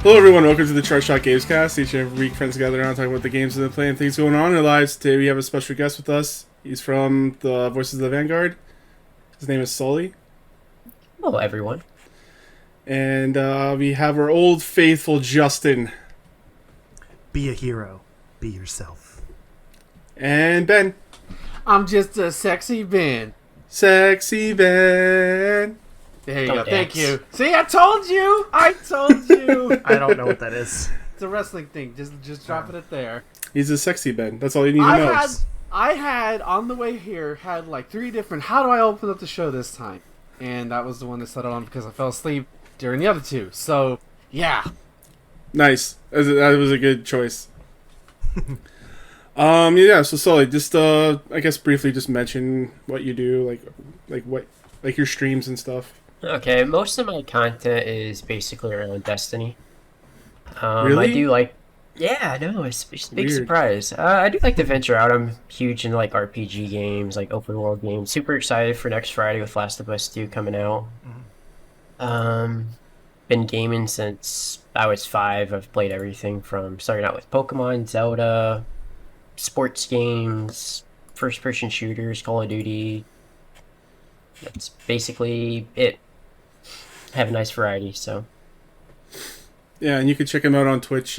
Hello everyone, welcome to the Chart Shot Gamescast. Each and every week, friends gather around talking about the games that they're playing, things going on in their lives. Today we have a special guest with us. He's from the Voices of the Vanguard. His name is Sully. Hello everyone. And we have our old faithful Justin. Be a hero. Be yourself. And Ben. I'm just a sexy Ben. Sexy Ben. There you Don't go. dance. Thank you. See, I told you. I told you. I don't know what that is. It's a wrestling thing. Just dropping it there. He's a sexy Ben. That's all you need to know. I had on the way here had like 3 different. How do I open up the show this time? And that was the one that settled on because I fell asleep during the other 2. So yeah. Nice. That was a good choice. Yeah. So Sully, just I guess briefly just mention what you do, like your streams and stuff. Okay, most of my content is basically around Destiny. Really? I do like... Yeah, no, it's a big Weird. surprise. I do like to venture out. I'm huge into like RPG games, like open world games. Super excited for next Friday with Last of Us 2 coming out. Been gaming since I was 5. I've played everything from starting out with Pokemon, Zelda, sports games, first-person shooters, Call of Duty. That's basically it. I have a nice variety, so. Yeah, and you can check him out on Twitch,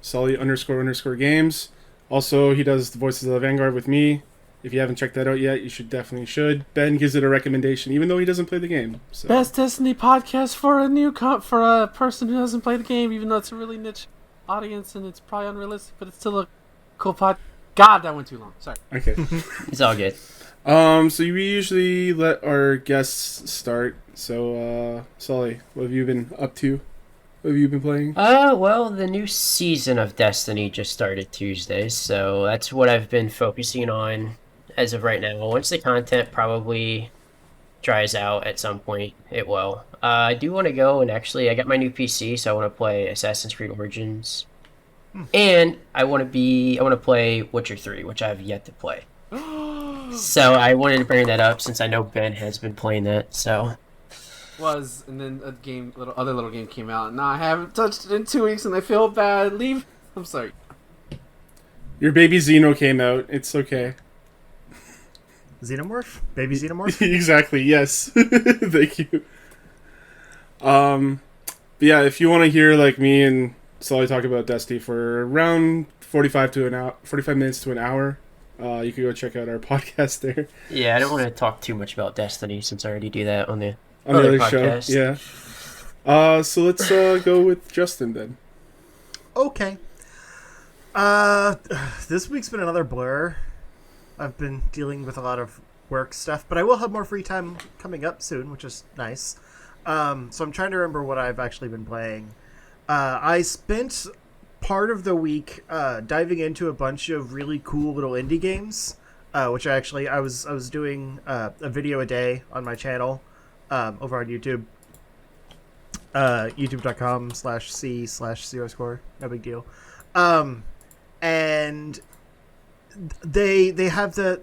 Sully__games. Also, he does the Voices of the Vanguard with me. If you haven't checked that out yet, you definitely should. Ben gives it a recommendation, even though he doesn't play the game. So. Best Destiny podcast for a person who doesn't play the game, even though it's a really niche audience and it's probably unrealistic, but it's still a cool pod. God, that went too long. Sorry. Okay. It's all good. So we usually let our guests start. So, Sully, what have you been up to? What have you been playing? Well, the new season of Destiny just started Tuesday, so that's what I've been focusing on as of right now. Once the content probably dries out at some point, it will. I do want to go and actually, I got my new PC, so I want to play Assassin's Creed Origins. And I want to play Witcher 3, which I have yet to play. So I wanted to bring that up since I know Ben has been playing that, so... And then other little game came out. Now I haven't touched it in 2 weeks, and I feel bad. Leave. I'm sorry. Your baby Xeno came out. It's okay. Xenomorph? Baby Xenomorph? Exactly, yes. Thank you. But yeah, if you want to hear like me and Sully talk about Destiny for around 45 minutes to an hour, you can go check out our podcast there. Yeah, I don't want to talk too much about Destiny since I already do that on the Other podcast. show. Yeah. So let's go with Justin then. Okay. This week's been another blur. I've been dealing with a lot of work stuff, but I will have more free time coming up soon, which is nice. So I'm trying to remember what I've actually been playing. I spent part of the week diving into a bunch of really cool little indie games, which I was doing a video a day on my channel over on YouTube. youtube.com/c/zeroscore. No big deal. And they have the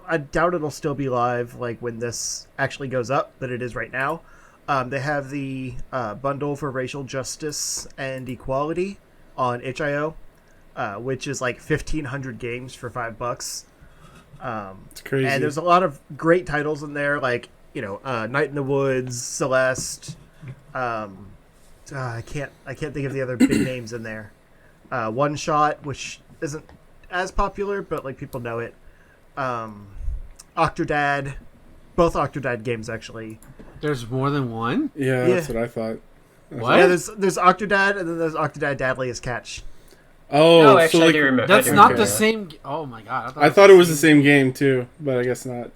I doubt it'll still be live like when this actually goes up, but it is right now. They have the bundle for racial justice and equality on itch.io, which is like 1,500 games for $5. It's crazy. And there's a lot of great titles in there, like Night in the Woods, Celeste. I can't think of the other big names in there. One Shot, which isn't as popular, but like people know it. Octodad, both Octodad games actually. There's more than one? Yeah, that's what I thought. What? Yeah, there's Octodad, and then there's Octodad Deadliest Catch. Oh, No, so actually, I like, do remember. That's I do not remember the that. same. Oh my god! I thought it was the same game too, but I guess not.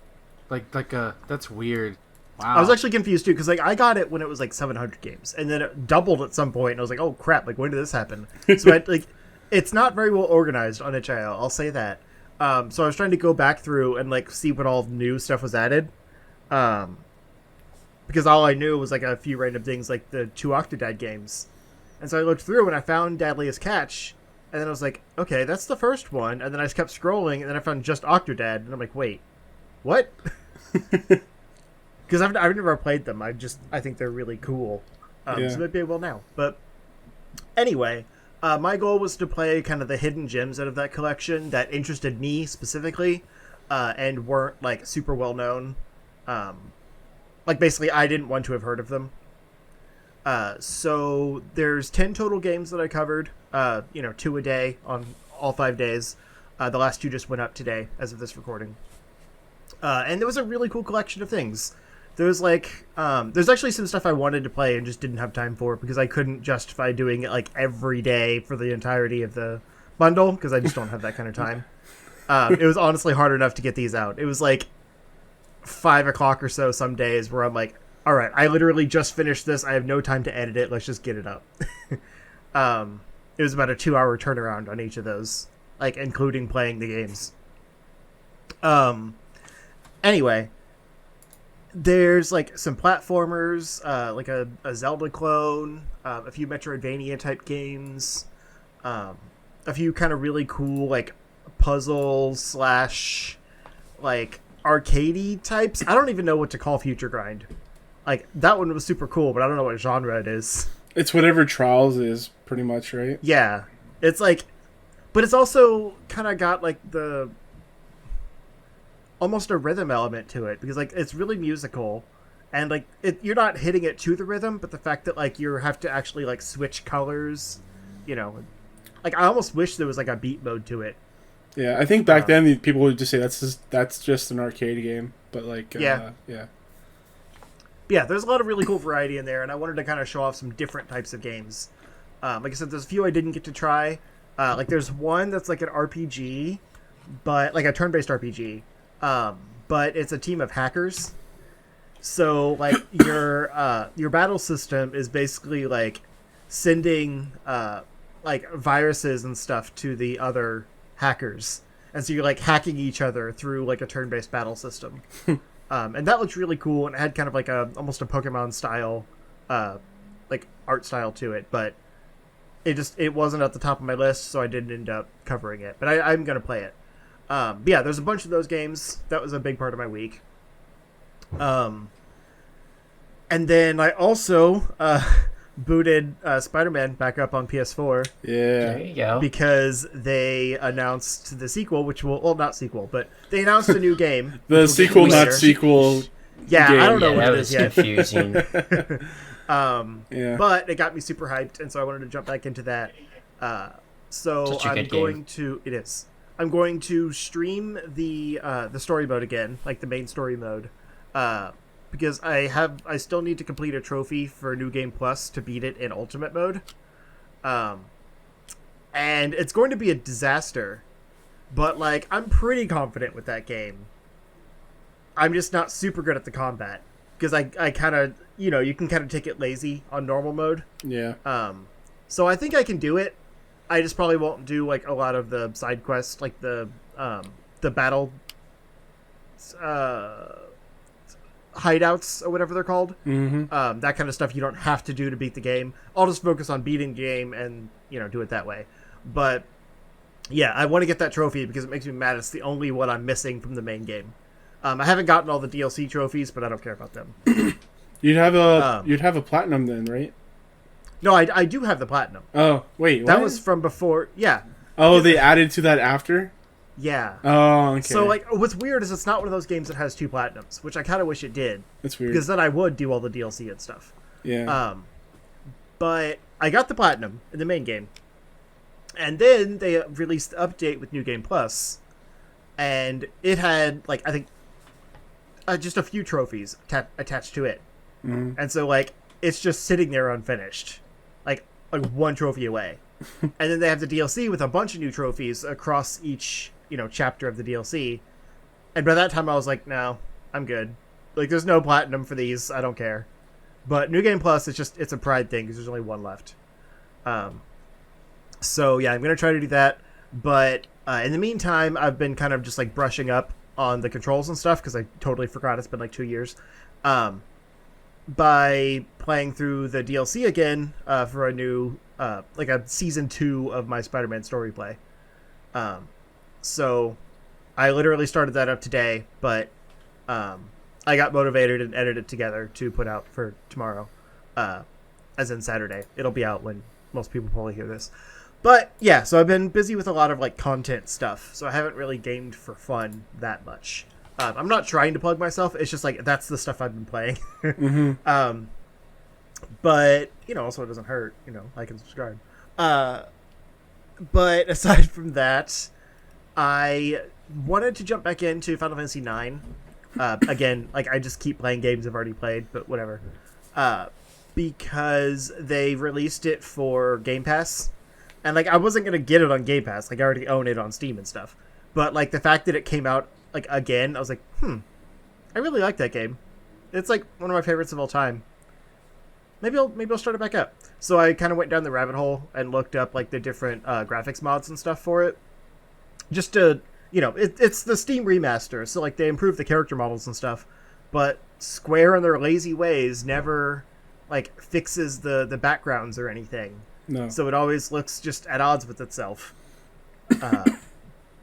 That's weird. Wow. I was actually confused too, because like I got it when it was like 700 games, and then it doubled at some point, and I was like, oh crap! Like when did this happen? So it's not very well organized on itch.io. I'll say that. So I was trying to go back through and like see what all new stuff was added. Because all I knew was like a few random things like the 2 Octodad games. And so I looked through and I found Deadliest Catch, and then I was like, okay, that's the first one. And then I just kept scrolling, and then I found just Octodad, and I'm like, wait, what? Because I've never played them. I think they're really cool. So maybe I will now. But Anyway, my goal was to play kind of the hidden gems out of that collection that interested me specifically, and weren't like super well known. Like basically, I didn't want to have heard of them. So there's 10 total games that I covered. 2 a day on all 5 days. The last 2 just went up today as of this recording. And there was a really cool collection of things. There's there's actually some stuff I wanted to play and just didn't have time for because I couldn't justify doing it like every day for the entirety of the bundle because I just don't have that kind of time. It was honestly hard enough to get these out. It was like 5 o'clock or so some days where I'm like, all right, I literally just finished this. I have no time to edit it. Let's just get it up. It was about a 2-hour turnaround on each of those, like including playing the games. Anyway, there's like some platformers, like a Zelda clone, a few Metroidvania type games, a few kind of really cool like puzzle / like arcadey types. I don't even know what to call Future Grind. Like that one was super cool, but I don't know what genre it is. It's whatever Trials is, pretty much, right? Yeah, it's like, but it's also kind of got like the almost a rhythm element to it because like it's really musical, and like you're not hitting it to the rhythm, but the fact that like you have to actually like switch colors, like I almost wish there was like a beat mode to it. Yeah, I think back then people would just say that's just an arcade game, but like yeah. Yeah, there's a lot of really cool variety in there, and I wanted to kind of show off some different types of games. Like I said, there's a few I didn't get to try. Like there's one that's like an RPG, but like a turn-based RPG, but it's a team of hackers. So like your battle system is basically like sending like viruses and stuff to the other hackers, and so you're like hacking each other through like a turn-based battle system. And that looks really cool, and it had kind of like almost a Pokemon style, like art style to it, but it wasn't at the top of my list, so I didn't end up covering it. But I'm gonna play it. But yeah, there's a bunch of those games. That was a big part of my week. And then I also booted Spider-Man back up on PS4. Yeah. There you go. Because they announced the sequel, which will... Well, not sequel, but they announced a new game. The sequel, not sequel. Yeah, game. I don't know Yeah, what that it was is yet. confusing. Yeah. But it got me super hyped, and so I wanted to jump back into that. So Such a I'm good going game. to... It is. I'm going to stream the story mode again, like the main story mode. Because I still need to complete a trophy for New Game Plus to beat it in Ultimate mode. And it's going to be a disaster. But, like, I'm pretty confident with that game. I'm just not super good at the combat. Because I kind of, you can kind of take it lazy on normal mode. Yeah. So I think I can do it. I just probably won't do, like, a lot of the side quests, like the battle... hideouts or whatever they're called. Mm-hmm. That kind of stuff you don't have to do to beat the game. I'll just focus on beating the game and do it that way. But yeah, I want to get that trophy because it makes me mad. It's the only one I'm missing from the main game. I haven't gotten all the DLC trophies, but I don't care about them. You'd have a platinum then, right? No, I do have the platinum. Oh wait, That what? was from before. Yeah. Oh, they added to that after. Yeah. Oh, okay. So like, what's weird is it's not one of those games that has 2 platinums, which I kind of wish it did. That's weird. Because then I would do all the DLC and stuff. Yeah. But I got the platinum in the main game, and then they released the update with New Game Plus, and it had like I think just a few trophies attached to it, and so like it's just sitting there unfinished, like 1 trophy away, and then they have the DLC with a bunch of new trophies across each chapter of the DLC, and by that time I was like, no, I'm good. Like, there's no platinum for these. I don't care. But New Game Plus, it's a pride thing because there's only 1 left. So yeah, I'm gonna try to do that. But in the meantime, I've been kind of just like brushing up on the controls and stuff because I totally forgot. It's been like 2 years. By playing through the DLC again for a new like a season 2 of my Spider-Man story play. So I literally started that up today, but I got motivated and edited it together to put out for tomorrow, as in Saturday. It'll be out when most people probably hear this. But yeah, so I've been busy with a lot of like content stuff, so I haven't really gamed for fun that much. I'm not trying to plug myself. It's just like that's the stuff I've been playing. But also it doesn't hurt. Like and subscribe. But aside from that, I wanted to jump back into Final Fantasy IX. Again, like I just keep playing games I've already played, but whatever. Because they released it for Game Pass. And, like, I wasn't going to get it on Game Pass. Like, I already own it on Steam and stuff. But, like, the fact that it came out, like, again, I was like, I really like that game. It's, like, one of my favorites of all time. Maybe I'll start it back up. So I kind of went down the rabbit hole and looked up, like, the different graphics mods and stuff for it. Just to, it's the Steam remaster. So, like, they improved the character models and stuff. But Square, in their lazy ways, never, like, fixes the backgrounds or anything. No. So it always looks just at odds with itself.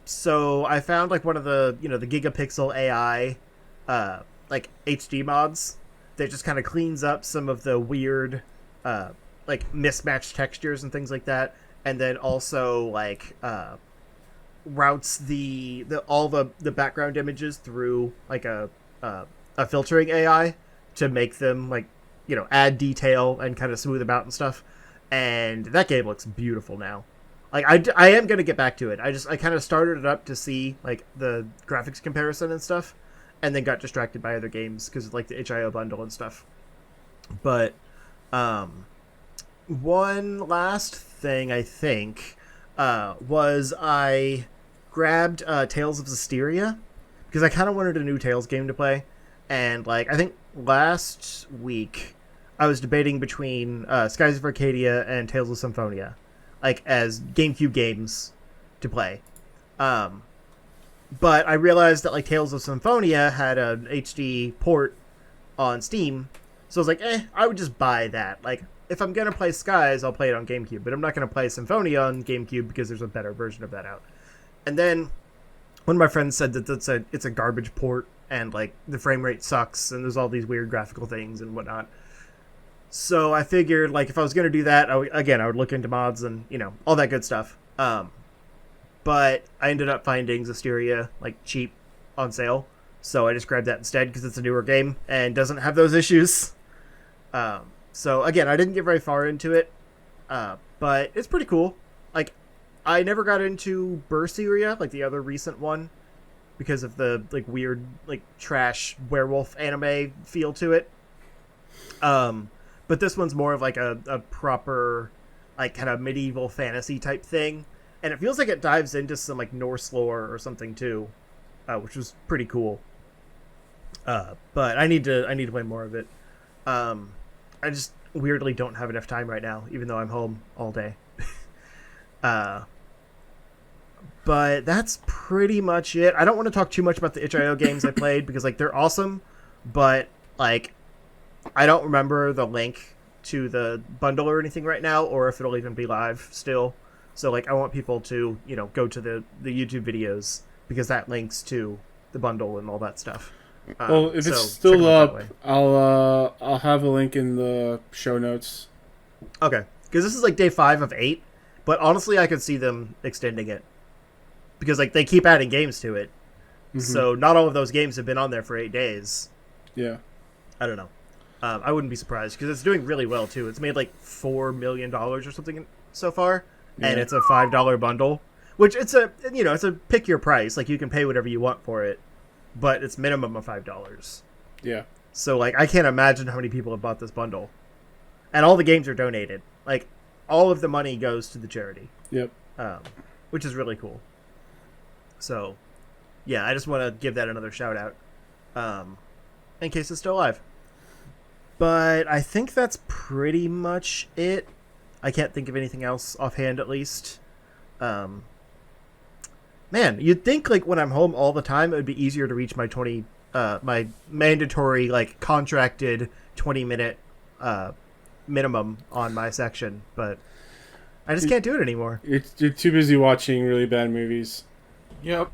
So I found like one of the the gigapixel AI like HD mods that just kind of cleans up some of the weird like mismatched textures and things like that, and then also like routes all the background images through like a filtering AI to make them like add detail and kind of smooth them out and stuff. And that game looks beautiful now. Like I am gonna get back to it. I kind of started it up to see like the graphics comparison and stuff, and then got distracted by other games because of like the HIO bundle and stuff. But one last thing I think was I grabbed Tales of Zestiria because I kind of wanted a new Tales game to play, and like I think last week I was debating between Skies of Arcadia and Tales of Symphonia, like as GameCube games to play. But I realized that like Tales of Symphonia had an HD port on Steam, so I was like, I would just buy that. Like, if I'm gonna play Skies, I'll play it on GameCube, but I'm not gonna play Symphonia on GameCube because there's a better version of that out. And then one of my friends said that it's a garbage port, and like the frame rate sucks, and there's all these weird graphical things and whatnot. So I figured, like, if I was going to do that, I would look into mods and, all that good stuff. But I ended up finding Zestiria, like, cheap on sale. So I just grabbed that instead because it's a newer game and doesn't have those issues. So, again, I didn't get very far into it. But it's pretty cool. Like, I never got into Berseria, like the other recent one, because of the, like, weird, like, trash werewolf anime feel to it. But this one's more of like a proper, like kind of medieval fantasy type thing, and it feels like it dives into some like Norse lore or something too, which was pretty cool. But I need to play more of it. I just weirdly don't have enough time right now, even though I'm home all day. But that's pretty much it. I don't want to talk too much about the itch.io games I played because like they're awesome, but like I don't remember the link to the bundle or anything right now, or if it'll even be live still. So, like, I want people to, go to the YouTube videos because that links to the bundle and all that stuff. Well, if it's still up, I'll have a link in the show notes. Okay, because this is like day 5 of 8, but honestly, I could see them extending it because like they keep adding games to it. Mm-hmm. So not all of those games have been on there for 8 days. Yeah, I don't know. I wouldn't be surprised because it's doing really well too. It's made like $4 million or something so far, and it's a $5 bundle, which it's a pick your price. Like you can pay whatever you want for it, but it's minimum of $5. Yeah. So like I can't imagine how many people have bought this bundle, and all the games are donated. Like all of the money goes to the charity. Yep. Which is really cool. So, yeah, I just want to give that another shout out, in case it's still alive. But I think that's pretty much it. I can't think of anything else offhand, at least. Man, you'd think like when I'm home all the time, it would be easier to reach my my mandatory like contracted 20-minute minimum on my section, but I just can't do it anymore. You're too busy watching really bad movies. Yep.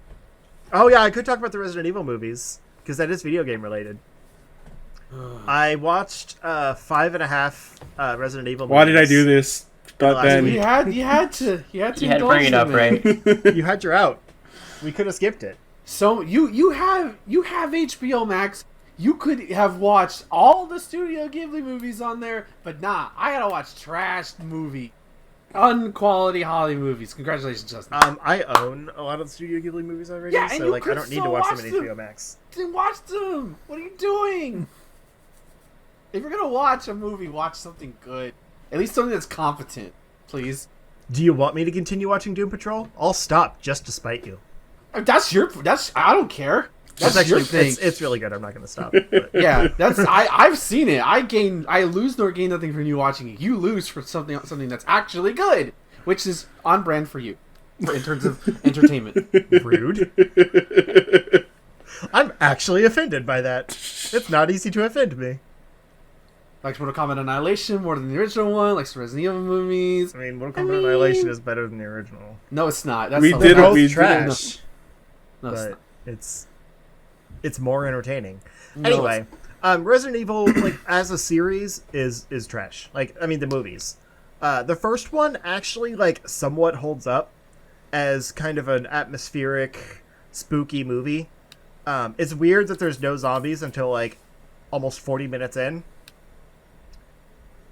Oh yeah, I could talk about the Resident Evil movies because that is video game related. I watched 5.5 Resident Evil movies. Why did I do this? But then You had to You had to indulge bring it up, them, man. right? You had your out. We could have skipped it. So you have HBO Max. You could have watched all the Studio Ghibli movies on there, but nah, I gotta watch trash movie, unquality Hollywood movies. Congratulations, Justin. I own a lot of the Studio Ghibli movies already, Yeah, and so you like I could don't need still to watch them watch on them. HBO Max. Then watch them. What are you doing? If you're gonna watch a movie, watch something good. At least something that's competent, please. Do you want me to continue watching Doom Patrol? I'll stop just to spite you. That's I don't care. That's It's your actually thing. it's really good. I'm not going to stop. But. Yeah, I've seen it. I lose nor gain nothing from you watching it. You lose for something that's actually good, which is on brand for you, in terms of entertainment. Rude. I'm actually offended by that. It's not easy to offend me. Likes Mortal Kombat Annihilation more than the original one. Likes the Resident Evil movies. I mean, Mortal Kombat Annihilation is better than the original. No, it's not. That's We not- did They're it, both we did trash, No, it's but not. it's more entertaining. No, Anyway, Resident Evil like as a series is trash. Like I mean the movies. The first one actually like somewhat holds up as kind of an atmospheric, spooky movie. It's weird that there's no zombies until like almost 40 minutes in.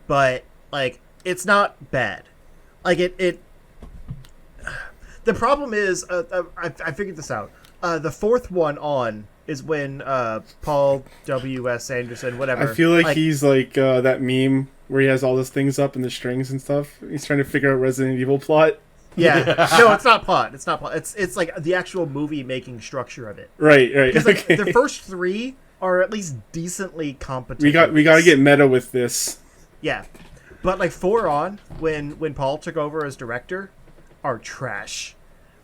But like it's not bad. Like it the problem is I figured this out. The fourth one on is when Paul W.S. Anderson, whatever. I feel like he's like that meme where he has all those things up and the strings and stuff. He's trying to figure out Resident Evil plot. Yeah. No, it's not plot. It's not plot. It's like the actual movie making structure of it. Right. Because like, Okay. the first three are at least decently competent. we got to get meta with this. Yeah. But like 4 on, when Paul took over as director, are trash.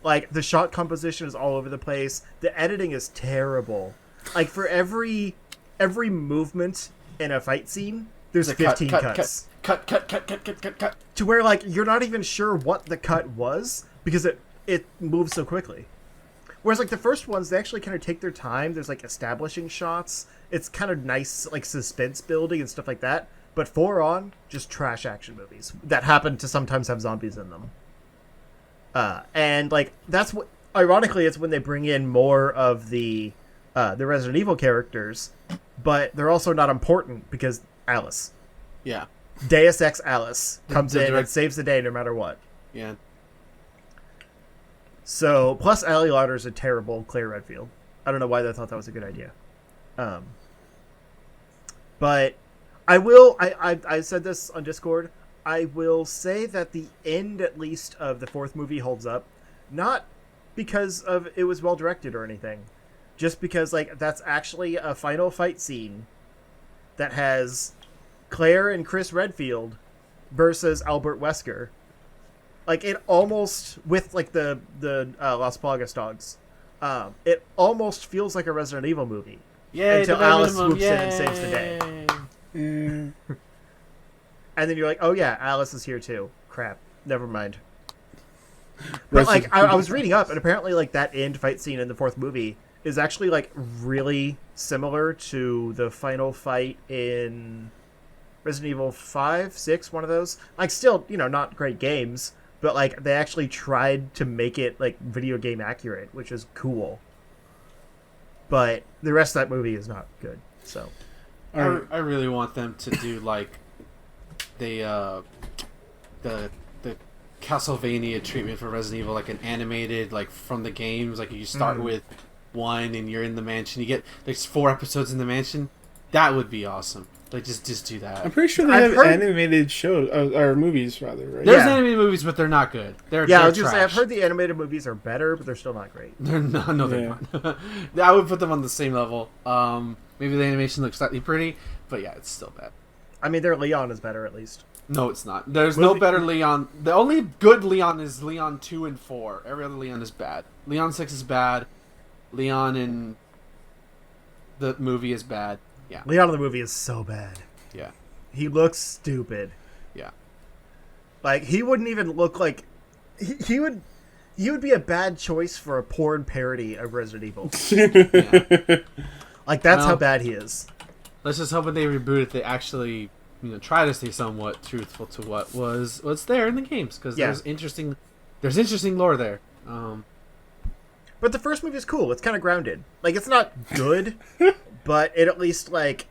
Like the shot composition is all over the place. The editing is terrible. Like for every movement in a fight scene, there's 15 cuts. Cut. To where like you're not even sure what the cut was because it moves so quickly. Whereas like the first ones, they actually kind of take their time. There's like establishing shots. It's kind of nice like suspense building and stuff like that. But 4 on, just trash action movies that happen to sometimes have zombies in them. And like that's what ironically it's when they bring in more of the Resident Evil characters, but they're also not important because Alice. Yeah. Deus Ex Alice comes The in direct- and saves the day no matter what. Yeah. So, plus Ali Lauder's a terrible Claire Redfield. I don't know why they thought that was a good idea. But I said this on Discord, I will say that the end, at least, of the 4th movie holds up. Not because of it was well directed or anything. Just because, like, that's actually a final fight scene that has Claire and Chris Redfield versus Albert Wesker. Like, it almost, with, like, the Las Plagas dogs, it almost feels like a Resident Evil movie. Yay, Until the bare Alice minimum. swoops in and saves the day. Mm. And then you're like, oh yeah, Alice is here too. Crap. Never mind. But, like, I was reading up, and apparently, like, that end fight scene in the 4th movie is actually, like, really similar to the final fight in Resident Evil 5, 6, one of those. Like, still, you know, not great games, but, like, they actually tried to make it, like, video game accurate, which is cool. But the rest of that movie is not good, so. I really want them to do like the Castlevania treatment for Resident Evil, like an animated, like from the games. Like you start with 1 and you're in the mansion. You get there's 4 episodes in the mansion. That would be awesome. Like just do that. I'm pretty sure they I've have heard- animated shows or movies rather, right? There's Yeah. animated movies, but they're not good. They're Yeah, I they're was just saying, I've trash. heard the animated movies are better, but they're still not great. They're not. No, they're Yeah. not. I would put them on the same level. Maybe the animation looks slightly pretty, but yeah, it's still bad. I mean, their Leon is better, at least. No, it's not. There's no better Leon. The only good Leon is Leon 2 and 4. Every other Leon is bad. Leon 6 is bad. Leon in the movie is bad. Yeah. Leon in the movie is so bad. Yeah. He looks stupid. Yeah. Like, he wouldn't even look like... He would be a bad choice for a porn parody of Resident Evil. Yeah. Like, that's how Well- bad he is. Let's just hope when they reboot it, they actually try to stay somewhat truthful to what's there in the games, because Yeah. there's interesting lore there. But the first movie is cool. It's kind of grounded. Like, it's not good, but it at least, like,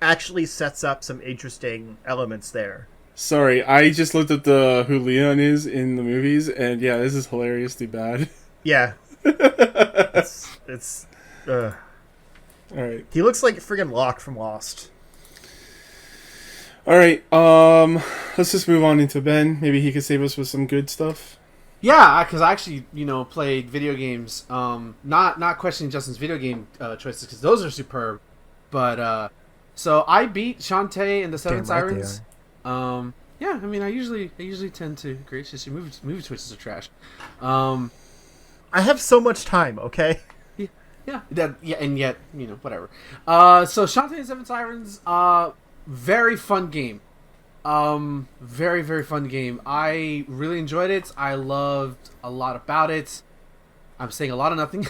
actually sets up some interesting elements there. Sorry, I just looked at who Leon is in the movies, and yeah, this is hilariously bad. Yeah. It's Alright. he looks like friggin' Locke from Lost. Alright, let's just move on into Ben. Maybe he could save us with some good stuff. Yeah, because I actually, played video games. Not questioning Justin's video game choices, because those are superb. But so I beat Shantae and the Seven Sirens. Yeah, I mean, I usually tend to agree. It's just your movie choices are trash. I have so much time, okay? Yeah, and yet, whatever. So Shantae and Seven Sirens, very fun game. Very, very fun game. I really enjoyed it. I loved a lot about it. I'm saying a lot of nothing.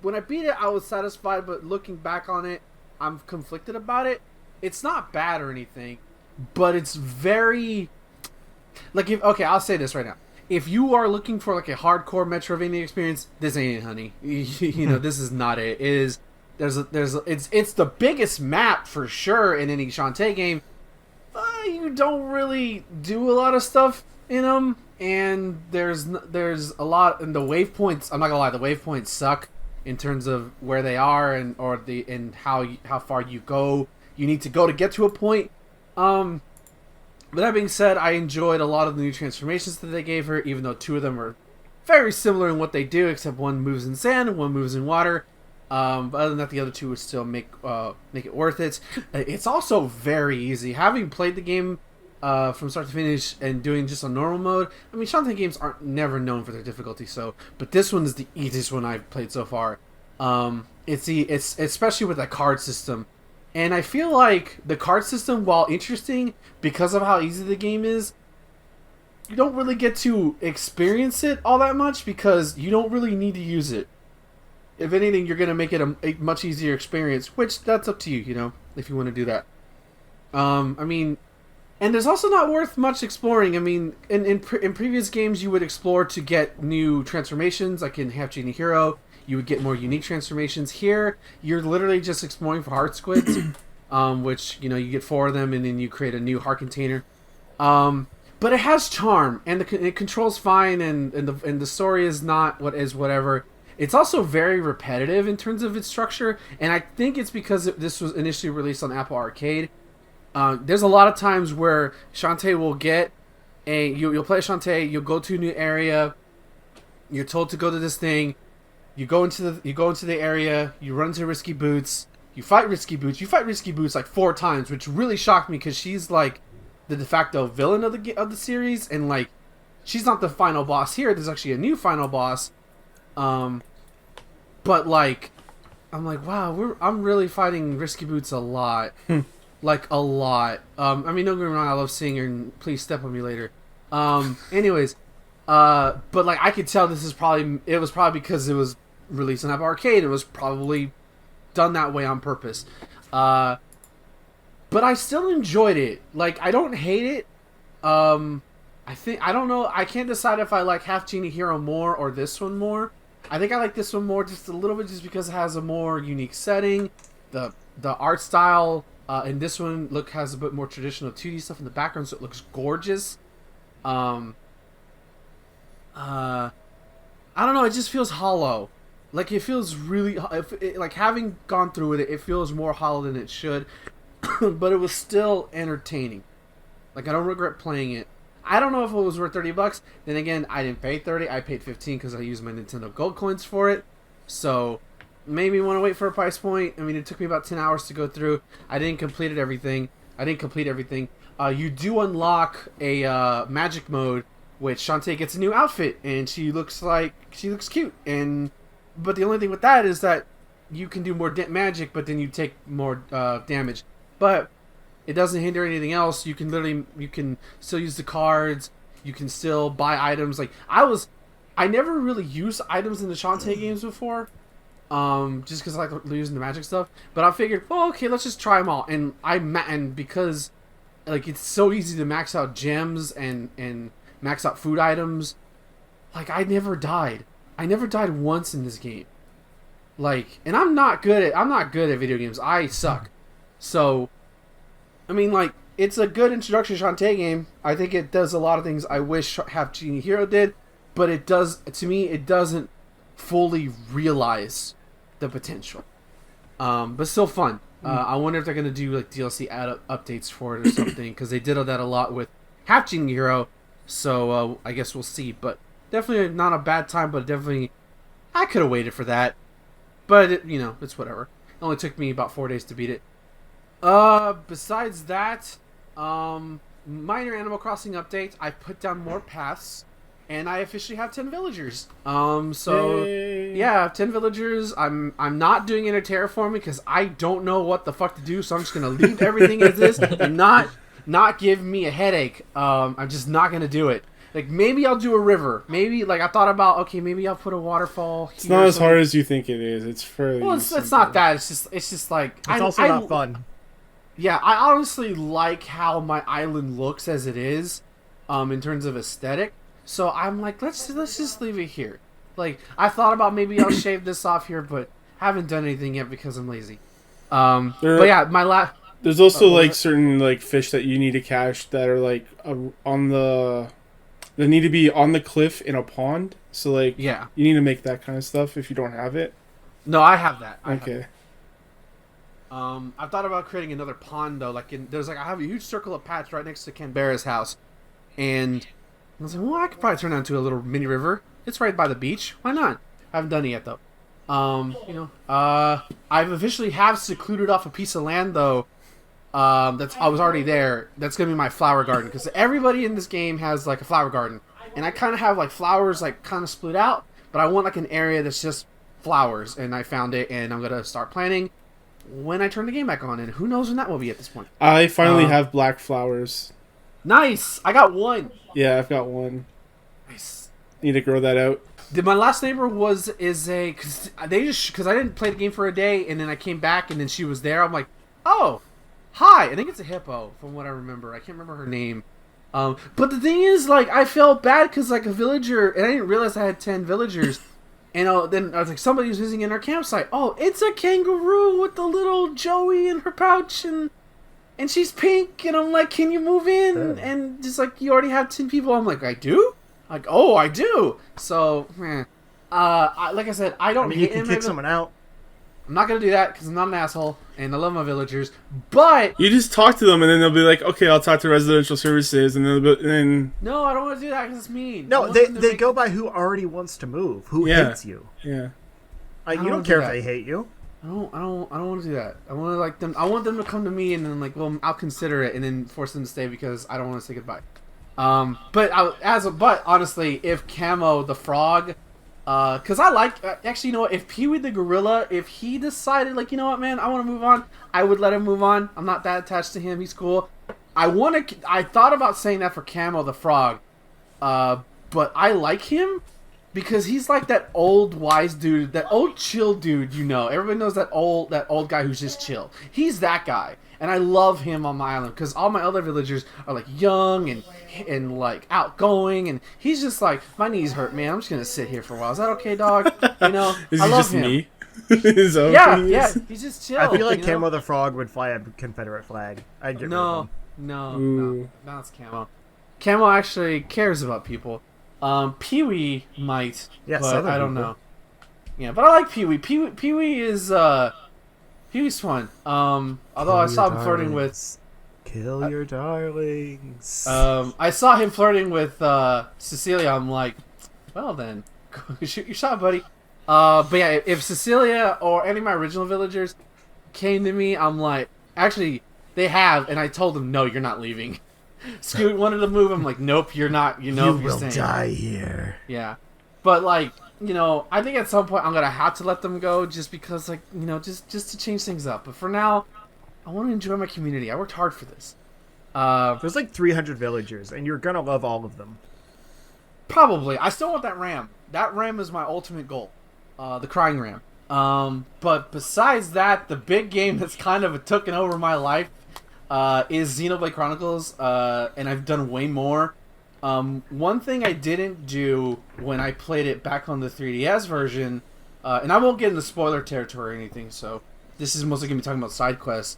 When I beat it, I was satisfied, but looking back on it, I'm conflicted about it. It's not bad or anything, but it's very, I'll say this right now. If you are looking for like a hardcore Metroidvania experience, this ain't it, honey. This is not it. It is. It's the biggest map for sure in any Shantae game. You don't really do a lot of stuff in them, and there's a lot. And the waypoints, I'm not gonna lie, the waypoints suck in terms of where they are and how far you need to go to get to a point. But that being said, I enjoyed a lot of the new transformations that they gave her, even though two of them are very similar in what they do, except one moves in sand and one moves in water. But other than that, the other two would still make it worth it. It's also very easy. Having played the game from start to finish and doing just a normal mode, I mean, Shantae games aren't never known for their difficulty, but this one is the easiest one I've played so far. It's especially with that card system. And I feel like the card system, while interesting because of how easy the game is, you don't really get to experience it all that much because you don't really need to use it. If anything, you're going to make it a much easier experience, which that's up to you, if you want to do that. I mean, and there's also not worth much exploring. I mean, in previous games, you would explore to get new transformations, like in Half Genie Hero. You would get more unique transformations. Here, you're literally just exploring for heart squids, which, you get 4 of them, and then you create a new heart container. But it has charm, and it controls fine, and the story is not whatever. It's also very repetitive in terms of its structure, and I think it's because this was initially released on Apple Arcade. There's a lot of times where Shantae will get you'll play Shantae, you'll go to a new area, you're told to go to this thing. You go into the area. You run into Risky Boots. You fight Risky Boots. You fight Risky Boots like 4 times, which really shocked me because she's like the de facto villain of the series, and like she's not the final boss here. There's actually a new final boss. But like, I'm like, wow, I'm really fighting Risky Boots a lot, like a lot. I mean, don't get me wrong, I love seeing her, and please step on me later. Anyways, but like I could tell it was probably because it was released on Apple Arcade. It was probably done that way on purpose. But I still enjoyed it. Like, I don't hate it. I don't know. I can't decide if I like Half Genie Hero more or this one more. I think I like this one more just a little bit just because it has a more unique setting. The art style in this one has a bit more traditional 2D stuff in the background, so it looks gorgeous. I don't know. It just feels hollow. Like, it feels really... like, having gone through it, it feels more hollow than it should. But it was still entertaining. Like, I don't regret playing it. I don't know if it was worth $30. Then again, I didn't pay $30. I paid $15 because I used my Nintendo Gold coins for it. So, made me want to wait for a price point. I mean, it took me about 10 hours to go through. I didn't complete everything. You do unlock a magic mode, which Shantae gets a new outfit, and she looks cute. But the only thing with that is that you can do more magic, but then you take more damage. But it doesn't hinder anything else. You can still use the cards. You can still buy items. Like, I never really used items in the Shantae games before. just because I like using the magic stuff. But I figured, well, okay, let's just try them all. And because like it's so easy to max out gems and max out food items, like I never died. I never died once in this game. Like, and I'm not good at video games. I suck. So, I mean, like, it's a good introduction to Shantae game. I think it does a lot of things I wish Half Genie Hero did, but it doesn't fully realize the potential. But still fun. I wonder if they're gonna do like DLC updates for it or something, because they did that a lot with Half Genie Hero. So I guess we'll see. But definitely not a bad time. But definitely, I could have waited for that. But it's whatever. It only took me about 4 days to beat it. Besides that, minor Animal Crossing update. I put down more paths, and I officially have 10 villagers. Yay. Yeah, 10 villagers. I'm not doing any terraforming because I don't know what the fuck to do. So I'm just gonna leave everything as is and not give me a headache. I'm just not gonna do it. Like, maybe I'll do a river. Maybe, like, I thought about, okay, maybe I'll put a waterfall here. It's not as hard as you think it is. It's fairly it's not that. It's just like... It's also not fun. Yeah, I honestly like how my island looks as it is, in terms of aesthetic. So I'm like, let's just leave it here. Like, I thought about maybe I'll shave this off here, but haven't done anything yet because I'm lazy. But yeah, There's also, like, certain, like, fish that you need to catch that are, like, they need to be on the cliff in a pond. So, like, yeah, you need to make that kind of stuff if you don't have it. No, I have that. Okay. I've thought about creating another pond, though. Like, I have a huge circle of patch right next to Canberra's house. And I was like, well, I could probably turn that into a little mini river. It's right by the beach. Why not? I haven't done it yet, though. I've officially secluded off a piece of land, though. I was already there. That's gonna be my flower garden, because everybody in this game has like a flower garden, and I kind of have like flowers like kind of split out, but I want like an area that's just flowers, and I found it, and I'm gonna start planting when I turn the game back on, and who knows when that will be at this point. I finally have black flowers. Nice, I got one. Yeah, I've got one. Nice. Need to grow that out. My last neighbor because I didn't play the game for a day, and then I came back, and then she was there. I'm like, oh. Hi, I think it's a hippo, from what I remember. I can't remember her name. But the thing is, like, I felt bad because, like, a villager, and I didn't realize I had 10 villagers. And then I was like, somebody was visiting in our campsite. Oh, it's a kangaroo with the little Joey in her pouch, and she's pink. And I'm like, can you move in? And just like, you already have 10 people. I'm like, I do? Like, oh, I do. So, like I said, I don't. You can kick someone out. I'm not gonna do that because I'm not an asshole, and I love my villagers. But you just talk to them, and then they'll be like, "Okay, I'll talk to residential services," and then. No, I don't want to do that because it's mean. No, they go by who already wants to move, who hates you. Yeah. You don't care if they hate you. I don't want to do that. I want to like them. I want them to come to me, and then like, well, I'll consider it, and then force them to stay because I don't want to say goodbye. But honestly, if Camo the frog. Because I like, actually, you know what, if Pee-wee the gorilla, if he decided, like, you know what, man, I want to move on, I would let him move on. I'm not that attached to him. He's cool. I thought about saying that for Camo the frog, but I like him because he's like that old wise dude, that old chill dude, you know. Everybody knows that old guy who's just chill. He's that guy. And I love him on my island because all my other villagers are like young and like outgoing, and he's just like, my knees hurt, man. I'm just gonna sit here for a while. Is that okay, dog? You know, Is I he love just him. me? Yeah, he's just chill. I feel like you know? Camo the frog would fly a Confederate flag. I'd get rid of him. No, that's Camo. Camo actually cares about people. Pee-wee might, Yes, but I don't know. Yeah, but I like Pee-wee. Pee-wee is Pee-wee's fun. Although I saw him flirting with. Kill your darlings. I saw him flirting with Cecilia. I'm like, well then, shoot your shot, buddy. But yeah, if Cecilia or any of my original villagers came to me, I'm like, actually, they have, and I told them, no, you're not leaving. Scoot wanted to move. I'm like, nope, you're not. You know, you will die here. Yeah, but like, you know, I think at some point I'm gonna have to let them go, just because, like, you know, just to change things up. But for now, I want to enjoy my community. I worked hard for this. There's like 300 villagers, and you're gonna love all of them. Probably. I still want that ram. That ram is my ultimate goal. The crying ram. But besides that, the big game that's kind of taken over my life is Xenoblade Chronicles, and I've done way more. One thing I didn't do when I played it back on the 3DS version, and I won't get into spoiler territory or anything, so this is mostly going to be talking about side quests,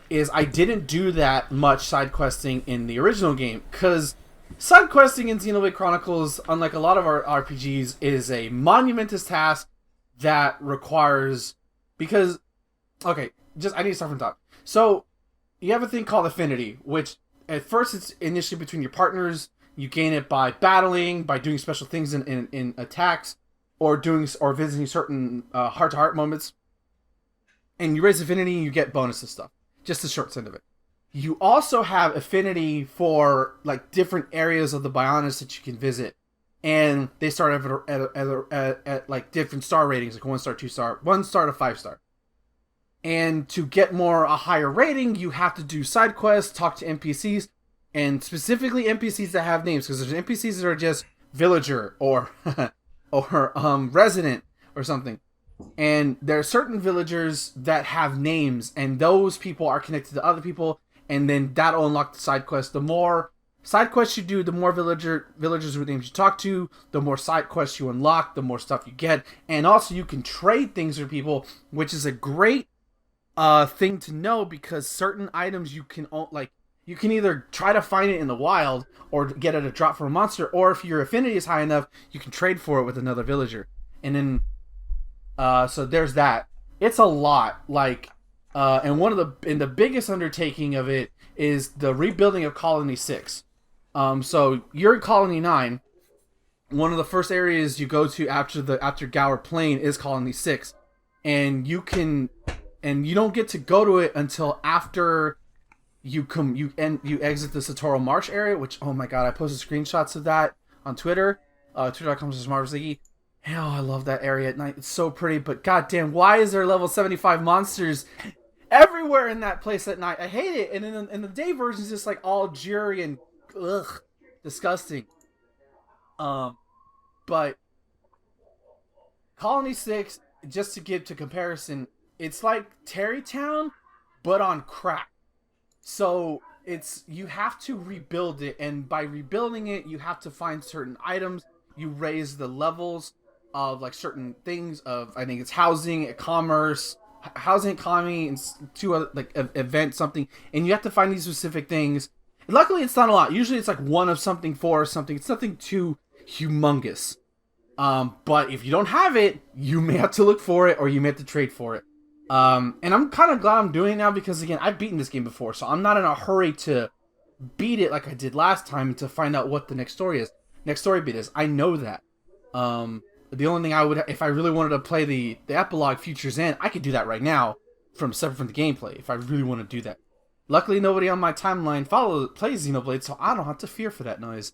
is I didn't do that much side questing in the original game, because side questing in Xenoblade Chronicles, unlike a lot of our RPGs, is a monumentous task that requires... Because... Okay, I need to start from the top. So, you have a thing called Affinity, which at first it's initially between your partners. You gain it by battling, by doing special things in attacks, or visiting certain heart-to-heart moments. And you raise Affinity and you get bonuses stuff. Just the short end of it. You also have Affinity for like different areas of the Bionis that you can visit. And they start at like different star ratings, like 1 star, 2 star, 1 star to 5 star. And to get a higher rating, you have to do side quests, talk to NPCs, and specifically NPCs that have names, because there's NPCs that are just villager or resident or something. And there are certain villagers that have names, and those people are connected to other people, and then that'll unlock the side quest. The more side quests you do, the more villagers with names you talk to, the more side quests you unlock, the more stuff you get, and also you can trade things with people, which is a great thing to know, because certain items you can either try to find it in the wild or get it a drop from a monster, or if your affinity is high enough, you can trade for it with another villager. And then so there's that. It's a lot, and the biggest undertaking of it is the rebuilding of Colony 6. So you're in Colony 9. One of the first areas you go to after Gower Plain is Colony 6, and you don't get to go to it until after you exit the Satoru Marsh area, which, oh my god, I posted screenshots of that on Twitter, twitter.com/MarvelZiggy. Hell, I love that area at night. It's so pretty, but goddamn, why is there level 75 monsters everywhere in that place at night? I hate it. And in the day version, it's just like all dreary and disgusting. But Colony 6, just to give to comparison, it's like Terrytown, but on crack. So you have to rebuild it, and by rebuilding it, you have to find certain items. You raise the levels of like certain things of, I think it's housing, commerce, housing economy, and 2 other like event something, and you have to find these specific things. And luckily, it's not a lot. Usually, it's like 1 of something, 4 of something. It's nothing too humongous. But if you don't have it, you may have to look for it, or you may have to trade for it. And I'm kind of glad I'm doing it now, because again, I've beaten this game before, so I'm not in a hurry to beat it like I did last time to find out what the next story beat is. I know that. The only thing I would, if I really wanted to play the epilogue Future's End, I could do that right now, separate from the gameplay, if I really want to do that. Luckily, nobody on my timeline plays Xenoblade, so I don't have to fear for that noise.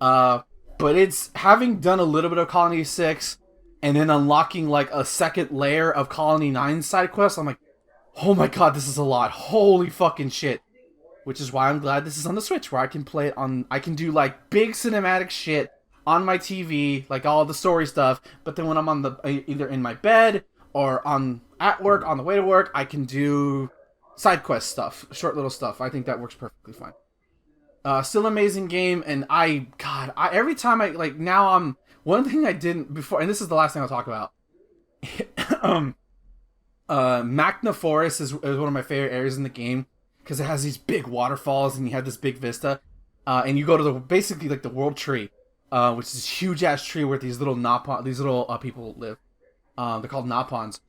But it's, having done a little bit of Colony 6, and then unlocking like a second layer of Colony 9 side quests, I'm like, oh my god, this is a lot. Holy fucking shit. Which is why I'm glad this is on the Switch, where I can play it I can do like big cinematic shit on my TV, like all the story stuff, but then when I'm either in my bed or at work, on the way to work, I can do side quest stuff, short little stuff. I think that works perfectly fine. Still amazing game, and every time now one thing I didn't before, and this is the last thing I'll talk about. Magna Forest is one of my favorite areas in the game, because it has these big waterfalls and you have this big vista, and you go to basically like the World Tree, which is this huge ass tree where these little people live. They're called Napons,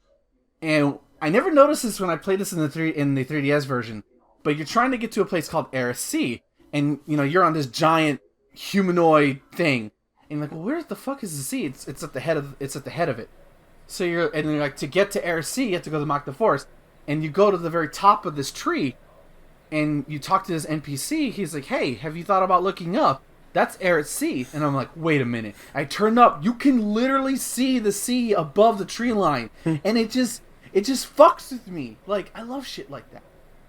and I never noticed this when I played this in the 3DS version. But you're trying to get to a place called Eris Sea, and you're on this giant humanoid thing, and you're like, well, where the fuck is the sea? It's at the head of it. So you're like, to get to Eris Sea, you have to go to Magna Forest, and you go to the very top of this tree, and you talk to this NPC. He's like, hey, have you thought about looking up? That's Eris Sea. And I'm like, wait a minute. I turn up. You can literally see the sea above the tree line. And it just fucks with me. Like, I love shit like that.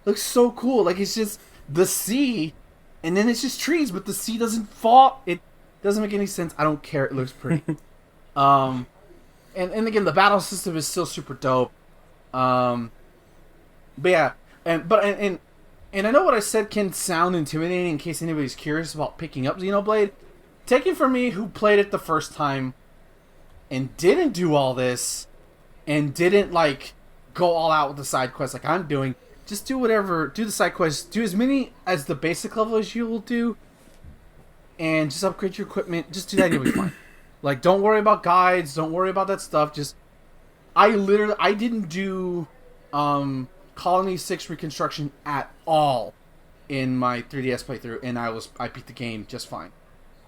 Looks so cool. Like, it's just the sea, and then it's just trees, but the sea doesn't fall. It doesn't make any sense. I don't care. It looks pretty. and again, the battle system is still super dope. But yeah, and I know what I said can sound intimidating in case anybody's curious about picking up Xenoblade. Take it from me, who played it the first time and didn't do all this and didn't like go all out with the side quests like I'm doing. Just do whatever, do the side quests, do as many as the basic level as you will do, and just upgrade your equipment. Just do that and you'll be fine. Like, don't worry about guides, don't worry about that stuff. Just, I didn't do Colony 6 Reconstruction at all in my 3DS playthrough, and I beat the game just fine.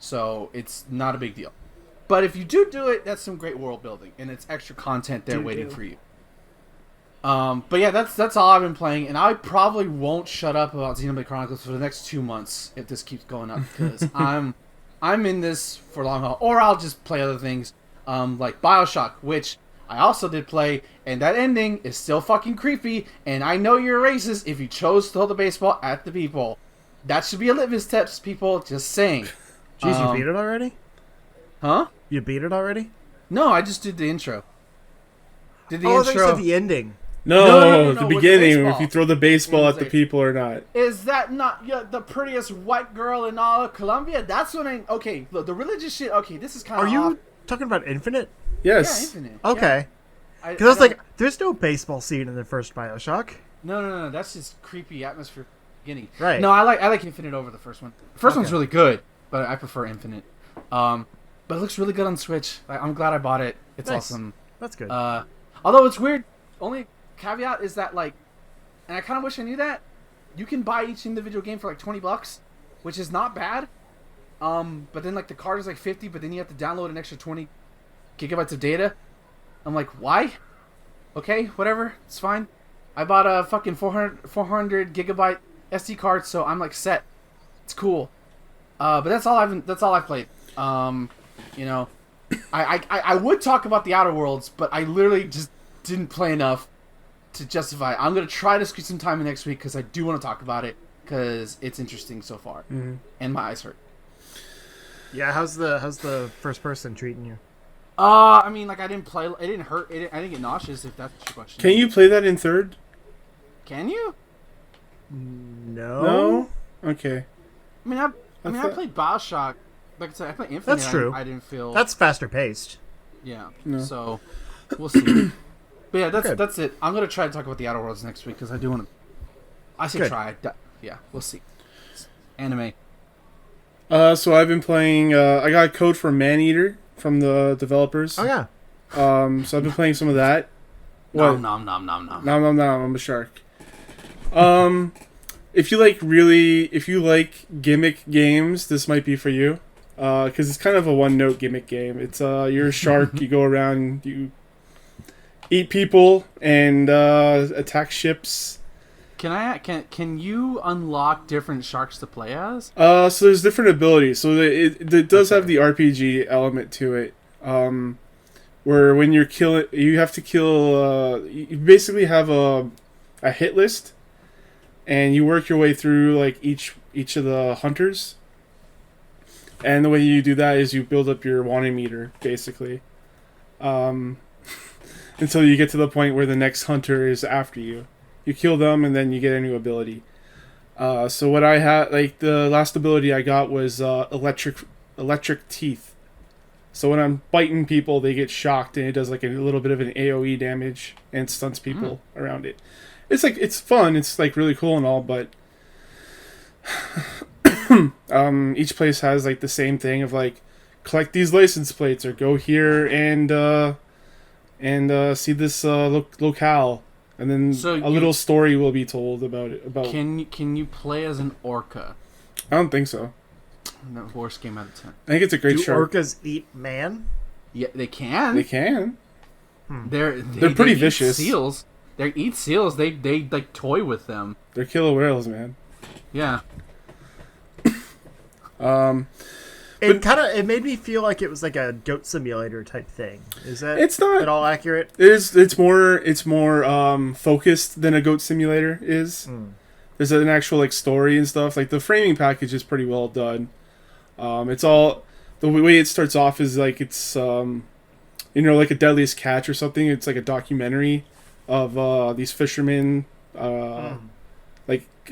So, it's not a big deal. But if you do it, that's some great world building, and it's extra content there waiting for you. But yeah, that's all I've been playing, and I probably won't shut up about Xenoblade Chronicles for the next 2 months if this keeps going up, because I'm in this for a long haul, or I'll just play other things, like BioShock, which I also did play, and that ending is still fucking creepy, and I know you're racist if you chose to throw the baseball at the people. That should be a litmus test, people, just saying. Jeez, you beat it already? Huh? You beat it already? No, I just did the intro. I thought you said the ending. No, the with beginning, the if you throw the baseball at the like, people or not. Is that not the prettiest white girl in all of Colombia? That's when okay, look, the religious shit, okay, this is kind of Are you talking about Infinite? Yes. Yeah, Infinite. Okay. Because I was like, there's no baseball scene in the first BioShock. No, that's just creepy atmosphere beginning. Right. No, I like Infinite over the first one. The first one's really good, but I prefer Infinite. But it looks really good on Switch. I'm glad I bought it. It's Nice. awesome. That's good. Although it's weird, only caveat is that, like, and I kind of wish I knew that, you can buy each individual game for like $20, which is not bad. But then like the card is like 50, but then you have to download an extra 20 gigabytes of data. I'm like, why? Okay, whatever, it's fine. I bought a fucking 400 gigabyte SD card, so I'm like set. It's cool. But that's all I've played. You know, I would talk about the Outer Worlds, but I literally just didn't play enough to justify it. I'm going to try to squeeze some time in next week because I do want to talk about it because it's interesting so far. Mm-hmm. And my eyes hurt. Yeah, how's the first person treating you? I mean, like, I didn't play, it didn't hurt, I didn't get nauseous, if that's your question. Can you play that in third? Can you? No? Okay. I mean, I played BioShock. Like I said, I played Infinite. That's true. I didn't feel... That's faster paced. Yeah. No. So, we'll see. But yeah, that's it. I'm going to try to talk about the Outer Worlds next week, because I do want to... I say try. Yeah, we'll see. It's anime. So I've been playing... I got a code for Maneater from the developers. Oh, yeah. So I've been playing some of that. Nom, nom, nom, nom, nom. Nom, nom, nom. I'm a shark. If you like gimmick games, this might be for you. Because it's kind of a one-note gimmick game. It's you're a shark. You go around, you eat people and attack ships. Can you unlock different sharks to play as? So there's different abilities. So it does have the RPG element to it. Where when you're killing, you have to kill. You basically have a hit list, and you work your way through like each of the hunters. And the way you do that is you build up your wanted meter, basically, until you get to the point where the next hunter is after you. You kill them, and then you get a new ability. So what I had, like the last ability I got was electric teeth. So when I'm biting people, they get shocked, and it does like a little bit of an AOE damage and stuns people around it. It's fun. It's like really cool and all, but each place has like the same thing of like collect these license plates or go here and see this locale, and then little story will be told about it. Can you play as an orca? I don't think so. No, worst game out of 10. I think it's a great shark. Do orcas eat man? Yeah, they can. They can. They're pretty eat vicious. Seals. They eat seals. They like toy with them. They're killer whales, man. Yeah. It made me feel like it was like a goat simulator type thing. Is that it's not at all accurate? It's more focused than a goat simulator is. There's an actual like story and stuff. Like the framing package is pretty well done. It's all the way it starts off is like it's you know, like a Deadliest Catch or something. It's like a documentary of these fishermen, like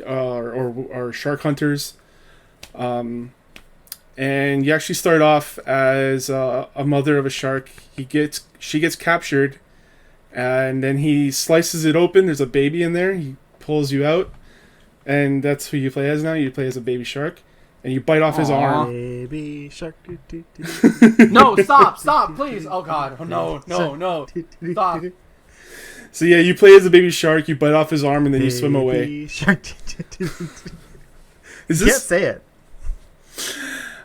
or shark hunters. And you actually start off as a mother of a shark. She gets captured, and then he slices it open. There's a baby in there. He pulls you out, and that's who you play as now. You play as a baby shark, and you bite off his arm. Baby shark. No, stop, please. Oh God, oh, no, stop. So yeah, you play as a baby shark. You bite off his arm, and then you swim away. Baby shark. Is Can't this? say it.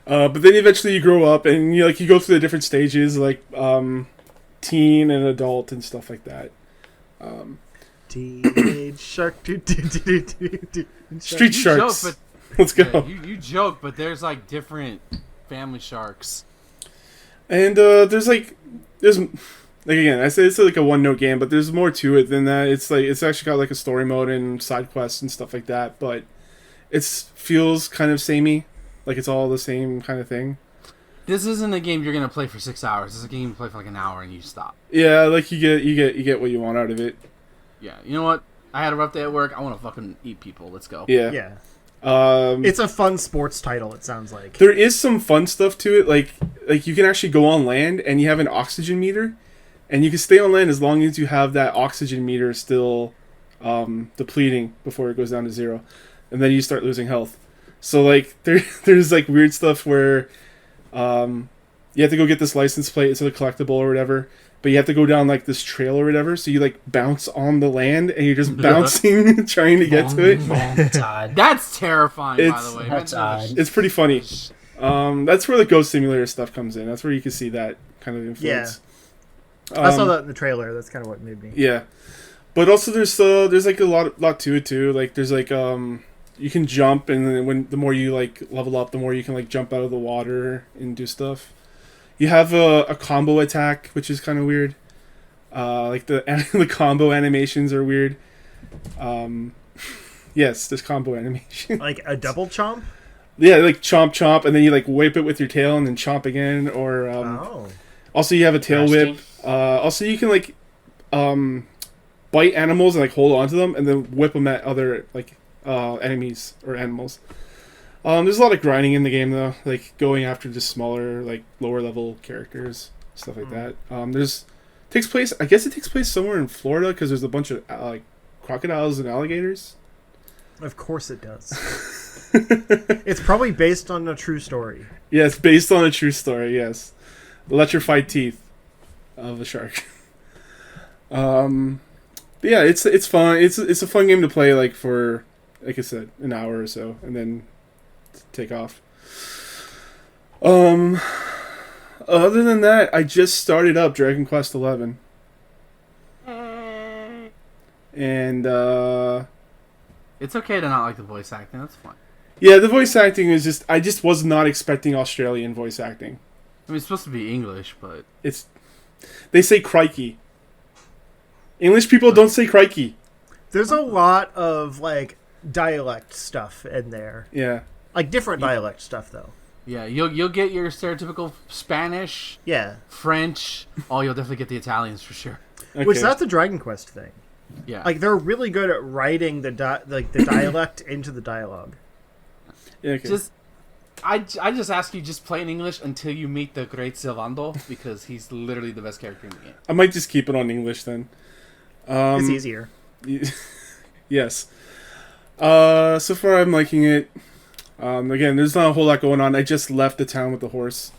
But then eventually you grow up, and you go through the different stages, like teen and adult and stuff like that. Teenage shark. Street sharks. Joke, Let's go. but, you joke, but there's like different family sharks. And there's again, I say it's like a one-note game, but there's more to it than that. It's actually got like a story mode and side quests and stuff like that, but it feels kind of samey, like it's all the same kind of thing. This isn't a game you're gonna play for 6 hours. This is a game you play for like an hour and you stop. Yeah, like you get what you want out of it. Yeah, you know what? I had a rough day at work. I want to fucking eat people. Let's go. Yeah. Yeah. Um, It's a fun sports title, it sounds like. There is some fun stuff to it, like you can actually go on land and you have an oxygen meter, and you can stay on land as long as you have that oxygen meter still depleting before it goes down to 0, and then you start losing health. So like there's like weird stuff where you have to go get this license plate. It's a collectible or whatever, but you have to go down like this trail or whatever. So you like bounce on the land and you're just bouncing trying to get to it. That's odd. That's terrifying, by It's- the way. That's odd. It's pretty funny. That's where the Ghost Simulator stuff comes in. That's where you can see that kind of influence. I saw that in the trailer. That's kind of what made me. Yeah, but also there's like a lot to it too. Like there's like you can jump, and then the more you like level up, the more you can like jump out of the water and do stuff. You have a combo attack, which is kind of weird. Like the combo animations are weird. Yes, there's combo animation. Like a double chomp? Yeah, like chomp, and then you like whip it with your tail, and then chomp again. Or also you have a tail whip. Also you can like bite animals and like hold on to them, and then whip them at other like enemies or animals. There's a lot of grinding in the game though, like going after just smaller, like lower level characters, stuff like that. I guess it takes place somewhere in Florida because there's a bunch of like crocodiles and alligators. Of course it does. It's probably based on a true story. Yeah, it's based on a true story. Yes, the electrified teeth of a shark. But yeah, it's fun. It's a fun game to play, like for, like I said, an hour or so, and then take off. Other than that, I just started up Dragon Quest XI, and It's okay to not like the voice acting. That's fine. yeah, the voice acting is just, I just was not expecting Australian voice acting. I mean, it's supposed to be English, but They say crikey. English people don't say crikey. There's a lot of like dialect stuff in there. Yeah. Like different dialect stuff though. yeah, you'll get your stereotypical Spanish, Yeah. French. Oh, you'll definitely get the Italians for sure. Okay. Which that's a Dragon Quest thing. Yeah, Like they're really good at writing the dialect into the dialogue. Yeah, okay. I just ask you just play in English until you meet the great Sylvando, because he's literally the best character in the game. I might just keep it on English then. It's easier. Yes. So far I'm liking it. Again, there's not a whole lot going on. I just left the town with the horse.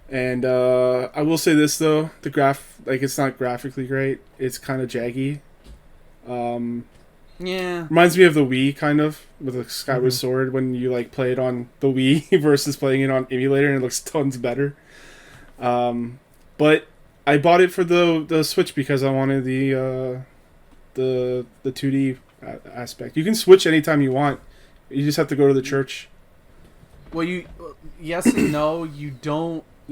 And I will say this though, it's not graphically great. It's kind of jaggy. Yeah, Reminds me of the Wii kind of, with a Skyward Sword, when you like play it on the Wii versus playing it on emulator, and it looks tons better. But I bought it for the Switch because I wanted the 2D aspect. You can switch anytime you want. You just have to go to the church. well, yes and no. You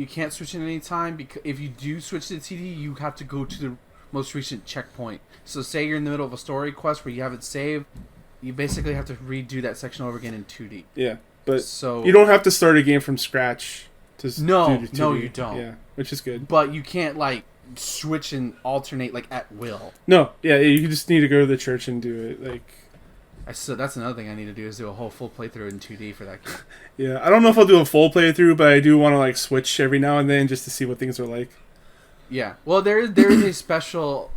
can't switch at any time, because if you do switch to the TD, you have to go to the most recent checkpoint. So say you're in the middle of a story quest where you haven't saved, you basically have to redo that section over again in 2D. Yeah, but So you don't have to start a game from scratch to No, do the 2D. no, you don't. Yeah, which is good. But you can't like switch and alternate like at will. No, yeah, you just need to go to the church and do it. Like, So that's another thing I need to do is do a whole full playthrough in 2D for that game. yeah, I don't know if I'll do a full playthrough, but I do want to like switch every now and then just to see what things are like. Yeah, well, there is a special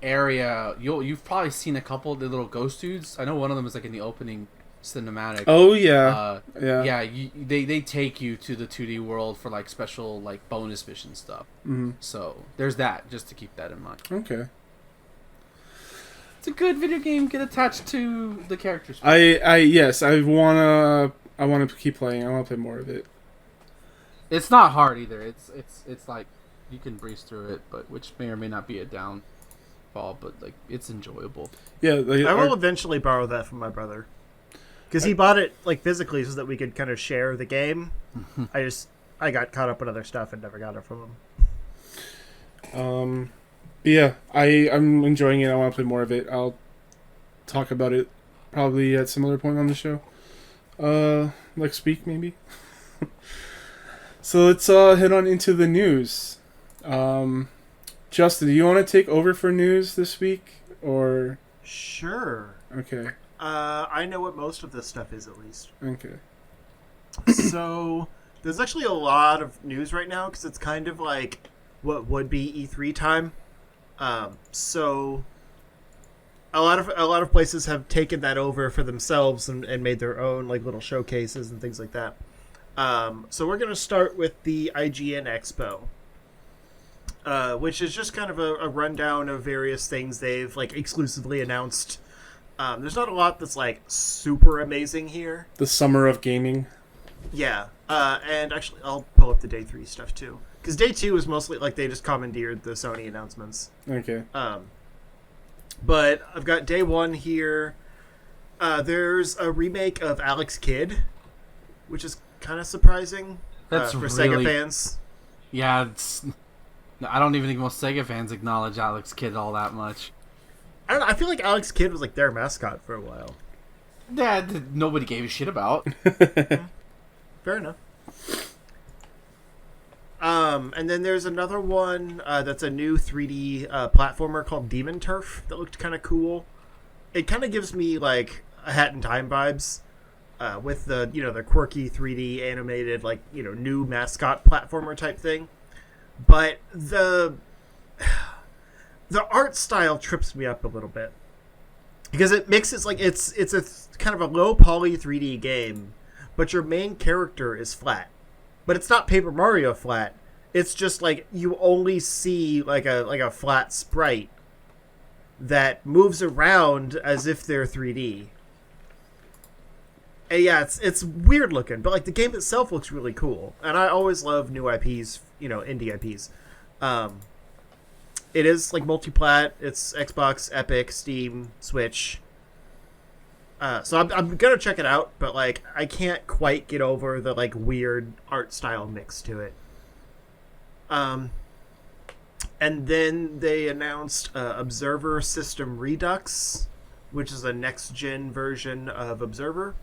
area. You've probably seen a couple of the little ghost dudes. I know one of them is like in the opening cinematic. Oh yeah, yeah. Yeah. They take you to the 2D world for like special like bonus mission stuff. Mm-hmm. So there's that, just to keep that in mind. Okay. It's a good video game. Get attached to the characters. Yes, I wanna keep playing. I wanna play more of it. It's not hard either. It's like you can breeze through it, but which may or may not be a downfall, but like it's enjoyable. Yeah, like, I will eventually borrow that from my brother because he bought it like physically so that we could kind of share the game. I got caught up in other stuff and never got it from him. But yeah, I'm enjoying it. I want to play more of it. I'll talk about it probably at some other point on the show. Next week maybe. So let's head on into the news. Justin, do you want to take over for news this week, or? Sure. Okay. I know what most of this stuff is, at least. Okay. So there's actually a lot of news right now because it's kind of like what would be E3 time. So a lot of places have taken that over for themselves and made their own like little showcases and things like that. So we're gonna start with the IGN Expo. Which is just kind of a rundown of various things they've like exclusively announced. There's not a lot that's like super amazing here. The summer of gaming. Yeah, and actually I'll pull up the day 3 stuff too, because day 2 is mostly like they just commandeered the Sony announcements. Okay. But I've got day 1 here. There's a remake of Alex Kidd, which is kind of surprising. That's for really... Sega fans. Yeah, I don't even think most Sega fans acknowledge Alex Kidd all that much. I don't know. I feel like Alex Kidd was like their mascot for a while. Yeah, nobody gave a shit about. Fair enough. And then there's another one that's a new 3D platformer called Demon Turf that looked kind of cool. It kind of gives me like a Hat in Time vibes with the the quirky 3D animated like new mascot platformer type thing. But the art style trips me up a little bit because it mixes like it's a kind of a low poly 3D game, but your main character is flat. But it's not Paper Mario flat. It's just like you only see like a flat sprite that moves around as if they're 3D. And yeah, it's weird looking, but like the game itself looks really cool. And I always love new IPs, indie IPs. It is like multi-plat. It's Xbox, Epic, Steam, Switch. So I'm gonna check it out, but like I can't quite get over the like weird art style mix to it. And then they announced Observer System Redux, which is a next-gen version of Observer.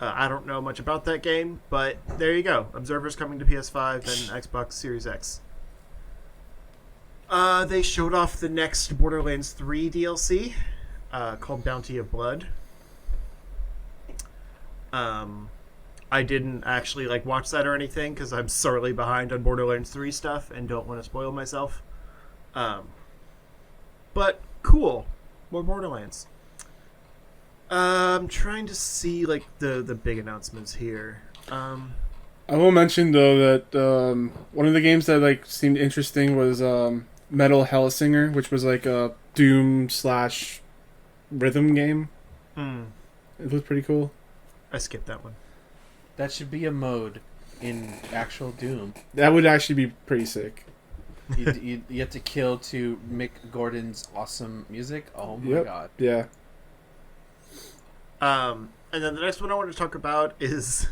I don't know much about that game, but there you go. Observer's coming to PS5 and Xbox Series X. They showed off the next Borderlands 3 DLC called Bounty of Blood. I didn't actually like watch that or anything because I'm sorely behind on Borderlands 3 stuff and don't want to spoil myself. But cool, more Borderlands. I'm trying to see like the big announcements here. I will mention though that one of the games that like seemed interesting was Metal Hellsinger, which was like a Doom / rhythm game. It was pretty cool. I skipped that one. That should be a mode in actual Doom. That would actually be pretty sick. You have to kill to Mick Gordon's awesome music. Oh my god. Yeah. And then the next one I want to talk about is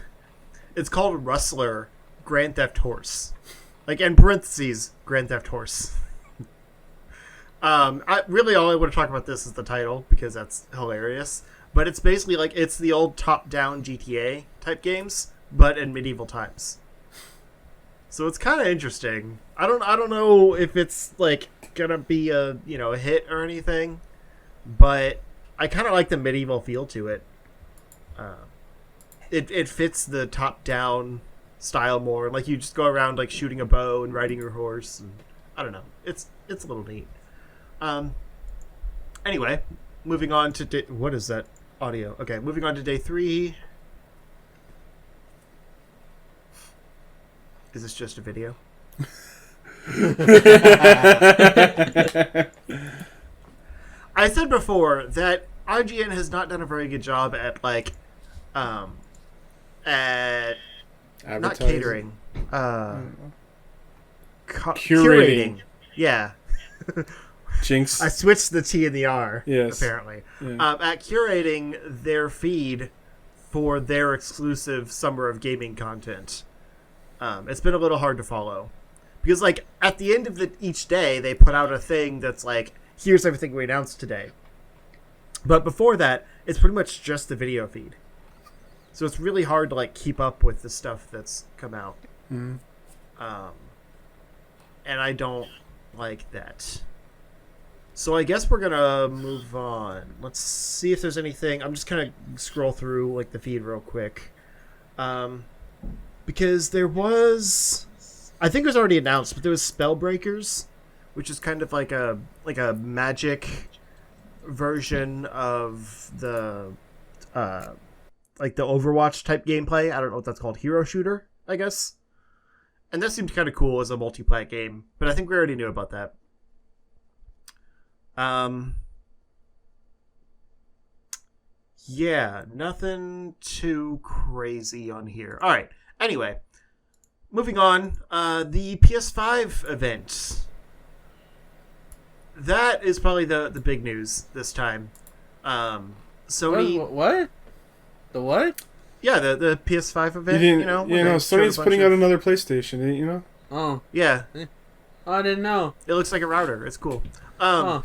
it's called Rustler Grand Theft Horse. Like in parentheses, Grand Theft Horse. I really all I want to talk about this is the title because that's hilarious. But it's basically like it's the old top-down GTA type games, but in medieval times. So it's kind of interesting. I don't know if it's like gonna be a a hit or anything, but I kind of like the medieval feel to it. It fits the top down style more. Like you just go around like shooting a bow and riding your horse. And, I don't know. It's a little neat. Anyway, moving on to what is that audio? Okay, moving on to day 3. Is this just a video? I said before that IGN has not done a very good job at at not catering, curating. Yeah. Jinx. I switched the T and the R. Yes. Apparently, Yeah. At curating their feed for their exclusive Summer of Gaming content. It's been a little hard to follow because, like, at the end of each day, they put out a thing that's like, "Here's everything we announced today." But before that, it's pretty much just the video feed. So it's really hard to like keep up with the stuff that's come out. Mm-hmm. And I don't like that. So I guess we're gonna move on. Let's see if there's anything. I'm just gonna scroll through like the feed real quick, because there was, I think it was already announced, but there was Spellbreakers, which is kind of like a magic version of the like the Overwatch type gameplay. I don't know what that's called, hero shooter, I guess. And that seemed kind of cool as a multiplayer game, but I think we already knew about that. Yeah, nothing too crazy on here. All right. Anyway, moving on. The PS5 event. That is probably the big news this time. Sony. What? The what? Yeah, the PS5 event. You didn't, Sony's putting out another PlayStation, didn't you know? Oh. Yeah. Oh, I didn't know. It looks like a router. It's cool. Oh.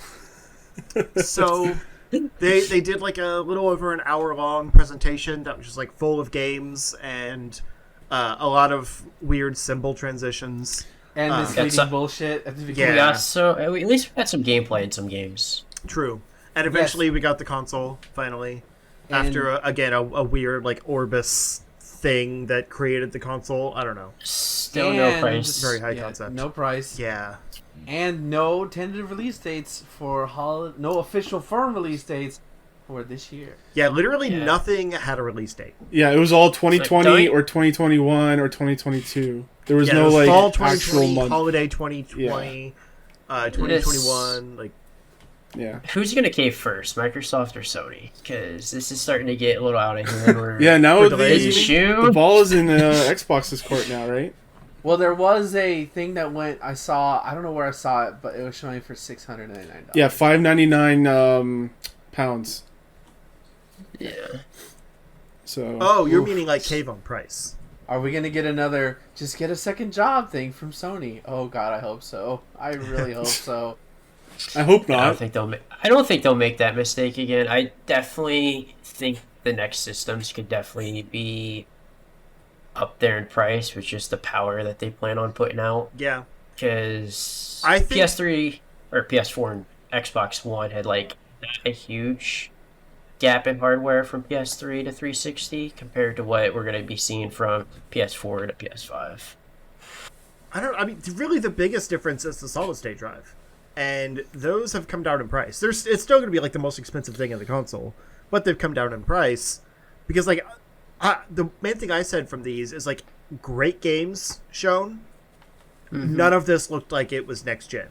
So they did like a little over an hour long presentation that was just like full of games and a lot of weird symbol transitions And misleading bullshit at the beginning. Yeah. So at least we got some gameplay in some games. True. And eventually we got the console finally, after again a weird like Orbis thing that created the console. I don't know. Still no price. Very high concept. No price. Yeah. And no tentative release dates for no official firm release dates for this year. Yeah, literally nothing had a release date. Yeah, it was all 2020 So, or 2021 or 2022. There was no it was like fall actual 2020, month. holiday 2020, 2021. Like, Yeah. Who's gonna cave first, Microsoft or Sony? Because this is starting to get a little out of hand. Yeah, now For the delays, ball is in Xbox's court now, right? Well, there was a thing that I don't know where I saw it, but it was showing for $699. Yeah, $599 pounds. Yeah. So. oh, you're meaning like cave on price. Are we going to get another just get a second job thing from Sony? Oh, God, I hope so. I really hope so. I hope I not. don't think they'll make that mistake again. I definitely think the next systems could definitely be up there in price with just the power that they plan on putting out. Yeah. Because I think PS3 or PS4 and Xbox One had like a huge gap in hardware from PS3 to 360 compared to what we're going to be seeing from PS4 to PS5. I mean, really the biggest difference is the solid state drive. And those have come down in price. It's still going to be like the most expensive thing in the console, but they've come down in price because like the main thing I said from these is like great games shown. Mm-hmm. None of this looked like it was next gen.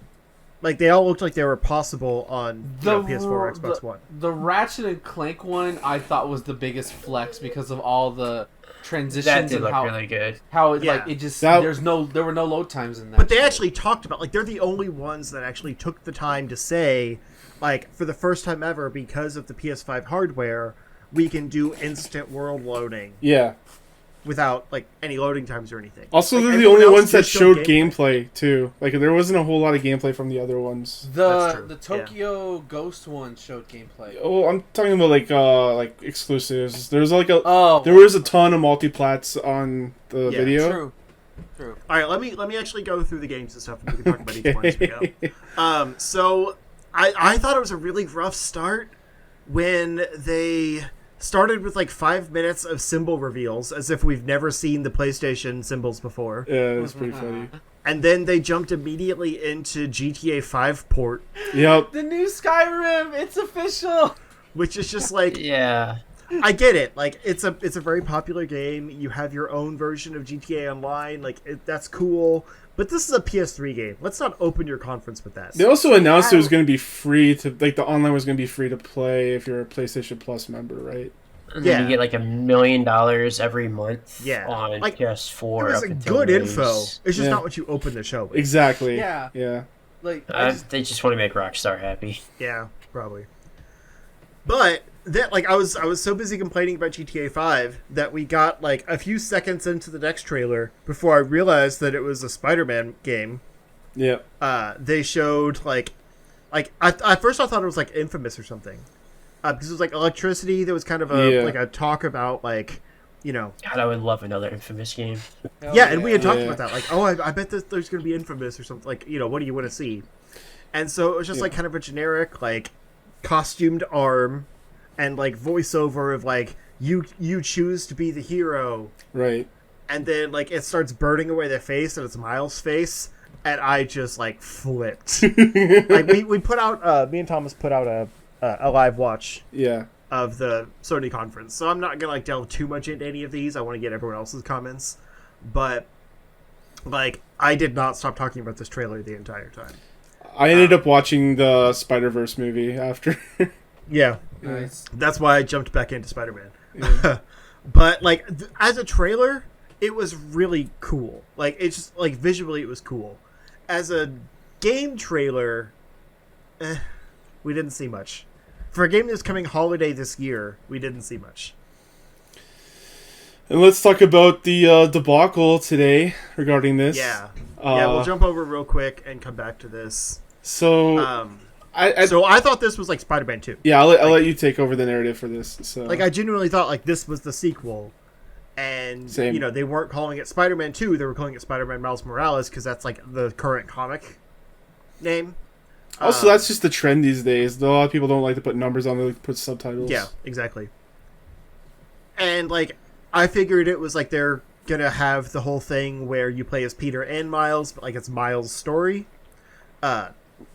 Like they all looked like they were possible on PS4 or Xbox One. The Ratchet and Clank one I thought was the biggest flex because of all the transitions That did and look how really good. How it, Yeah. like it just That- there were no load times in that. But they shit. actually talked about, like, they're the only ones that actually took the time to say, like, for the first time ever, because of the PS5 hardware, we can do instant world loading Yeah. without, like, any loading times or anything. Also, Like, they're the everyone only else ones that just showed showed gameplay too. Like there wasn't a whole lot of gameplay from the other ones. That's true, The Tokyo Ghost one showed gameplay. Oh, I'm talking about like exclusives. There's like Oh, there was a ton of multiplats on the Yeah, video. true. True. All right, let me actually go through the games and stuff, and we can talk about each one as we go. So I thought it was a really rough start when they started with like 5 minutes of symbol reveals, as if we've never seen the PlayStation symbols before. Yeah, it was pretty funny. And then they jumped immediately into GTA 5 port, Yep. The new Skyrim, it's official. which is just like, Yeah. I get it. Like, it's a very popular game. You have your own version of GTA Online. Like, that's cool. But this is a PS3 game. Let's not open your conference with that. They also announced it was going to be free to, like, the online was going to be free to play if you're a PlayStation Plus member, right? And then you get like $1 million every month Yeah. on Like, PS4. It was up a until good release. info. It's just Yeah. not what you open the show with. Exactly. Yeah. Yeah. Like, They just want to make Rockstar happy. Yeah, probably. But that, like, I was so busy complaining about GTA 5 that we got like a few seconds into the next trailer before I realized that it was a Spider-Man game. Yeah. They showed like at first I thought it was like Infamous or something, because it was like electricity. There was kind of a like a talk about like, you know. God, I would love another Infamous game. Yeah, and we had talked Yeah. about that. Like, oh, I bet there's going to be Infamous or something. Like, you know, what do you want to see? And so it was just like kind of a generic like costumed arm and like voiceover of like you choose to be the hero, Right. and then like it starts burning away their face and it's Miles' face, and I just like flipped. Like we put out me and Thomas put out a live watch Yeah. of the Sony conference, so I'm not gonna like delve too much into any of these. I want to get everyone else's comments, but like I did not stop talking about this trailer the entire time. I ended up watching the Spider-Verse movie after. Yeah, nice. that's why I jumped back into Spider-Man. Yeah. But like as a trailer, it was really cool. Like it's just like visually, it was cool. As a game trailer, we didn't see much. For a game that's coming holiday this year, we didn't see much. And let's talk about the debacle today regarding this. Yeah, we'll jump over real quick and come back to this. So So I thought this was like Spider-Man 2. yeah, I'll let you take over the narrative for this. So Like I genuinely thought like this was the sequel, and Same. you know they weren't calling it Spider-Man 2. They were calling it Spider-Man Miles Morales because that's like the current comic name. also that's just the trend these days. A lot of people don't like to put numbers on; they like to put subtitles. Yeah, exactly. And like I figured it was like they're gonna have the whole thing where you play as Peter and Miles, but like it's Miles' story.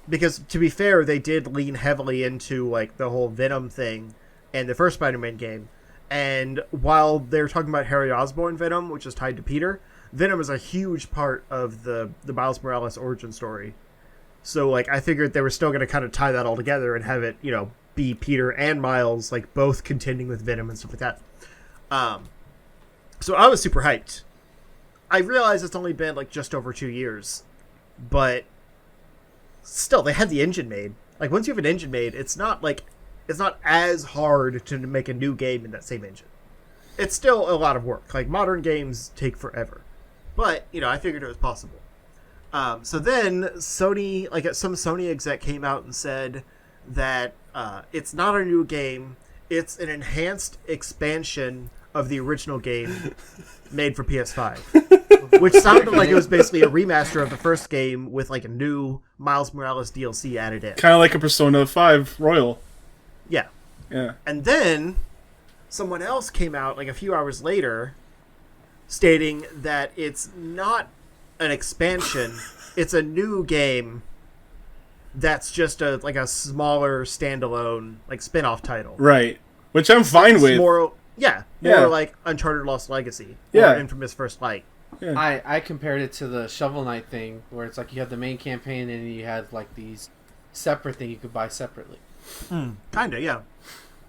Because to be fair, they did lean heavily into like the whole Venom thing in the first Spider-Man game. And while they're talking about Harry Osborn Venom, which is tied to Peter, Venom is a huge part of the Miles Morales origin story. So like I figured they were still going to kind of tie that all together and have it, you know, be Peter and Miles like both contending with Venom and stuff like that. So I was super hyped. I realize it's only been like just over 2 years, but still, they had the engine made. Like, once you have an engine made, it's not as hard to make a new game in that same engine. It's still a lot of work. Like, modern games take forever. But, you know, I figured it was possible. So then, Sony, like, some Sony exec came out and said that it's not a new game, it's an enhanced expansion of the original game made for PS5. Which sounded like it was basically a remaster of the first game with like a new Miles Morales DLC added in. kind of like a Persona 5 Royal. Yeah. Yeah. And then someone else came out like a few hours later stating that it's not an expansion, it's a new game that's just a smaller standalone like spin-off title. Right. Which I'm fine with. More Yeah. like Uncharted Lost Legacy or Yeah. Infamous First Light. Yeah. I compared it to the Shovel Knight thing, where it's like you have the main campaign and you had like these separate thing you could buy separately. Kinda, yeah.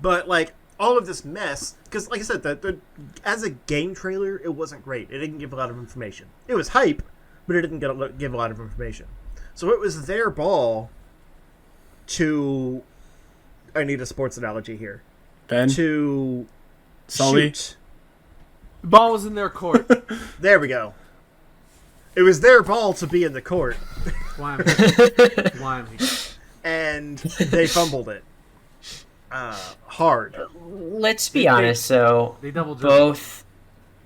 But like all of this mess, because like I said, the as a game trailer, it wasn't great. It didn't give a lot of information. It was hype, but it didn't give a lot of information. So it was their ball to. I need a sports analogy here. Ben? To Sully? shoot. The ball was in their court. There we go. It was their ball to be in the court, Why me? and they fumbled it hard. Let's be honest, so They double dribbled. both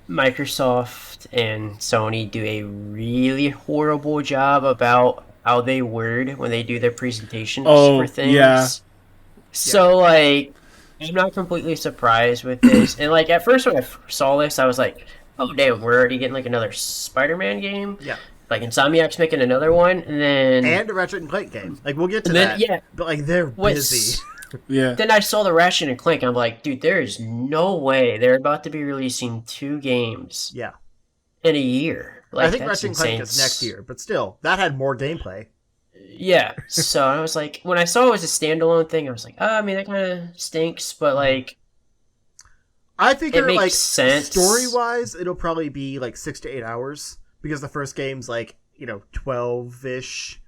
Microsoft Microsoft and Sony do a really horrible job about how they word when they do their presentations for things. Yeah. So, like, I'm not completely surprised with this. And, like, at first when I saw this, I was like, oh, damn, we're already getting, like, another Spider-Man game? Yeah. Like, Insomniac's making another one, and then... And a Ratchet and Clank game. Like, we'll get to then, that. yeah. But, like, they're busy. Yeah. Then I saw the Ratchet and Clank, and I'm like, dude, there is no way they're about to be releasing 2 games Yeah. in a year. Like, I think that's Ratchet and Clank insane. is next year, but still, that had more gameplay. Yeah, so I was like, when I saw it was a standalone thing, I was like, I mean, that kind of stinks, but, like... I figure, makes like, sense. story-wise, it'll probably be, like, 6 to 8 hours, because the first game's, like, 12-ish,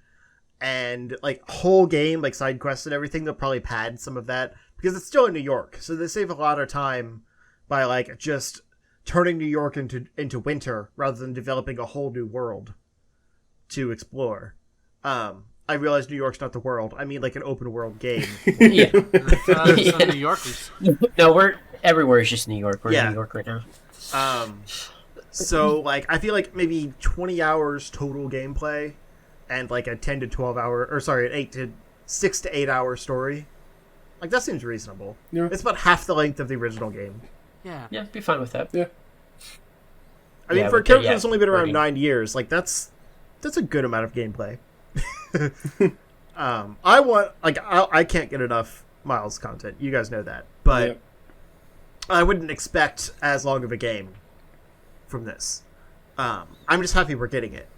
and, like, whole game, like, side quests and everything, they'll probably pad some of that, because it's still in New York, so they save a lot of time by, like, just turning New York into winter, rather than developing a whole new world to explore. I realize New York's not the world. I mean, like, an open-world game. Yeah. Some New Yorkers. No, everywhere is just New York. We're Yeah. in New York right now. So, like, I feel like maybe 20 hours total gameplay and, like, a 10 to 12 hour, or sorry, an 6 to 8 hour story. Like, that seems reasonable. Yeah. It's about half the length of the original game. Yeah. Yeah, be fine with that. Yeah. I mean, Yeah, for a but, character yeah, that's only been around working. 9 years, like, that's a good amount of gameplay. I can't get enough Miles content. You guys know that. But Yeah. I wouldn't expect as long of a game from this. I'm just happy we're getting it.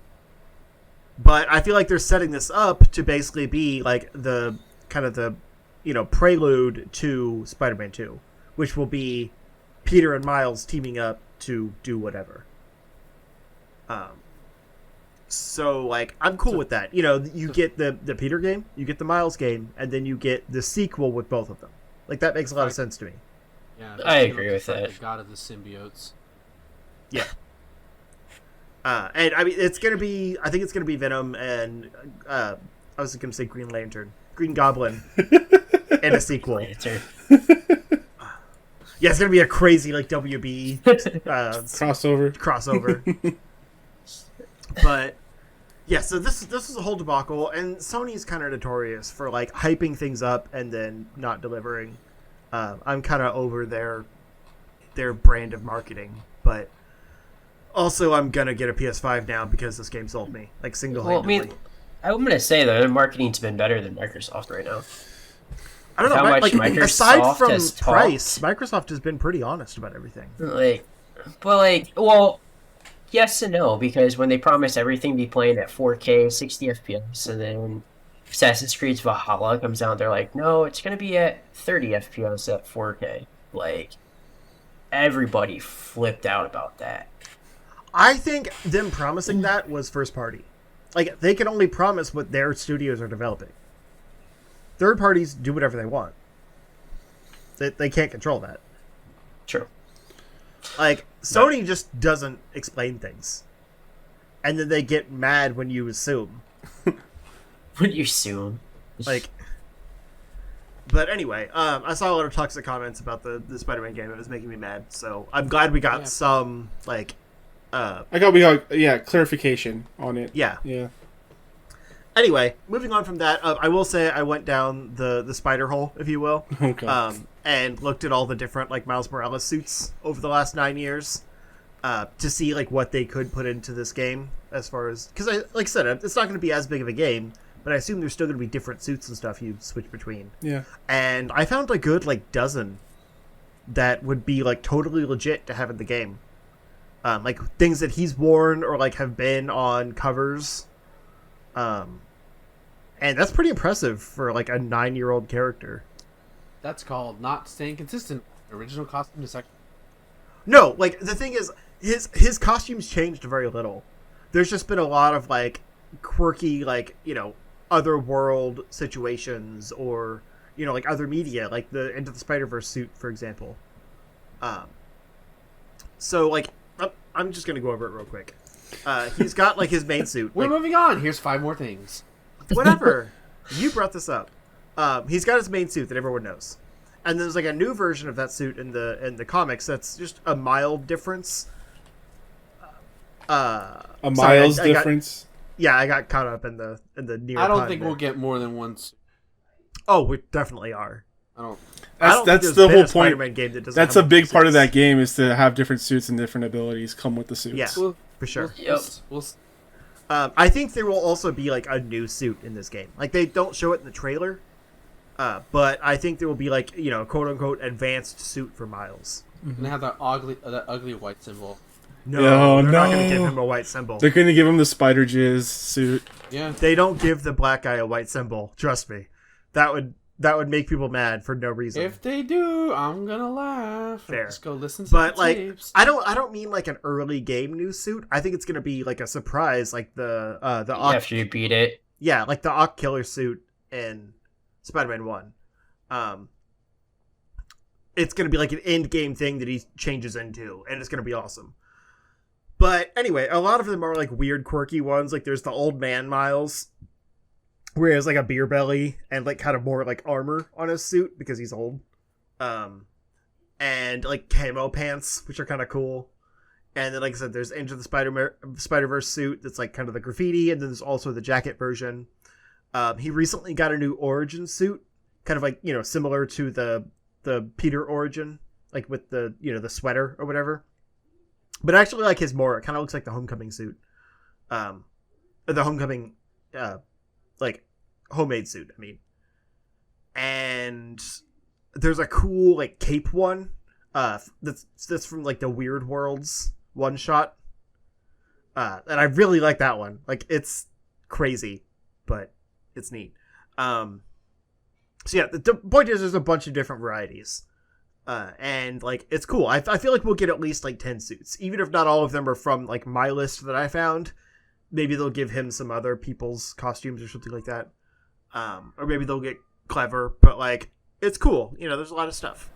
But I feel like they're setting this up to basically be like the kind of the, prelude to Spider-Man 2, which will be Peter and Miles teaming up to do whatever. So, like, I'm cool with that. You get the Peter game, you get the Miles game, and then you get the sequel with both of them. Like, that makes a lot of sense to me. Yeah, I agree with like that. The god of the symbiotes. Yeah. And I mean, it's gonna be. I think it's gonna be Venom and I was gonna say Green Lantern, Green Goblin, in a sequel. Answer. Yeah, it's gonna be a crazy like WB crossover. But yeah, so this is a whole debacle, and Sony's kind of notorious for like hyping things up and then not delivering. I'm kind of over their brand of marketing, but. Also, I'm gonna get a PS5 now because this game sold me, like, single-handedly. Well, I mean, I'm gonna say though, their marketing's been better than Microsoft right now. I don't know, how much like, Microsoft aside from has price, Microsoft has been pretty honest about everything. Well, yes and no, because when they promise everything be playing at 4K, 60 FPS, and then when Assassin's Creed Valhalla comes out, they're like, no, it's gonna be at 30 FPS at 4K. Like, everybody flipped out about that. I think them promising that was first party. Like, they can only promise what their studios are developing. Third parties do whatever they want. They can't control that. True. Like, Sony just doesn't explain things. And then they get mad when you assume. When you assume. Like, but anyway, I saw a lot of toxic comments about the Spider-Man game. It was making me mad. So I'm glad we got some, like... we got clarification on it. Yeah. Yeah. Anyway, moving on from that, I will say I went down the spider hole, if you will, Okay. and looked at all the different like Miles Morales suits over the last 9 years, to see like what they could put into this game as far as because like I said, it's not going to be as big of a game, but I assume there's still going to be different suits and stuff you switch between. Yeah. And I found a good like dozen that would be like totally legit to have in the game. Like things that he's worn or like have been on covers. And that's pretty impressive for like a 9-year-old character. That's called not staying consistent. Original costume to second. No, like the thing is his costumes changed very little. There's just been a lot of like quirky like, other world situations or, like other media, like the Into the Spider-Verse suit, for example. So like I'm just going to go over it real quick. He's got like his main suit. We're like, moving on. Here's 5 more things. Whatever. You brought this up. He's got his main suit that everyone knows. And there's like a new version of that suit in the comics that's just a mild difference. A miles difference. I got caught up in the near. I don't think we'll get more than one suit. Oh, we definitely are. I don't That's the whole point. Spider-Man game that doesn't That's have a big part of suits. that game is to have different suits and different abilities come with the suits. Yeah, for sure. I think there will also be like a new suit in this game. Like they don't show it in the trailer, but I think there will be like quote unquote advanced suit for Miles. And they have that ugly white symbol. No, Oh, they're not no. going to give him a white symbol. They're going to give him the spider jizz suit. Yeah. They don't give the black guy a white symbol. Trust me, that would make people mad for no reason. If they do, I'm gonna laugh. Fair. Just go listen to But the like, tapes. I don't mean like an early game new suit. I think it's gonna be like a surprise, like the After you beat it. yeah, like the Ock Killer suit in Spider-Man 1. It's gonna be like an end game thing that he changes into, and it's gonna be awesome. But anyway, a lot of them are like weird, quirky ones. Like there's the old man Miles, where he has like a beer belly and like kind of more like armor on his suit because he's old. And like camo pants, which are kind of cool. And then, like I said, there's Into the Spider-Verse suit that's like kind of the graffiti, and then there's also the jacket version. He recently got a new origin suit, kind of like similar to the Peter origin, like with the the sweater or whatever. But actually, like his more, it kind of looks like the Homecoming suit, the Homecoming, like homemade suit. I mean, and there's a cool like cape one, that's from like the Weird Worlds one shot, and I really like that one. Like it's crazy, but it's neat. So yeah, the point is there's a bunch of different varieties. And like it's cool. I feel like we'll get at least like 10 suits, even if not all of them are from like my list that I found. Maybe they'll give him some other people's costumes or something like that, or maybe they'll get clever. But like it's cool. There's a lot of stuff.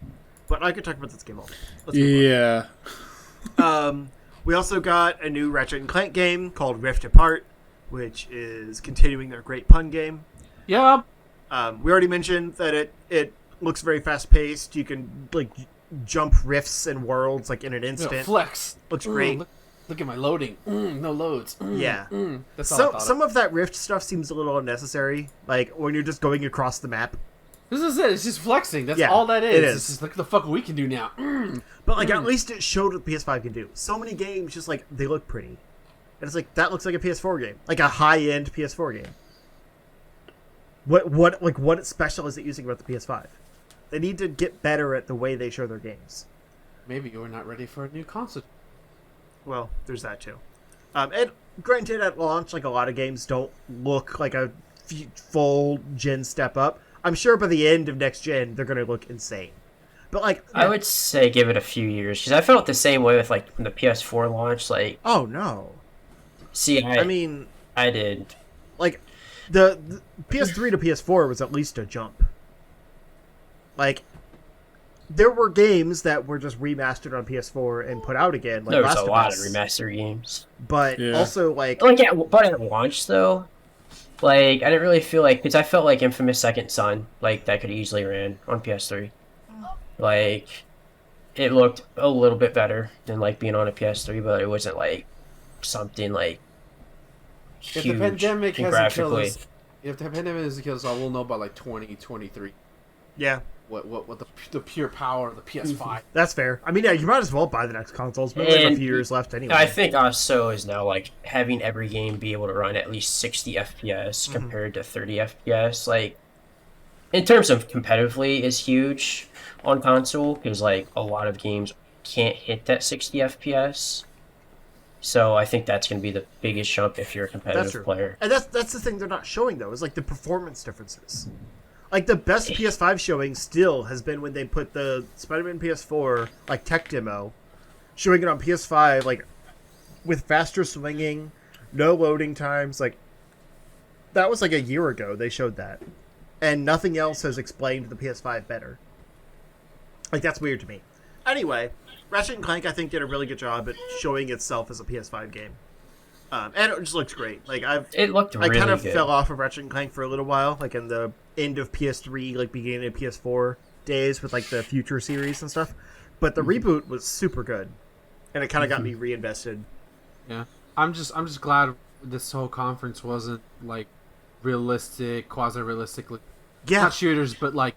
But I could talk about this game all day. Let's move on. We also got a new Ratchet and Clank game called Rift Apart, which is continuing their great pun game. Yep. We already mentioned that it looks very fast paced. You can like jump rifts and worlds like in an instant. Flex. Looks great. Look at my loading. No loads. Yeah. That's all I thought some of that rift stuff seems a little unnecessary. Like when you're just going across the map. This is it. It's just flexing. That's Yeah, all that is. it is. It's just look at the fuck we can do now. But like at least it showed what PS5 can do. So many games just like they look pretty. And it's like that looks like a PS4 game. Like a high-end PS4 game. What special is it using about the PS5? They need to get better at the way they show their games. Maybe you're not ready for a new console. Well, there's that too. And granted, at launch, like a lot of games don't look like a full gen step up. I'm sure by the end of next gen, they're going to look insane. But like, I would say give it a few years because I felt the same way with like when the PS4 launched. Like, oh no, see, I mean, I did. Like, the PS3 to PS4 was at least a jump. Like, there were games that were just remastered on PS4 and put out again. Like There was Last a of lot Us. of remastered games. But Yeah. also, like, Yeah, but at launch though, like I didn't really feel like because I felt like Infamous Second Son, like that could easily ran on PS3. Like, it looked a little bit better than like being on a PS3, but it wasn't like something like If huge the pandemic and hasn't killed graphically. us, if the pandemic hasn't killed us all, we'll know by like 2023 yeah, what the pure power of the PS5. that's fair. I mean, yeah, you might as well buy the next consoles. But we have a And few years left anyway. I think also is now like having every game be able to run at least 60 FPS compared to 30 FPS. Like, in terms of competitively, is huge on console because like a lot of games can't hit that 60 FPS. So I think that's going to be the biggest jump if you're a That's competitive true. player. And that's the thing they're not showing, though, is like the performance differences. Like, the best PS5 showing still has been when they put the Spider-Man PS4, like, tech demo, showing it on PS5, like, with faster swinging, no loading times. Like, that was like a year ago they showed that. And nothing else has explained the PS5 better. Like, that's weird to me. Anyway, Ratchet & Clank, I think, did a really good job at showing itself as a PS5 game. And it just looks great. Like, It looked I really kind of good. fell off of Ratchet & Clank for a little while, like in the end of PS3, like beginning of PS4 days with like the Future series and stuff. But the reboot was super good, and it kind of got me reinvested. Yeah. I'm just glad this whole conference wasn't like realistic, quasi-realistic, Yeah. not shooters, but like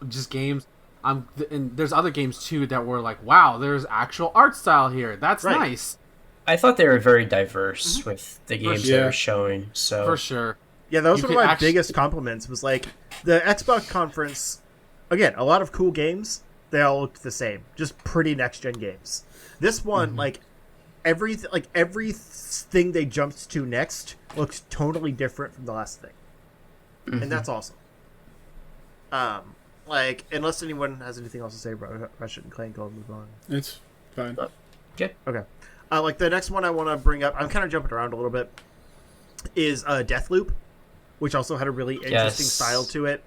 just games. And there's other games too that were like, wow, there's actual art style here. That's Right. nice. I thought they were very diverse with the games they Yeah. were showing. So For sure. Yeah, that was You one of could my actually- biggest compliments. Was like the Xbox conference. Again, a lot of cool games. They all looked the same, just pretty next gen games. This one, like everything they jumped to next looks totally different from the last thing, and that's awesome. Like unless anyone has anything else to say about Ratchet and Clank, I'll move on. It's fine. good. Okay. Like the next one I want to bring up, I'm kind of jumping around a little bit, is Deathloop, which also had a really interesting style to it.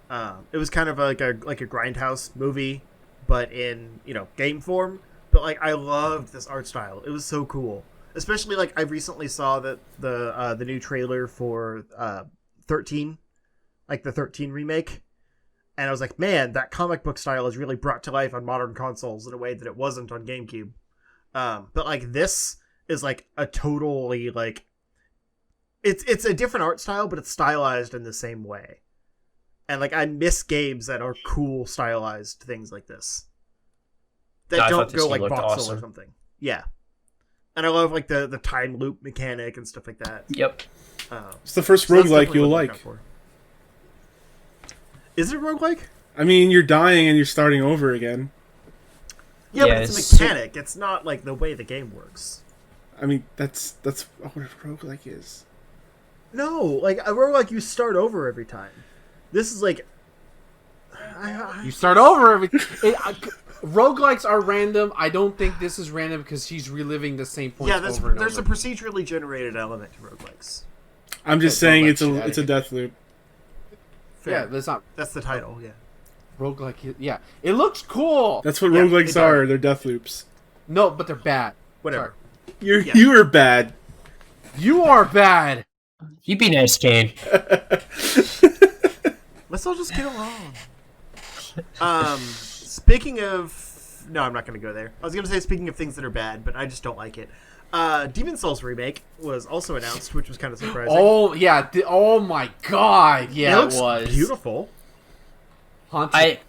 It was kind of like a grindhouse movie, but in game form. But like I loved this art style. It was so cool. Especially like I recently saw that the new trailer for 13, like the 13 remake, and I was like, man, that comic book style is really brought to life on modern consoles in a way that it wasn't on GameCube. But like this is like a totally like it's a different art style, but it's stylized in the same way. And like I miss games that are cool stylized things like this that I don't thought this go game like looked voxel awesome. or something. Yeah, and I love like the time loop mechanic and stuff like that. Yep. It's the first So that's roguelike definitely you'll what I'm looking like. for. Is it a roguelike? I mean, you're dying and you're starting over again. Yeah, Yeah, but it's it's- a mechanic. It's not like the way the game works. I mean, that's what a roguelike is. No, like a roguelike, you start over every time. This is like You start over every. Roguelikes are random. I don't think this is random because she's reliving the same points yeah. over and There's over. a procedurally generated element to roguelikes. I'm just Yeah, saying roguelike it's a shit. death loop. Fair. Yeah, that's not That's the title. Yeah. roguelike. Yeah, it looks cool. That's what Yeah, roguelikes they are. are. They're death loops. No, but they're bad. Whatever. You Yeah. are bad. You are bad. You be nice, Kane. Let's all just get along. Speaking of, no, I'm not going to go there. I was going to say speaking of things that are bad, but I just don't like it. Demon Souls remake was also announced, which was kind of surprising. Oh yeah. Oh my god. Yeah, it it, looks was beautiful. Haunted.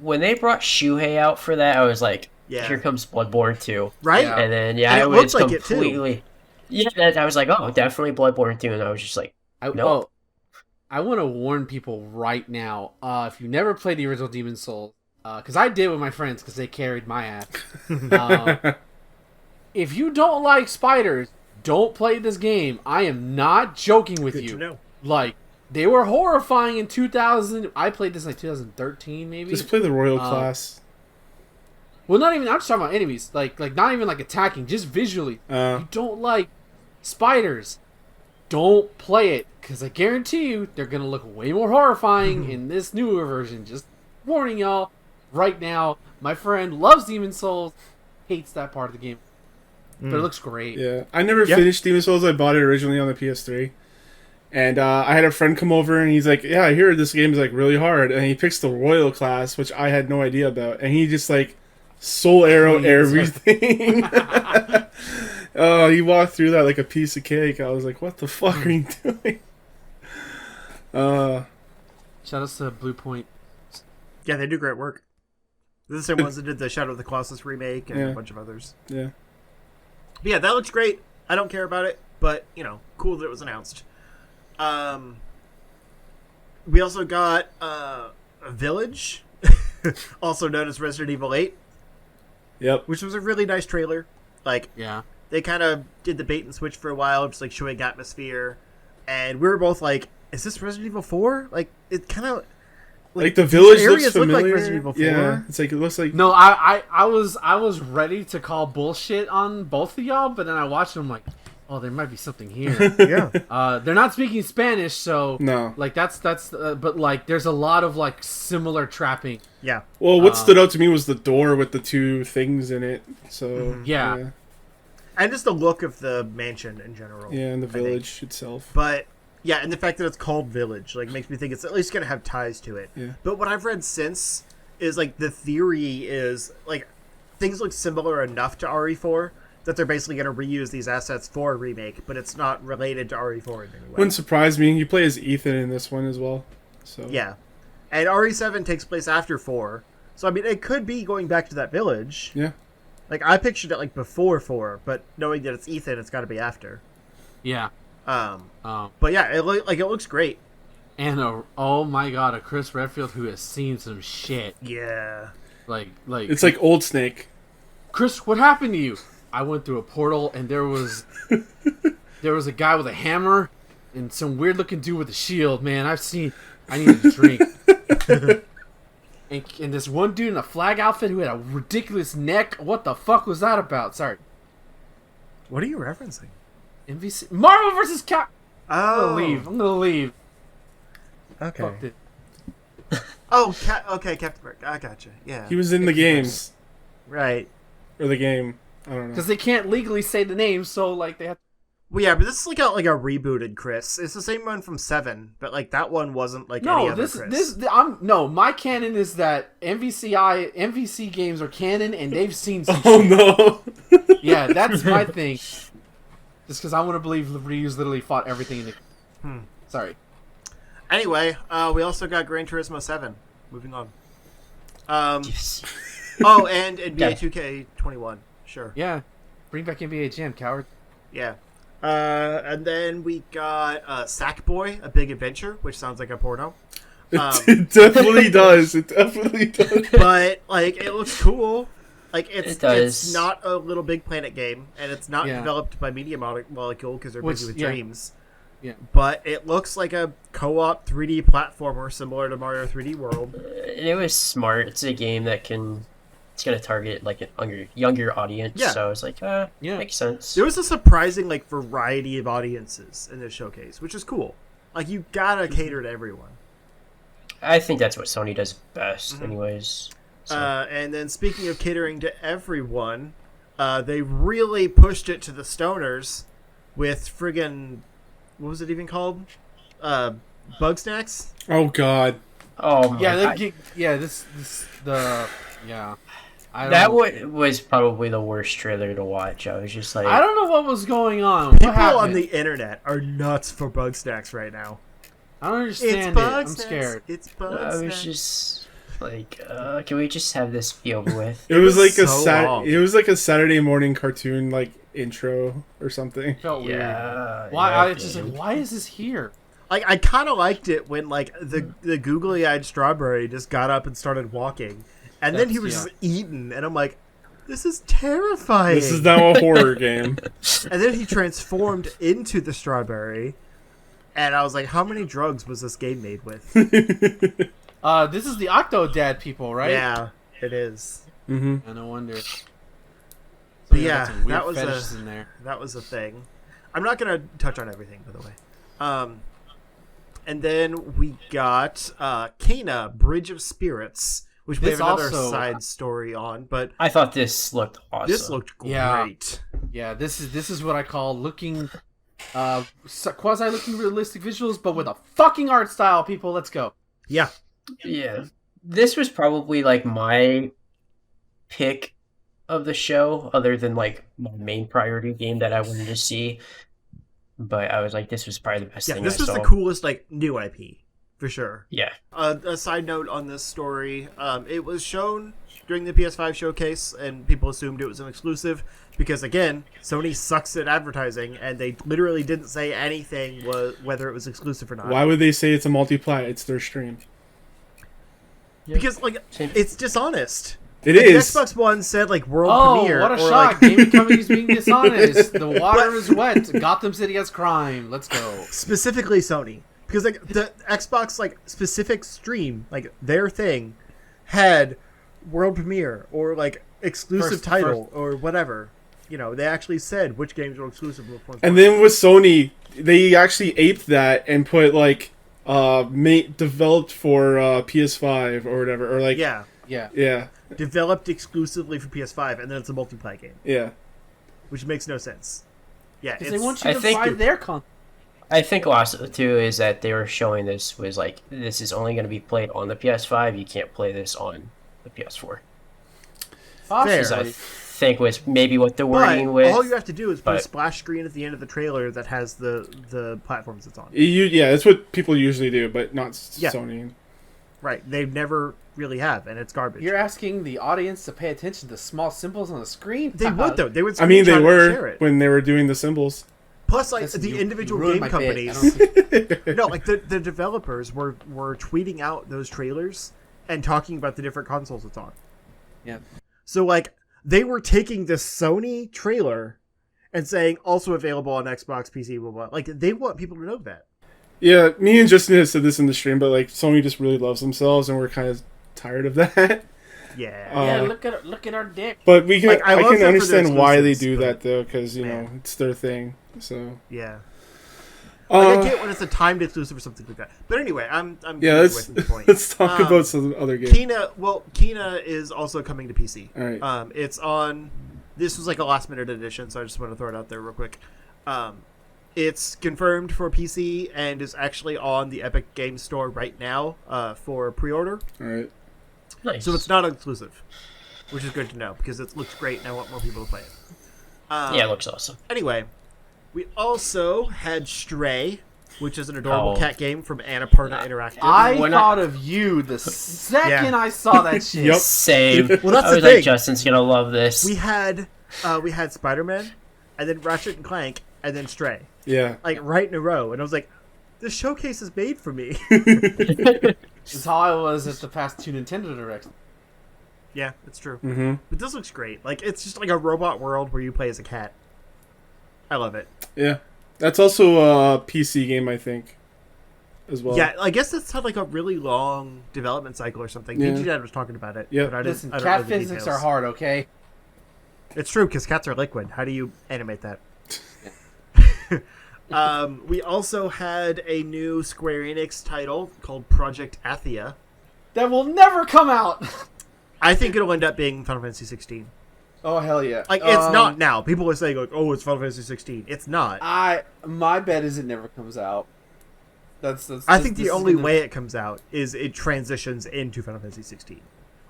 When they brought Shuhei out for that, I was like, Yeah. here comes Bloodborne 2. Right? Yeah. And then, And yeah, it it looks was like it, too. completely... Yeah, I was like, oh, definitely Bloodborne 2. And I was just like, Nope. I want to warn people right now. If you never played the original Demon Souls, because I did with my friends because they carried my ass. If you don't like spiders, don't play this game. I am not joking with Good you. to know. Like, they were horrifying in 2000. I played this in like 2013, maybe. Just play the royal class. Well, not even. I'm just talking about enemies. Like not even like attacking. Just visually. Uh, You don't like spiders. Don't play it because I guarantee you they're gonna look way more horrifying in this newer version. Just warning y'all right now. My friend loves Demon Souls, hates that part of the game, but it looks great. yeah, I never Yeah. finished Demon Souls. I bought it originally on the PS3, and I had a friend come over and he's like, "Yeah, I hear this game is like really hard," and he picks the royal class, which I had no idea about, and he just like soul arrow everything. Oh, he walked through that like a piece of cake. I was like, "What the fuck are you doing?" Shout outs to Blue Point. Yeah, they do great work. They're the same ones that did the Shadow of the Colossus remake and Yeah. a bunch of others. Yeah. But yeah, that looks great. I don't care about it, but cool that it was announced. We also got a Village, also known as Resident Evil 8, Yep. which was a really nice trailer. Like Yeah. they kind of did the bait and switch for a while, just like showing atmosphere, and we were both like, "Is this Resident Evil 4?" Like it kind of Like the village looks areas look familiar. like Resident Evil 4. Yeah, it's like it looks like No, I was ready to call bullshit on both of y'all, but then I watched them like, oh, there might be something here. yeah. They're not speaking Spanish, so No. like that's but like there's a lot of like similar trapping. Yeah. Well, what stood out to me was the door with the two things in it. So Yeah. And just the look of the mansion in general. yeah, and the I think. village itself. But yeah, and the fact that it's called Village like makes me think it's at least gonna have ties to it. Yeah. But what I've read since is like the theory is like things look similar enough to RE4 that they're basically going to reuse these assets for a remake, but it's not related to RE4 in any way. Wouldn't surprise me. You play as Ethan in this one as well. So Yeah. And RE7 takes place after 4. So, I mean, it could be going back to that village. Yeah. Like, I pictured it, like, before 4, but knowing that it's Ethan, it's got to be after. Yeah. But yeah, it looks great. And oh my god, a Chris Redfield who has seen some shit. Yeah. Like It's like Old Snake. Chris, what happened to you? I went through a portal and there was a guy with a hammer and some weird looking dude with a shield. Man, I need a drink. and this one dude in a flag outfit who had a ridiculous neck. What the fuck was that about? Sorry. What are you referencing? MVC Marvel vs. Cap. Oh. I'm gonna leave. Okay. Fuck it. Oh, okay, Captain America. I gotcha. Yeah. He was in the games. Right. Or the game. I don't know. Because they can't legally say the name, so like they have. Well, yeah, but this is like a rebooted Chris. It's the same one from 7, but like that one wasn't like any other Chris. My canon is that MVC games are canon and they've seen some Oh shit. no. Yeah, that's my thing. Just because I want to believe Ryu's literally fought everything in the... Sorry. Anyway, we also got Gran Turismo 7. Moving on. Yes. Oh, and NBA 2K21. Sure. Yeah. Bring back NBA Jam, coward. Yeah. And then we got Sackboy: A Big Adventure, which sounds like a porno. It definitely does. It definitely does. But like, it looks cool. Like It does. it's not a Little Big Planet game, and it's not developed by Media Molecule because they're busy with Dreams. Yeah. But it looks like a co-op 3D platformer similar to Mario 3D World. And it was smart. It's a game that it's going to target like a younger audience. Yeah. So it's like, makes sense. There was a surprising like variety of audiences in this showcase, which is cool. Like, you gotta cater to everyone. I think that's what Sony does best, anyways. So. And then speaking of catering to everyone, they really pushed it to the stoners with friggin', what was it even called? Bug Snacks? Oh god. Oh my Yeah, That was probably the worst trailer to watch. I was just like, I don't know what was going on. People What happened? on the internet are nuts for Bug Snacks right now. I don't understand It's it. Bug I'm Snacks. scared. It's Bug I was Snacks. just like, can we just have this be over with? It was like so it was like a Saturday morning cartoon like intro or something. Felt weird. Yeah. Why? yeah, I was just like, why is this here? Like, I kind of liked it when like the googly-eyed strawberry just got up and started walking, and then he was just eaten, and I'm like, this is terrifying. This is now a horror game. And then he transformed into the strawberry, and I was like, how many drugs was this game made with? This is the Octodad people, right? Yeah, it is. Mm-hmm. No wonder. But yeah, some weird that was fetishes in there. that was a thing. I'm not gonna touch on everything, by the way. And then we got Kena, Bridge of Spirits, which we This have another also- side story on, but I thought this looked awesome. this looked great. Yeah, this is what I call looking, quasi looking realistic visuals, but with a fucking art style. People, let's go. Yeah. Yeah. This was probably like my pick of the show, other than like my main priority game that I wanted to see. But I was like, this was probably the best Yeah, thing this I was saw. the coolest, like, new IP, for sure. Yeah. A side note on this story, it was shown during the PS5 showcase, and people assumed it was an exclusive, because, again, Sony sucks at advertising, and they literally didn't say anything whether it was exclusive or not. Why would they say it's a multi-plat? It's their stream. Because, like, it's dishonest. It Like, is. the Xbox One said, like, world Oh, premiere. what a or, shock! like, Gaming companies being dishonest. The water is wet. Gotham City has crime. Let's go. specifically Sony. Because, like, the Xbox, like, specific stream, like, their thing, had world premiere or, like, exclusive title or whatever. You know, they actually said which games were exclusive. And then with Sony, they actually aped that and put like developed for PS5 or whatever, or like yeah, yeah, developed exclusively for PS5, and then it's a multiplayer game, yeah. which makes no sense. Yeah, Because they want you I to think- buy their content. I think also too is that they were showing this was like, this is only going to be played on the PS5. You can't play this on the PS4. Fair. I Possibly. think was maybe what the But wording was. all you have to do is put a but- splash screen at the end of the trailer that has the platforms it's on. Yeah, that's what people usually do, but not Yeah. Sony. Right. They never really have, and it's garbage. You're asking the audience to pay attention to small symbols on the screen? They would, though. They would I mean, they screenshot it and share were it. when they were doing the symbols. Plus, like, Listen, the you individual ruined game my bit. companies... I don't- No, like, the developers were tweeting out those trailers and talking about the different consoles it's on. Yeah. So, like, they were taking the Sony trailer and saying, also available on Xbox, PC, blah, blah. Like, they want people to know that. Yeah, me and Justin had said this in the stream, but like Sony just really loves themselves, and we're kind of tired of that. Yeah. Yeah, Uh, look at our dick. But we can, Like, I I love can them for understand their why they exclusives, do but- that though, because you know Man. it's their thing. So Yeah. Like, uh, I get when it's a timed exclusive or something like that. But anyway, I'm yeah, getting away let's from the point. let's talk Um, about some other games. Kena is also coming to PC. All right. It's on. This was like a last minute edition, so I just want to throw it out there real quick. It's confirmed for PC and is actually on the Epic Games Store right now for pre-order. All right. Nice. So it's not exclusive, which is good to know because it looks great and I want more people to play it. yeah, it looks awesome. Anyway, we also had Stray, which is an adorable Oh. cat game from Annapurna Interactive. I When thought of you the second Yeah. I saw that shit. Yep. Same. Well, that's I the was thing. like, Justin's gonna love this. we had Spider-Man, and then Ratchet and Clank, and then Stray, Yeah. like right in a row. And I was like, this showcase is made for me. That's how I was at the past two Nintendo Directs. Yeah, it's true. Mm-hmm. But this looks great. Like, it's just like a robot world where you play as a cat. I love it. Yeah. That's also a PC game, I think, as well. Yeah, I guess it's had like a really long development cycle or something. Yeah. PG Dad was talking about it. Yeah. But I didn't, Listen, I don't cat know the physics details. are hard, okay? It's true, because cats are liquid. How do you animate that? We also had a new Square Enix title called Project Athia. That will never come out! I think it'll end up being Final Fantasy 16. Oh, hell yeah. Like, it's not now. People are saying, like, oh, it's Final Fantasy 16. It's not. My bet is it never comes out. I think the only way it comes out is it transitions into Final Fantasy 16.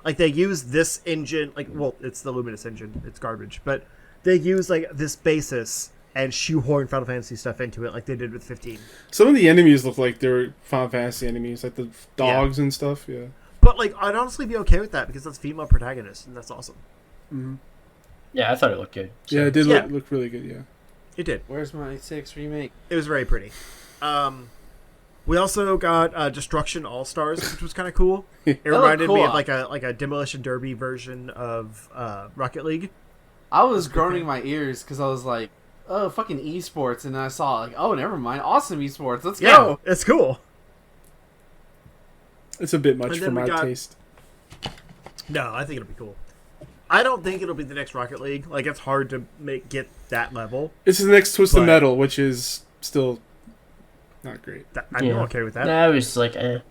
Like, they use this engine, like, well, it's the Luminous engine. It's garbage. But they use, like, this basis and shoehorn Final Fantasy stuff into it like they did with 15. Some of the enemies look like they're Final Fantasy enemies, like the dogs and stuff. Yeah. But, like, I'd honestly be okay with that because that's female protagonist, and that's awesome. Mm-hmm. Yeah, I thought it looked good. So. Yeah, it did Yeah. look really good. Yeah. It did. Where's my 6 remake? It was very pretty. We also got Destruction All Stars, which was kind of cool. It reminded me cool. of like a Demolition Derby version of Rocket League. I was groaning my ears because I was like, oh, fucking esports. And then I saw, like, oh, never mind. Awesome esports. Let's Yeah, go. it's cool. It's a bit much And for then we my got- taste. No, I think it'll be cool. I don't think it'll be the next Rocket League. Like, it's hard to get that level. It's the next Twisted But- Metal, which is still not great. I'm Yeah. okay with that. That was like, And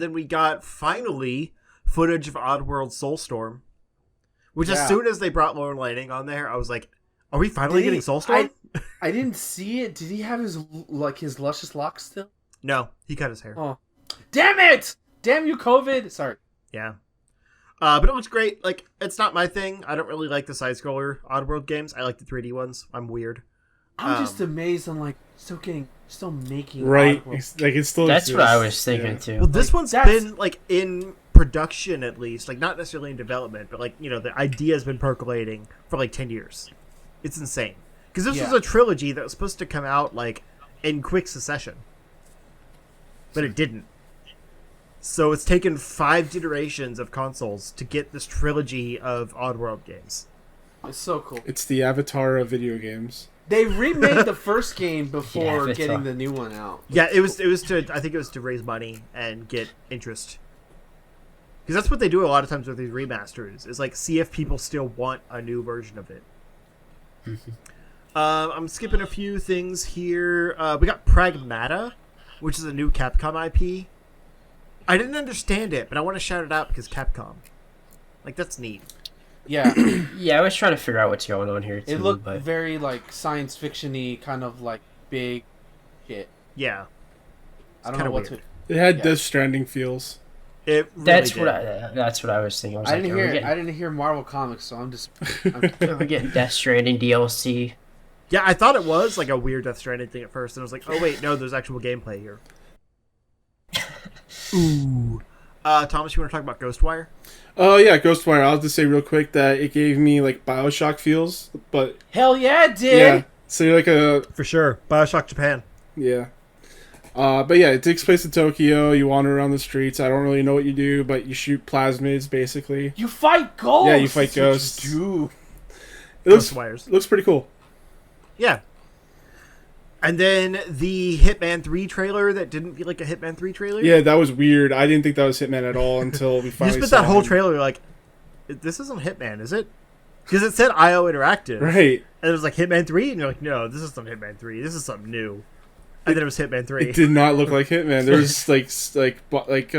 then we got, finally, footage of Oddworld Soulstorm. Which, as Yeah. soon as they brought Lauren Lighting on there, I was like, are we finally Did he- getting Soulstorm? I didn't see it. Did he have his luscious locks still? No, he cut his hair. Oh. Damn it! Damn you, COVID! Sorry. Yeah. But it looks great. Like, it's not my thing. I don't really like the side-scroller Oddworld games. I like the 3D ones. I'm weird. I'm just amazed. I'm like, still making Right. Oddworld. It still that's what I was exists. thinking Yeah. too. Well, this Like, one's that's- been, like, in production, at least. Like, not necessarily in development, but, like, you know, the idea's been percolating for, like, 10 years. It's insane. Because this was Yeah. a trilogy that was supposed to come out, like, in quick succession. But it didn't. So it's taken 5 iterations of consoles to get this trilogy of Oddworld games. It's so cool. It's the Avatar of video games. They remade the first game before Yeah, getting it's the new one out. Yeah, it was to, I think it was to raise money and get interest. Because that's what they do a lot of times with these remasters, is like see if people still want a new version of it. I'm skipping a few things here. We got Pragmata, which is a new Capcom IP. I didn't understand it, but I want to shout it out because Capcom. Like, that's neat. Yeah, Yeah, I was trying to figure out what's going on here too. it looked but very like science fiction-y, kind of like big shit. Yeah. I don't kinda know what weird. to. It had Yeah. Death Stranding feels. It really That's what did. that's what I was thinking. I was I like, didn't are we hear. getting, I didn't hear Marvel Comics, so I'm just. are we getting Death Stranding DLC? Yeah, I thought it was like a weird Death Stranding thing at first, and I was like, oh wait, no, there's actual gameplay here. Ooh. Thomas, you want to talk about Ghostwire? Oh yeah, Ghostwire. I'll just say real quick that it gave me like Bioshock feels, but Hell yeah, it did. yeah. So you're like a For sure. Bioshock Japan. yeah. But yeah, it takes place in Tokyo. You wander around the streets. I don't really know what you do, but you shoot plasmids basically. You fight ghosts. Yeah, you fight That's what you ghosts. do. It looks Ghostwires. pretty cool. Yeah. And then the Hitman 3 trailer that didn't feel like a Hitman 3 trailer. Yeah, that was weird. I didn't think that was Hitman at all until we You finally spent saw that whole him. trailer like, this isn't Hitman, is it? Because it said IO Interactive. Right. And it was like Hitman 3, and you're like, no, this isn't Hitman 3. This is something new. And then it was Hitman 3. It did not look like Hitman. There was like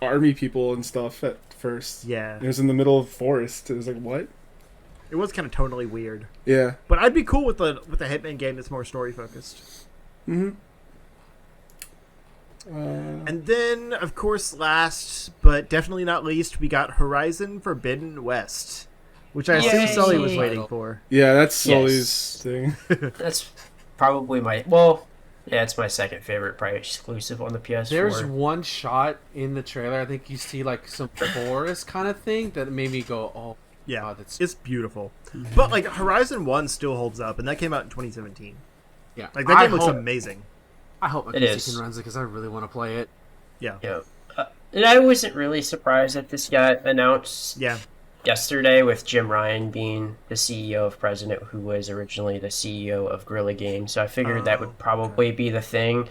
army people and stuff at first. Yeah. It was in the middle of forest. It was like, what? It was kind of tonally weird. Yeah. But I'd be cool with a Hitman game that's more story focused. Mm-hmm. And then, of course, last but definitely not least, we got Horizon Forbidden West, which I assume Yay. Sully was waiting for. Yeah, that's Sully's Yes. thing. That's probably it's my second favorite, probably exclusive on the PS4. There's one shot in the trailer. I think you see like some forest kind of thing that made me go, "Oh, Yeah, God, that's it's beautiful. But like Horizon 1 still holds up, and that came out in 2017. yeah." Like that game looks amazing. I hope my It PC is. can run it because I really want to play it. Yeah. Yeah. And I wasn't really surprised that this got announced Yeah. yesterday, with Jim Ryan being the CEO of President, who was originally the CEO of Guerrilla Games. So I figured that would probably be the thing.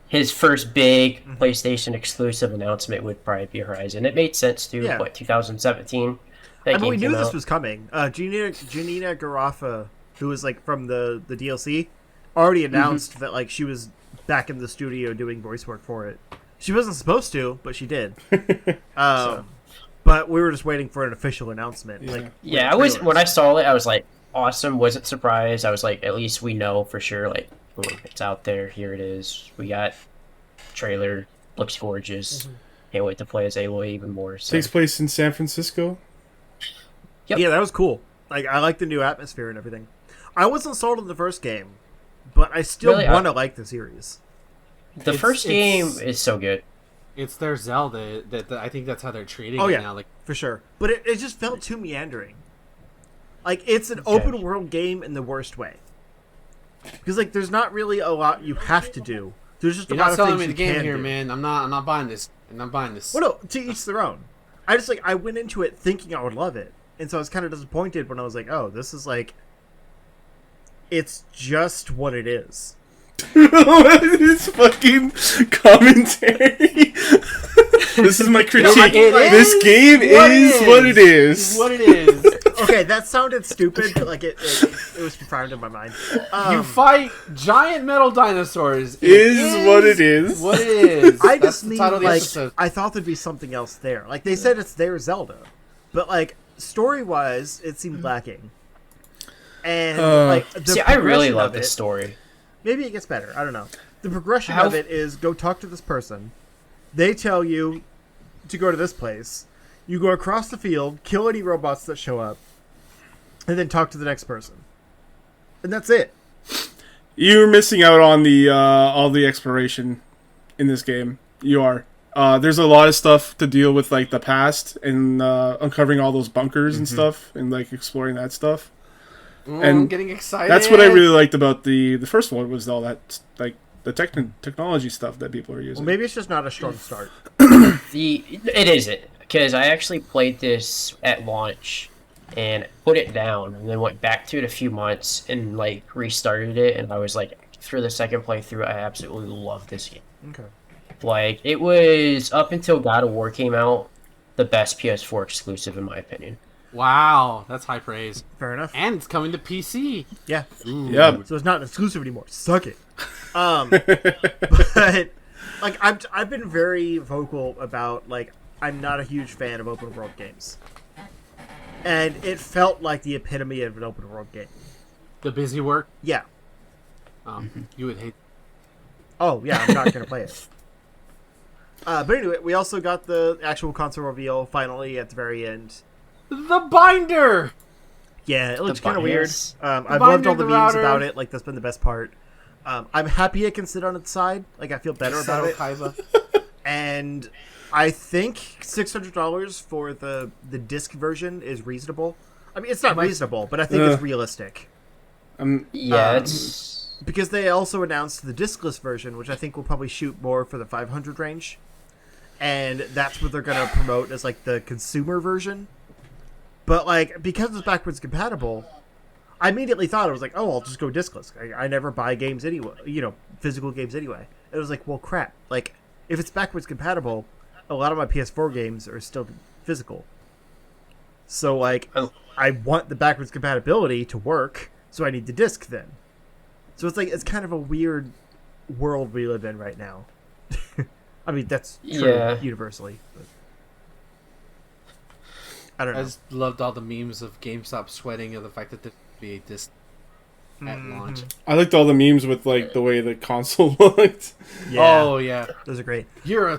His first big PlayStation exclusive announcement would probably be Horizon. It made sense too. Yeah. 2017. I mean, we knew this was coming. Janina Garafa, who was like from the DLC, already announced that like she was back in the studio doing voice work for it. She wasn't supposed to, but she did. But we were just waiting for an official announcement. Yeah. Like, Yeah, with I was trailers. when I saw it, I was like, awesome. Wasn't surprised. I was like, at least we know for sure. Like, boom, it's out there. Here it is. We got trailer. Looks gorgeous. Can't wait to play as Aloy even more. So. Takes place in San Francisco. Yep. Yeah, that was cool. Like, I like the new atmosphere and everything. I wasn't sold on the first game, but I still Really, want to like the series. The first game is so good. It's their Zelda. That I think that's how they're treating Oh, it yeah. now. Like, For sure. But it just felt too meandering. Like, it's an open world game in the worst way. Because, like, there's not really a lot you have to do. There's just a you're lot not of selling things me the you game can here, do. man. I'm not buying this. I'm not buying this. Well, no, to each their own. I just, like, I went into it thinking I would love it. And so I was kind of disappointed when I was like, oh, this is, like, it's just what it is. This fucking commentary. This is my critique. This game is what it is. What it is. Okay, that sounded stupid, but, like, it was profound in my mind. You fight giant metal dinosaurs. It Is what it is. What it is. I That's just the mean, title of the like, episode. I thought there'd be something else there. Like, they said it's their Zelda. But, like, story-wise, it seemed lacking. And, like, the See, I really progression love of this it- story. Maybe it gets better. I don't know. The progression How- of it is go talk to this person. They tell you to go to this place. You go across the field, kill any robots that show up, and then talk to the next person. And that's it. You're missing out on the all the exploration in this game. You are. There's a lot of stuff to deal with, like the past and uncovering all those bunkers and stuff, and like exploring that stuff. I'm and getting excited. That's what I really liked about the first one, was all that like the technology stuff that people are using. Well, maybe it's just not a strong start. It isn't, because I actually played this at launch and put it down, and then went back to it a few months and like restarted it, and I was like, for the second playthrough, I absolutely love this game. Okay. Like, it was, up until God of War came out, the best PS4 exclusive in my opinion. Wow, that's high praise. Fair enough. And it's coming to PC. Yeah. Yeah. So it's not an exclusive anymore. Suck it. But like I've been very vocal about, like, I'm not a huge fan of open world games. And it felt like the epitome of an open world game. The busy work. Yeah. You would hate. Oh yeah, I'm not gonna play it. But anyway, we also got the actual console reveal finally at the very end. The binder. Yeah, it looks The kind of weird. binders. I've loved all the the memes router. about it. Like, that's been the best part. I'm happy it can sit on its side. Like, I feel better about it. Kaiba. And I think $600 for the disc version is reasonable. I mean, it's not reasonable, but I think it's realistic. Yeah, it's Because they also announced the discless version, which I think will probably shoot more for the 500 range. And that's what they're going to promote as, like, the consumer version. But, like, because it's backwards compatible, I immediately thought, I was like, oh, I'll just go discless. I never buy games anyway, physical games anyway. It was like, well, crap. Like, if it's backwards compatible, a lot of my PS4 games are still physical. So, like, I want the backwards compatibility to work, so I need the disc then. So it's like, it's kind of a weird world we live in right now. I mean, that's true universally. But I don't know. I just loved all the memes of GameStop sweating of the fact that there would be a disc at launch. I liked all the memes with like the way the console looked. Yeah, Oh yeah, those are great. you're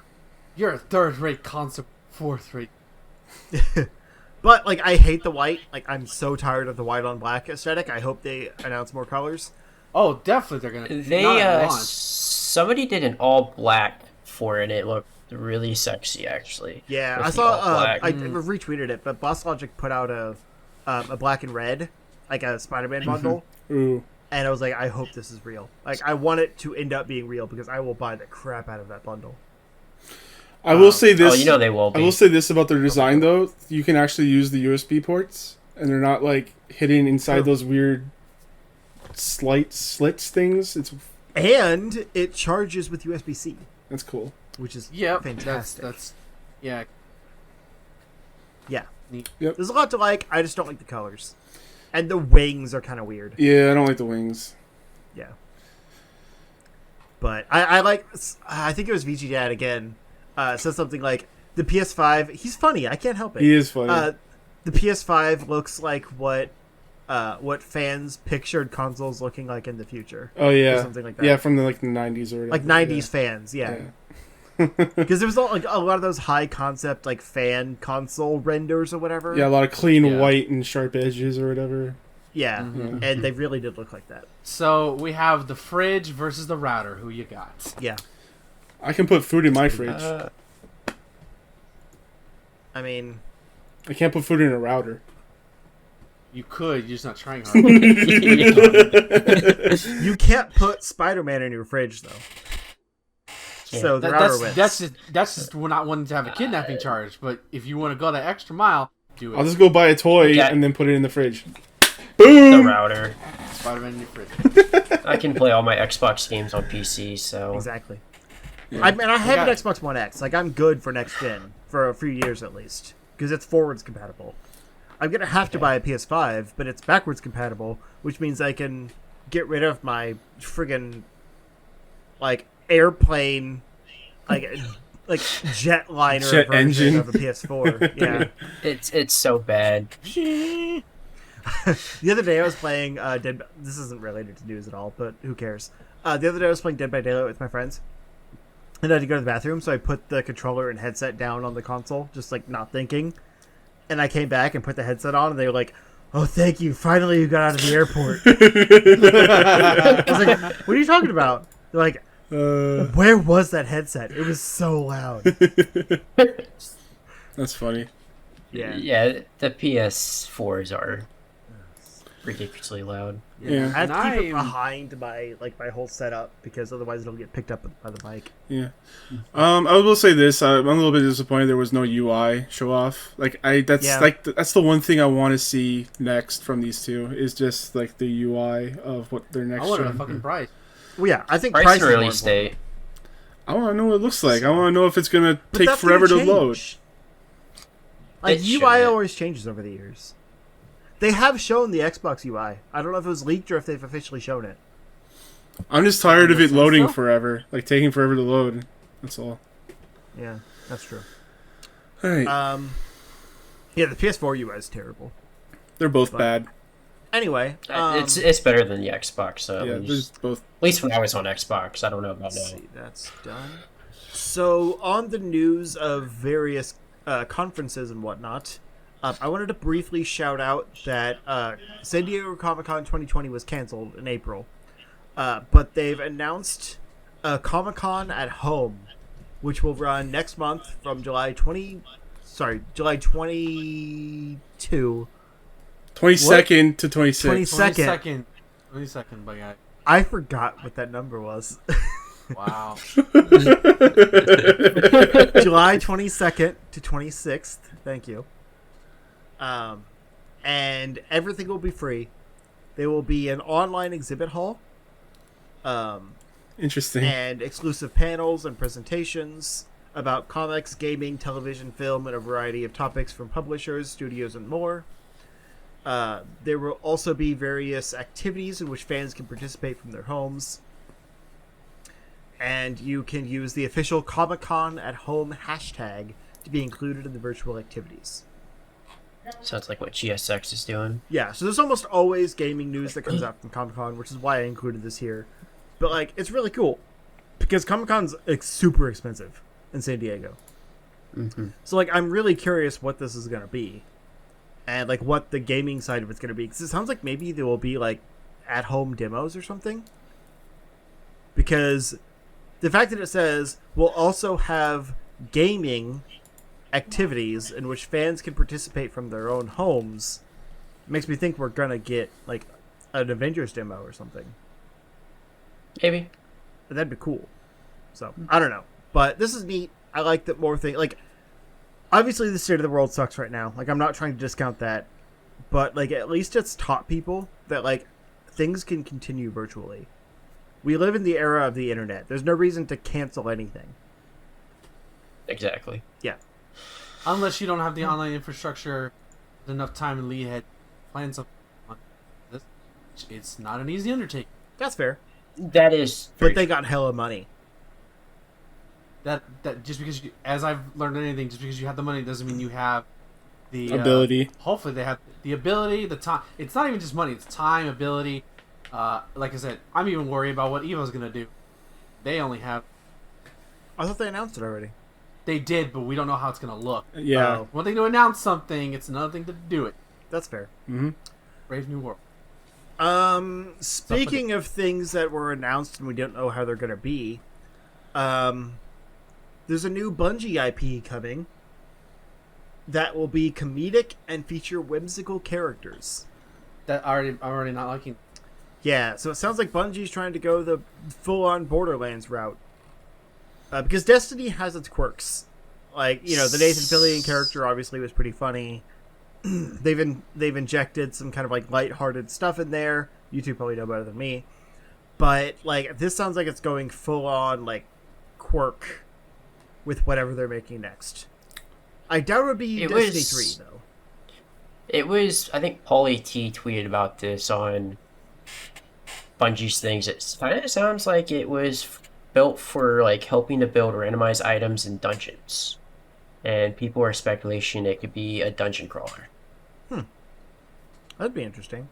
a third-rate console, fourth-rate. But, like, I hate the white. Like, I'm so tired of the white on black aesthetic. I hope they announce more colors. Oh, definitely they're gonna. Not at launch. somebody did an all black for it. It looked really sexy, actually. Yeah, With I the saw. all black. I retweeted it, but Boss Logic put out a black and red, like a Spider-Man bundle, Ooh. and I was like, I hope this is real. Like, I want it to end up being real because I will buy the crap out of that bundle. I will say this. Oh, you know they will be. I will say this about their design though. You can actually use the USB ports, and they're not like hidden inside those weird slight slits things. And it charges with USB-C, That's cool. which is That's fantastic. yeah. Yeah. Neat. Yep. There's a lot to like. I just don't like the colors, and the wings are kind of weird. Yeah, I don't like the wings. Yeah. But I like. I think it was VG Dad again. Said something like the PS5. He's funny. I can't help it. He is funny. The PS5 looks like what fans pictured consoles looking like in the future. Oh yeah, or something like that. Yeah, from the 90s or whatever. Like 90s fans. Yeah. Because there was like a lot of those high concept like fan console renders or whatever. Yeah, a lot of clean white and sharp edges or whatever. Yeah, Mm-hmm. and they really did look like that. So we have the fridge versus the router. Who you got? Yeah. I can put food in my fridge. I mean, I can't put food in a router. You could. You're just not trying hard. you can't put Spider-Man in your fridge though. So the router wins. That's just we're not wanting to have a kidnapping charge. But if you want to go that extra mile, do it. I'll just go buy a toy Yeah. and then put it in the fridge. The Boom! router. Spider-Man in your fridge. I can play all my Xbox games on PC, so Exactly. Yeah. I have got an it. Xbox One X. Like, I'm good for next gen for a few years at least because it's forwards compatible. I'm gonna have to buy a PS5, but it's backwards compatible, which means I can get rid of my friggin' like airplane, like jetliner Jet version engine. of a PS4. Yeah. it's so bad. The other day I was playing Dead. This isn't related to news at all, but who cares? The other day I was playing Dead by Daylight with my friends, and I had to go to the bathroom, so I put the controller and headset down on the console, just like not thinking. And I came back and put the headset on, and they were like, "Oh, thank you! Finally, you got out of the airport." I was like, "What are you talking about?" They're like, "Where was that headset? It was so loud." That's funny. Yeah, the PS4s are ridiculously loud. Yeah. I have to keep it I'm- behind my whole setup because otherwise it'll get picked up by the mic. Yeah. I will say this. I'm a little bit disappointed there was no UI show off. Like that's the one thing I want to see next from these two is just like the UI of what their next I wanted a gen. fucking price. Well, yeah, I think Price price and is more release important. date. I want to know what it looks like. I want to know if it's gonna But take that's forever gonna to load. change. Like It UI shouldn't. always changes over the years. They have shown the Xbox UI. I don't know if it was leaked or if they've officially shown it. I'm just tired of it so? loading forever, like taking forever to load. That's all. Yeah, that's true. All right. Yeah, the PS4 UI is terrible. They're both bad. Anyway, It's better than the Xbox. So Yeah, at there's both. least when I was on Xbox, I don't know about let's now. see, that's done. So, on the news of various conferences and whatnot, I wanted to briefly shout out that San Diego Comic-Con 2020 was canceled in April, but they've announced a Comic-Con at home, which will run next month from July 22. 22nd to 26th. 22nd. 22nd, my guy. I forgot what that number was. Wow. July 22nd to 26th. Thank you. And everything will be free. There will be an online exhibit hall. Interesting. And exclusive panels and presentations about comics, gaming, television, film, and a variety of topics from publishers, studios, and more. There will also be various activities in which fans can participate from their homes. And you can use the official Comic-Con at Home hashtag to be included in the virtual activities. Sounds like what GSX is doing. Yeah, so there's almost always gaming news that comes out from Comic-Con, which is why I included this here. But, like, it's really cool. Because Comic-Con's super expensive in San Diego. Mm-hmm. So, like, I'm really curious what this is going to be. And, like, what the gaming side of it's going to be. Because it sounds like maybe there will be, like, at-home demos or something. Because the fact that it says we'll also have gaming activities in which fans can participate from their own homes makes me think we're going to get, like, an Avengers demo or something. Maybe. That'd be cool. So, I don't know. But this is neat. I like that more things. Like, obviously the state of the world sucks right now. Like, I'm not trying to discount that. But, like, at least it's taught people that, like, things can continue virtually. We live in the era of the internet. There's no reason to cancel anything. Exactly. Yeah. Unless you don't have the online infrastructure, enough time and lead ahead, plan something. It's not an easy undertaking. That's fair. That is. But they got hella money. That just because you, as I've learned anything, just because you have the money doesn't mean you have the ability. Hopefully, they have the ability, the time. It's not even just money; it's time, ability. Like I said, I'm even worried about what Evo's gonna do. They only have. I thought they announced it already. They did, but we don't know how it's gonna look. Yeah. One thing to announce something; it's another thing to do it. That's fair. Mm-hmm. Brave New World. Speaking of things that were announced and we don't know how they're gonna be, there's a new Bungie IP coming that will be comedic and feature whimsical characters. That I'm already not liking. Yeah, so it sounds like Bungie's trying to go the full-on Borderlands route. Because Destiny has its quirks. Like, you know, the Nathan Fillion character obviously was pretty funny. They've injected some kind of, like, lighthearted stuff in there. You two probably know better than me. But, like, this sounds like it's going full-on, like, quirk with whatever they're making next. I doubt it would be Destiny 3, though. It was, I think Paulie T tweeted about this on Bungie's things. It kind of sounds like it was built for, like, helping to build randomized items in dungeons. And people are speculating it could be a dungeon crawler. That'd be interesting.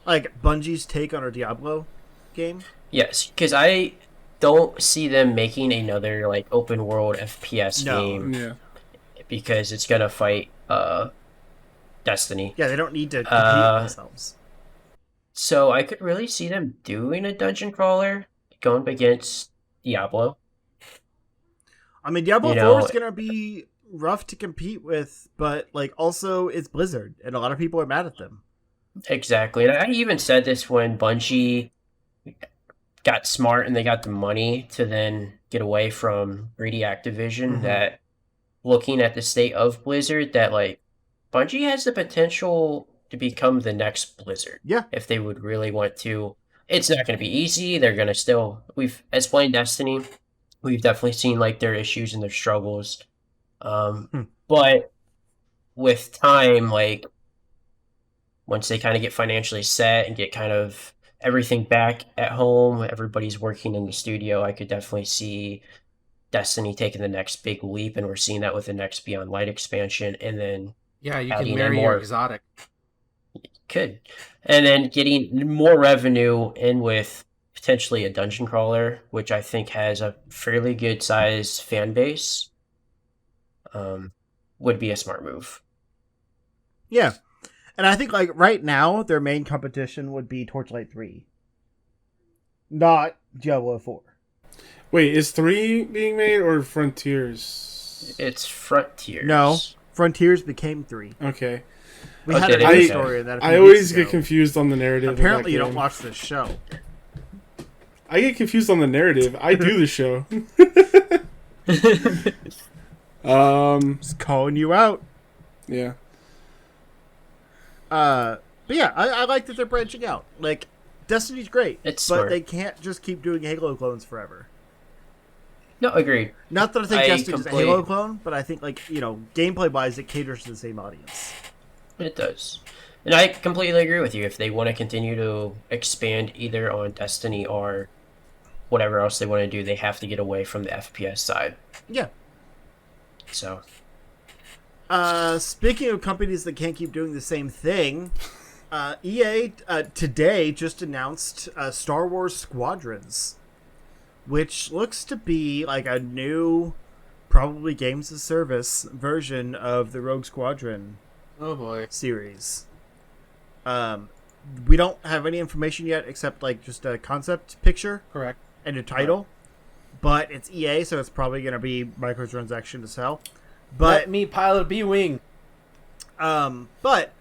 Like, Bungie's take on a Diablo game? Yes, because I don't see them making another, like, open world FPS game. Yeah. Because it's gonna fight Destiny. Yeah, they don't need to compete with themselves. So I could really see them doing a dungeon crawler going up against Diablo. I mean, Diablo You 4 know, is going to be rough to compete with, but, like, also it's Blizzard, and a lot of people are mad at them. Exactly. And I even said this when Bungie got smart and they got the money to then get away from greedy Activision, that looking at the state of Blizzard, that, like, Bungie has the potential to become the next Blizzard. Yeah. If they would really want to. It's not going to be easy. They're going to still... As playing Destiny, we've definitely seen, like, their issues and their struggles. But with time, like, once they kind of get financially set and get kind of everything back at home, everybody's working in the studio, I could definitely see Destiny taking the next big leap, and we're seeing that with the next Beyond Light expansion, and then Yeah, you adding can in marry more- your exotic. and then getting more revenue in with potentially a dungeon crawler, which I think has a fairly good sized fan base, would be a smart move. Yeah. And I think like right now their main competition would be Torchlight 3. Not Diablo 4. Wait, is 3 being made or Frontiers? It's Frontiers. No. Frontiers became 3. Okay. We Oh, had did a it? news Okay. story of that a few I always weeks get ago. confused on the narrative. of Apparently you that don't game. watch this show. I get confused on the narrative. I do the show. Just calling you out. Yeah. But yeah, I like that they're branching out. Like, Destiny's great, It's but smart. they can't just keep doing Halo clones forever. No, agreed. Not that I think I Destiny's a complete- Halo clone, but I think, like, you know, gameplay-wise, it caters to the same audience. It does. And I completely agree with you. If they want to continue to expand either on Destiny or whatever else they want to do, they have to get away from the FPS side. Yeah. So, Speaking of companies that can't keep doing the same thing, EA today just announced Star Wars Squadrons, which looks to be like a new, probably games as service version of the Rogue Squadron Oh boy. series. We don't have any information yet except like just a concept picture Correct. and a title, but it's EA, so it's probably going to be microtransaction to sell. Let But me pilot a B-wing. but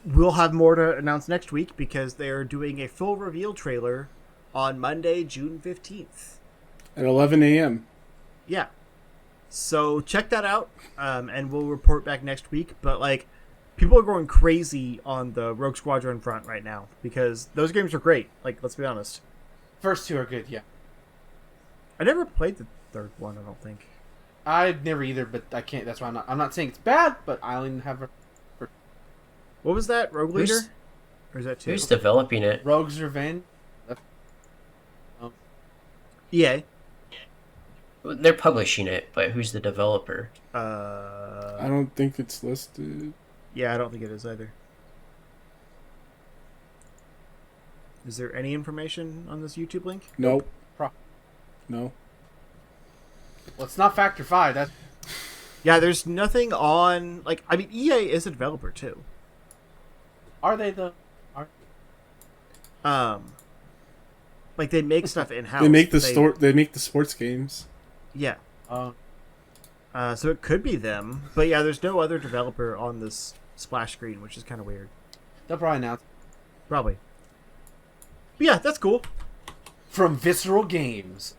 we'll have more to announce next week because they're doing a full reveal trailer on Monday, June 15th. At 11 a.m. Yeah. So check that out, and we'll report back next week. But, like, people are going crazy on the Rogue Squadron front right now because those games are great. Like, let's be honest. First two are good, yeah. I never played the third one, I don't think. I've never either, but I can't. That's why I'm not saying it's bad, but I only have a What was that? Rogue Who's- Leader? Or is that two? who's developing it? Rogue's Revenge. EA. They're publishing it, but who's the developer? I don't think it's listed. Yeah, I don't think it is either. Is there any information on this YouTube link? Nope. Pro- No. Well, it's not Factor 5. That's Yeah, there's nothing on... Like, I mean, EA is a developer, too. are they the? Like, they make stuff in-house. They make the but store. They make the sports games. Yeah. Uh, So it could be them. But yeah, there's no other developer on this splash screen, which is kind of weird. they'll probably announce Probably. But yeah, that's cool. from Visceral Games.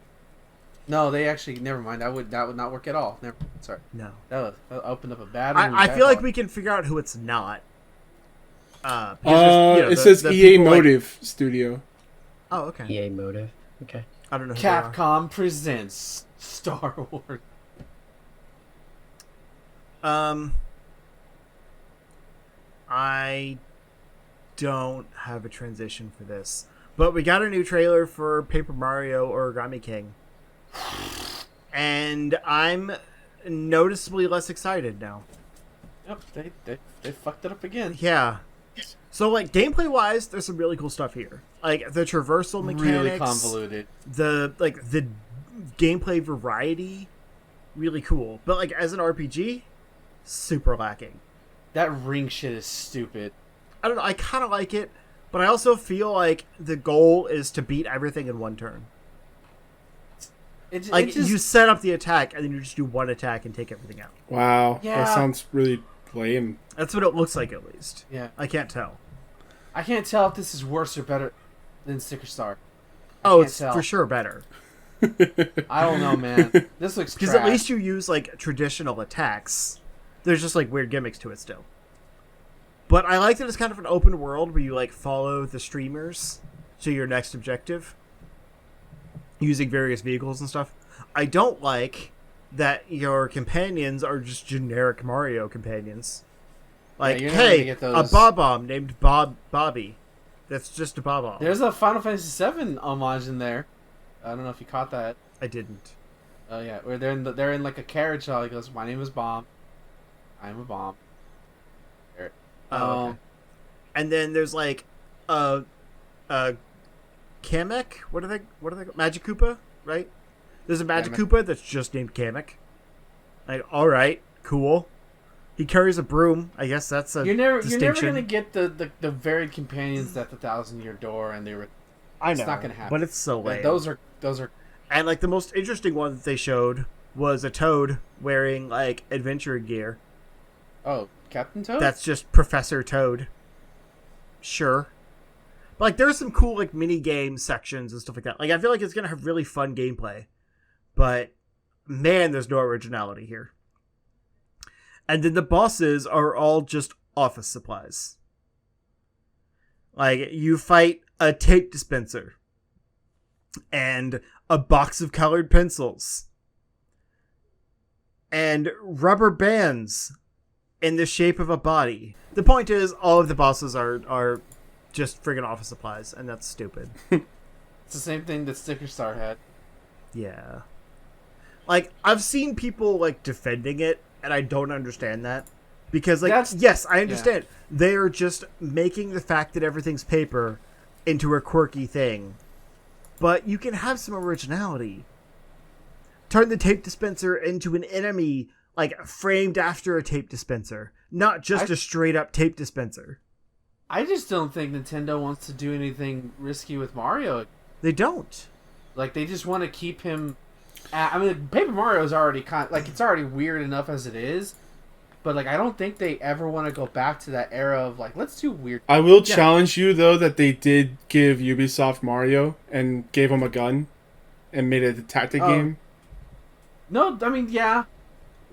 No, they actually never mind. That would not work at all. Never. Sorry, No. that opened up a bad. I feel like we can figure out who it's not. Because It there's, says the EA people, like- Motive Studio. Oh, okay. EA Motive. Okay. I don't know who they are. Capcom presents Star Wars. I don't have a transition for this, but we got a new trailer for Paper Mario Origami King, and I'm noticeably less excited now. Yep, they fucked it up again. Yeah. So, like, gameplay-wise, there's some really cool stuff here. Like, the traversal mechanics. Really convoluted. The gameplay variety, really cool. But, like, as an RPG, super lacking. That ring shit is stupid. I don't know, I kind of like it, but I also feel like the goal is to beat everything in one turn. Like, you set up the attack, and then you just do one attack and take everything out. Wow, Yeah. that sounds really lame. That's what it looks like, at least. Yeah. I can't tell. I can't tell if this is worse or better than Sticker Star. Oh, can't it's tell. for sure better. I don't know, man. This looks Because trash. at least you use, like, traditional attacks. There's just, like, weird gimmicks to it still. But I like that it's kind of an open world where you, like, follow the streamers to your next objective using various vehicles and stuff. I don't like that your companions are just generic Mario companions. Like, you're never gonna hey, get a those- Bob-omb named Bobby. That's just a Bob-omb. There's a Final Fantasy VII homage in there. I don't know if you caught that. I didn't. Oh yeah, where they're in like a carriage hall. He goes, "My name is Bomb. I'm a bomb." There. Oh, okay. And then there's like a Kamek? What are they called? Magic Koopa, right? There's a Magic Kamek. Koopa that's just named Kamek. Like, all right, cool. He carries a broom. I guess that's a You're never distinction. gonna get the varied companions at the 1,000-Year Door, and I it's know, not gonna happen. but it's so lame. those are And like the most interesting one that they showed was a Toad wearing like adventure gear. Captain Toad. That's just Professor Toad. Sure. But like there's some cool like mini game sections and stuff like that. Like I feel like it's gonna have really fun gameplay. But man, there's no originality here. And then the bosses are all just office supplies. Like you fight a tape dispenser and a box of colored pencils and rubber bands in the shape of a body. The point is, all of the bosses are just friggin' office supplies, and that's stupid. It's the same thing that Sticker Star had. Yeah. Like, I've seen people, like, defending it, and I don't understand that. Because, like, yes, I understand. Yeah. They are just making the fact that everything's paper into a quirky thing. But you can have some originality. Turn the tape dispenser into an enemy, like, framed after a tape dispenser. Not just a straight-up tape dispenser. I just don't think Nintendo wants to do anything risky with Mario. They don't. Like, they just want to keep him... I mean, Paper Mario is already it's already weird enough as it is. But, like, I don't think they ever want to go back to that era of, like, let's do weird... I will challenge you, though, that they did give Ubisoft Mario and gave him a gun and made it a tactic game. No, I mean, yeah.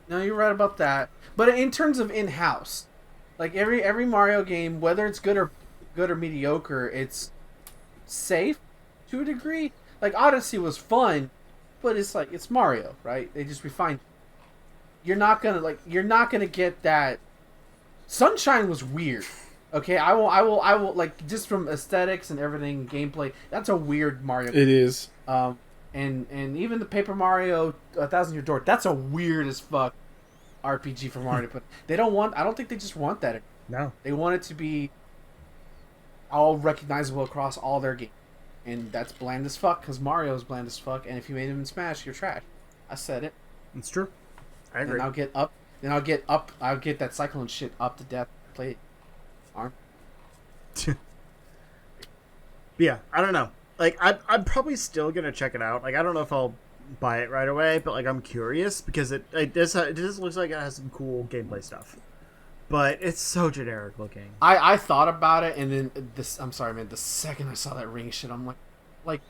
No, you're right about that. But in terms of in-house, like, every Mario game, whether it's good or mediocre, it's safe to a degree. Like, Odyssey was fun, but it's like, it's Mario, right? They just refined. You're not gonna get that. Sunshine was weird. Okay, I will like, just from aesthetics and everything, gameplay, that's a weird Mario game. It is. And even the Paper Mario 1,000-Year Door, that's a weird as fuck RPG for Mario. But I don't think they just want that. No. They want it to be all recognizable across all their games. And that's bland as fuck, because Mario is bland as fuck, and if you made him in Smash, you're trash. I said it. It's true. I agree. And I'll get that Cyclone shit up to death. Play it. Arm. Yeah, I don't know. Like, I'm probably still gonna check it out. Like, I don't know if I'll buy it right away, but like, I'm curious because it just looks like it has some cool gameplay stuff. But it's so generic looking. I thought about it, and then I'm sorry, man. The second I saw that ring shit, I'm like,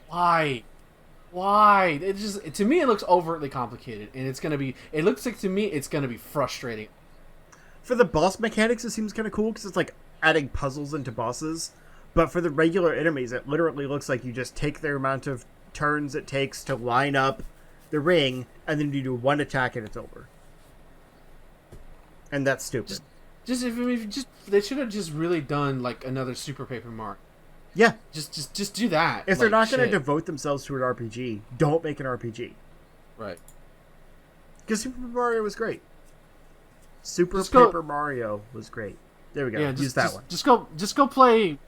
why? It just, to me, it looks overtly complicated, and it looks like, to me, it's gonna be frustrating. For the boss mechanics, it seems kind of cool because it's like adding puzzles into bosses. But for the regular enemies, it literally looks like you just take the amount of turns it takes to line up the ring, and then you do one attack and it's over. And that's stupid. They should have just really done like another Super Paper Mario. Yeah. Just do that. If they're not going to devote themselves to an RPG, don't make an RPG. Right. Because Super Mario was great. Paper Mario was great. There we go. Yeah, use that one. Just go play,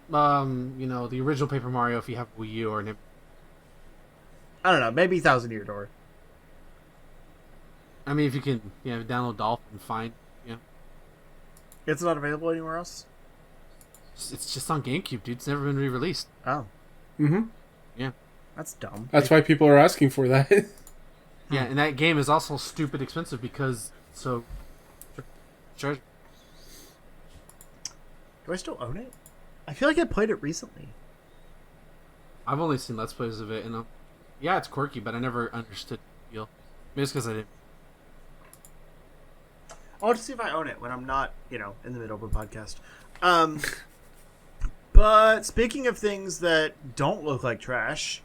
the original Paper Mario if you have Wii U or an. I don't know. Maybe 1,000-Year Door. I mean, if you can, download Dolphin and find, It's not available anywhere else? It's just on GameCube, dude. It's never been re-released. Oh. Mm-hmm. Yeah. That's dumb. That's why people are asking for that. Yeah, and that game is also stupid expensive because treasure. Do I still own it? I feel like I played it recently. I've only seen Let's Plays of it, and yeah, it's quirky, but I never understood the deal. Maybe it's because I didn't. I'll just see if I own it when I'm not, in the middle of a podcast. But speaking of things that don't look like trash,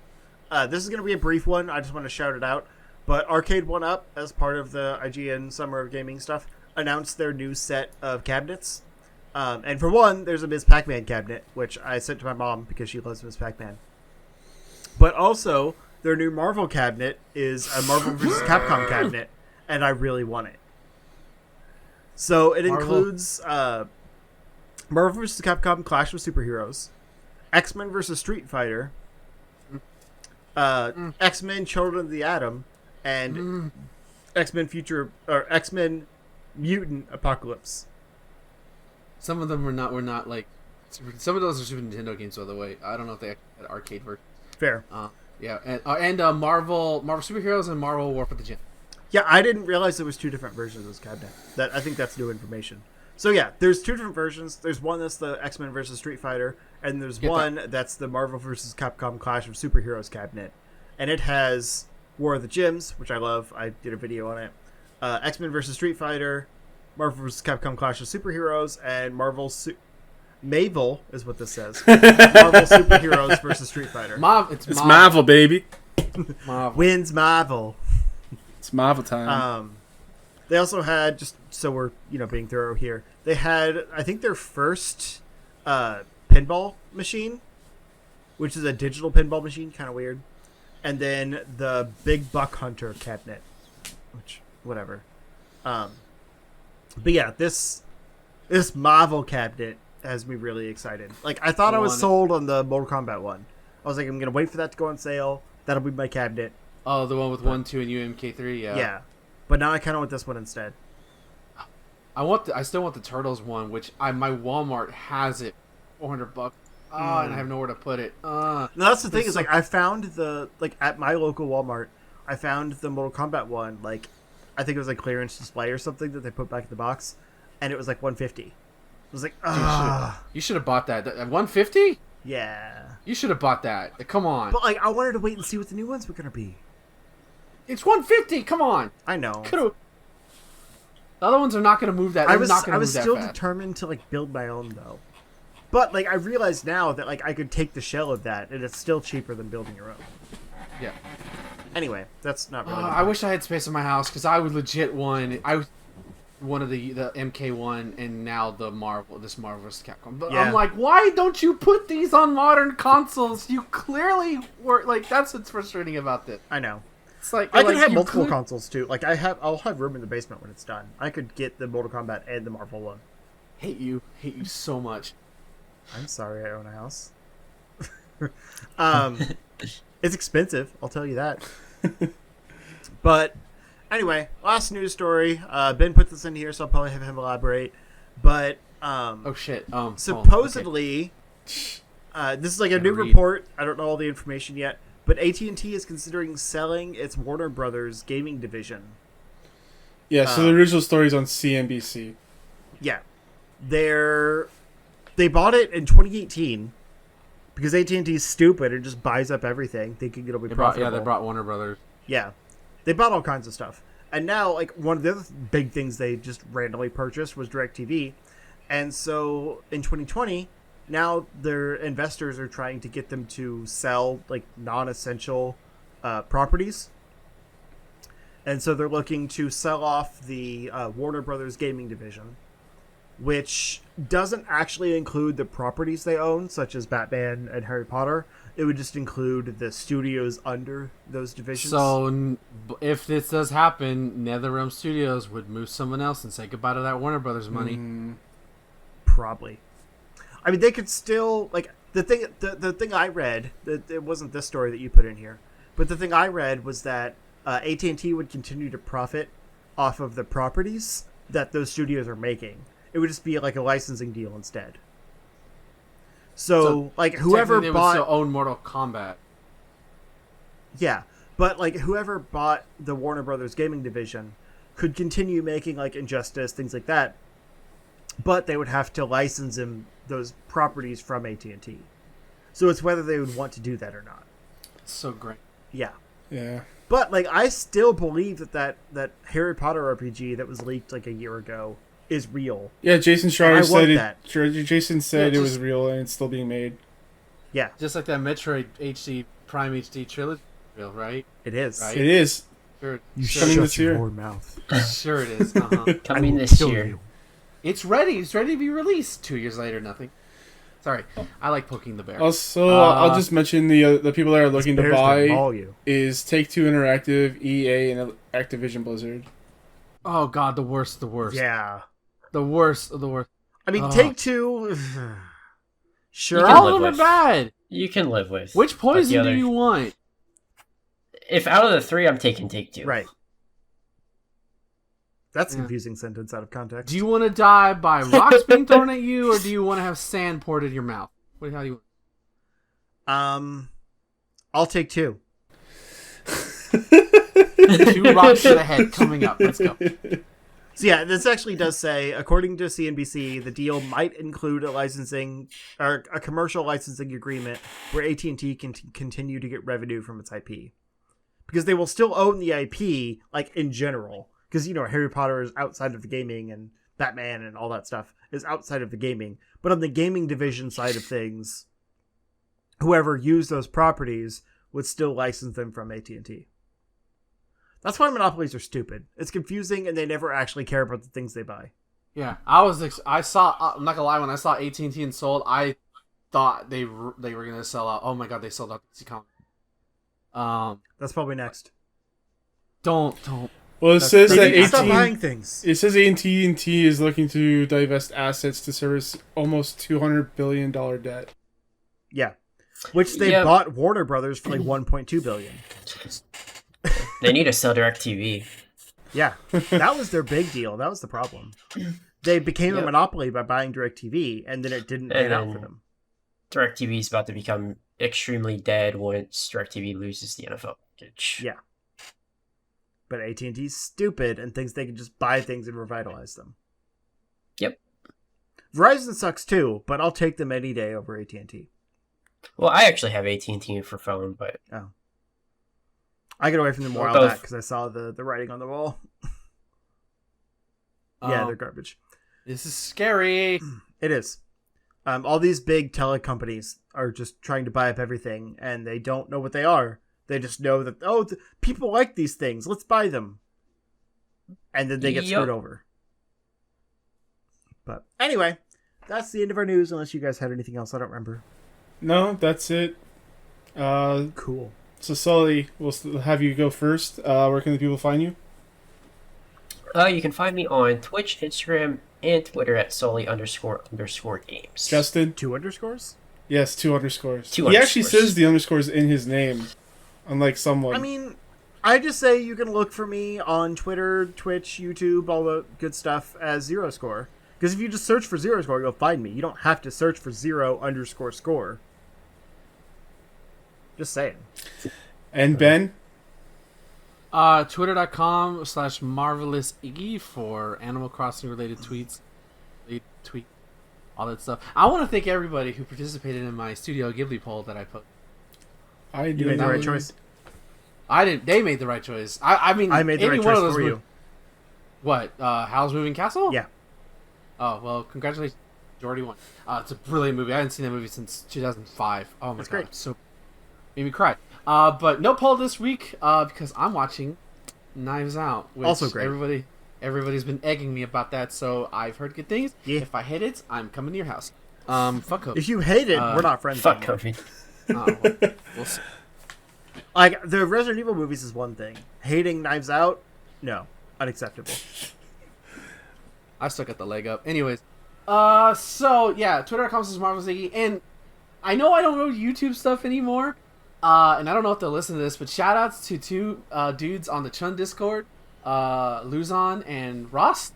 this is going to be a brief one. I just want to shout it out. But Arcade 1-Up, as part of the IGN Summer of Gaming stuff, announced their new set of cabinets. And for one, there's a Ms. Pac-Man cabinet, which I sent to my mom because she loves Ms. Pac-Man. But also, their new Marvel cabinet is a Marvel vs. Capcom cabinet, and I really want it. So it includes Marvel vs. Capcom Clash of Superheroes, X-Men versus Street Fighter, X-Men Children of the Atom, and X-Men Mutant Apocalypse. Some of them were not like. Some of those are Super Nintendo games, by the way. I don't know if they had arcade versions. Fair. Yeah, and Marvel Superheroes and Marvel War for the Gym. Yeah, I didn't realize there was two different versions of this cabinet. I think that's new information. So yeah, there's two different versions. There's one that's the X-Men versus Street Fighter, and there's one that's the Marvel versus Capcom Clash of Superheroes cabinet. And it has War of the Gyms, which I love. I did a video on it. X-Men versus Street Fighter, Marvel versus Capcom Clash of Superheroes, and Marvel is what this says. Marvel Superheroes versus Street Fighter. It's Marvel, baby. Marvel. Wins Marvel. It's Marvel time. They also had, just so we're being thorough here, they had, I think, their first pinball machine, which is a digital pinball machine, kind of weird, and then the Big Buck Hunter cabinet, which whatever. But yeah, this Marvel cabinet has me really excited. Like, I thought I was sold on the Mortal Kombat one. I was like, I'm gonna wait for that to go on sale. That'll be my cabinet. Oh, the one with 1, 2, and UMK3. Yeah. Yeah. But now I kind of want this one instead. I still want the Turtles one, which my Walmart has it, $400. And I have nowhere to put it. No, that's the thing is, like, I found at my local Walmart, I found the Mortal Kombat one, like, I think it was a clearance display or something that they put back in the box, and it was like $150. I was like, you should have bought that. At $150? Yeah. You should have bought that. Come on. But like, I wanted to wait and see what the new ones were gonna be. It's $150. Come on. I know. The other ones are not going to move that. I was still determined to like build my own though. But like, I realize now that like I could take the shell of that, and it's still cheaper than building your own. Yeah. Anyway, that's not really. I wish I had space in my house because I would legit one of the MK1 and now this Marvel vs. Capcom. But yeah. I'm like, why don't you put these on modern consoles? You clearly were like, that's what's frustrating about this. I know. It's like I can have multiple consoles too. Like I'll have room in the basement when it's done. I could get the Mortal Kombat and the Marvel one. Hate you so much. I'm sorry, I own a house. It's expensive, I'll tell you that. But anyway, last news story. Ben put this in here, so I'll probably have him elaborate. But oh shit! Supposedly, this is like a new report. I don't know all the information yet. But AT&T is considering selling its Warner Brothers gaming division. Yeah, so the original story is on CNBC. Yeah. They bought it in 2018 because AT&T is stupid and just buys up everything thinking it'll be profitable. They brought Warner Brothers. Yeah. They bought all kinds of stuff. And now, like, one of the other big things they just randomly purchased was DirecTV. And so in 2020... now their investors are trying to get them to sell like non-essential properties, and so they're looking to sell off the Warner Brothers gaming division, which doesn't actually include the properties they own, such as Batman and Harry Potter. It would just include the studios under those divisions. So if this does happen, NetherRealm Studios would move someone else and say goodbye to that Warner Brothers money. Probably. I mean, they could still, like, the thing I read, it wasn't this story that you put in here, but the thing I read was that AT&T would continue to profit off of the properties that those studios are making. It would just be like a licensing deal instead. So like, whoever they bought... would still own Mortal Kombat. Yeah, but like, whoever bought the Warner Brothers gaming division could continue making, like, Injustice, things like that, but they would have to license them those properties from AT&T. So it's whether they would want to do that or not. It's so great. Yeah. Yeah. But like, I still believe that Harry Potter RPG that was leaked like a year ago is real. Yeah, Jason Schreier said that. Jason said it was real and it's still being made. Yeah. Just like that Metroid HD Prime HD trilogy, real, right? It is. Right? It is. Sure. You shut your mouth. Sure it is. Coming this year. You. It's ready. It's ready to be released. 2 years later, nothing. Sorry, I like poking the bear. Also, I'll just mention the people that are looking to buy is Take-Two Interactive, EA, and Activision Blizzard. Oh God, the worst. Yeah. The worst of the worst. I mean, Take-Two... Sure. You can All live of them are with. bad. You can live with. Which but the poison other- do you want? If out of the three, I'm taking Take Two. Right. That's a Yeah. confusing sentence out of context. Do you want to die by rocks being thrown at you, or do you want to have sand poured in your mouth? How do you want? I'll take 2. 2 rocks to the head coming up. Let's go. So yeah, this actually does say, according to CNBC, the deal might include a licensing or a commercial licensing agreement where AT&T can continue to get revenue from its IP, because they will still own the IP, like in general. Because Harry Potter is outside of the gaming, and Batman and all that stuff is outside of the gaming. But on the gaming division side of things, whoever used those properties would still license them from AT&T. That's why monopolies are stupid. It's confusing, and they never actually care about the things they buy. Yeah, I saw. I'm not gonna lie. When I saw AT&T and sold, I thought they were gonna sell out. Oh my god, they sold out DC Comics. That's probably next. Don't. Well, it says They that need to stop buying AT&T things. It says AT&T is looking to divest assets to service almost $200 billion debt. Yeah, which they Yeah. bought Warner Brothers for like 1.2 billion. They need to sell DirecTV. Yeah, that was their big deal. That was the problem. They became a Yep. monopoly by buying DirecTV, and then it didn't pan And out for then- them. DirecTV is about to become extremely dead once DirecTV loses the NFL package. Yeah. But AT&T's stupid and thinks they can just buy things and revitalize them. Yep. Verizon sucks too, but I'll take them any day over AT&T. Well, I actually have AT&T for phone, but I get away from them more on Both. that because I saw the writing on the wall. Yeah, they're garbage. This is scary. It is. All these big tele companies are just trying to buy up everything, and they don't know what they are. They just know that, people like these things. Let's buy them. And then they get Yup. screwed over. But anyway, that's the end of our news, unless you guys had anything else. I don't remember. No, that's it. Cool. So, Sully, we'll have you go first. Where can the people find you? you can find me on Twitch, Instagram, and Twitter at Sully__games. Justin? 2 underscores? Yes, 2 underscores. Two He actually underscores. says the underscores in his name, unlike someone. I mean, I just say you can look for me on Twitter, Twitch, YouTube, all the good stuff as Zero Score. Because if you just search for Zero Score, you'll find me. You don't have to search for 0_score. Just saying. And Ben? Twitter.com/Marvelous Iggy for Animal Crossing related tweets. All that stuff. I want to thank everybody who participated in my Studio Ghibli poll that I put. You made the right choice. I didn't. They made the right choice. I mean, I made the any right one choice of those for mo- you. What? Howl's Moving Castle? Yeah. Oh well, congratulations, you already won. It's a brilliant movie. I haven't seen that movie since 2005. Oh my That's god, great. so made me cry. But no poll this week because I'm watching Knives Out. Which Also great. Everybody's been egging me about that, so I've heard good things. Yeah. If I hate it, I'm coming to your house. Fuck Hope. If you hate it, we're not friends Fuck anymore. COVID. We'll see. Like, the Resident Evil movies is one thing. Hating Knives Out? No. Unacceptable. I still got the leg up. Anyways, so yeah, Twitter.com/Marvelous Iggy, and I know I don't know YouTube stuff anymore, and I don't know if they'll listen to this, but shout outs to 2 dudes on the Chun Discord, Luzon and Ross,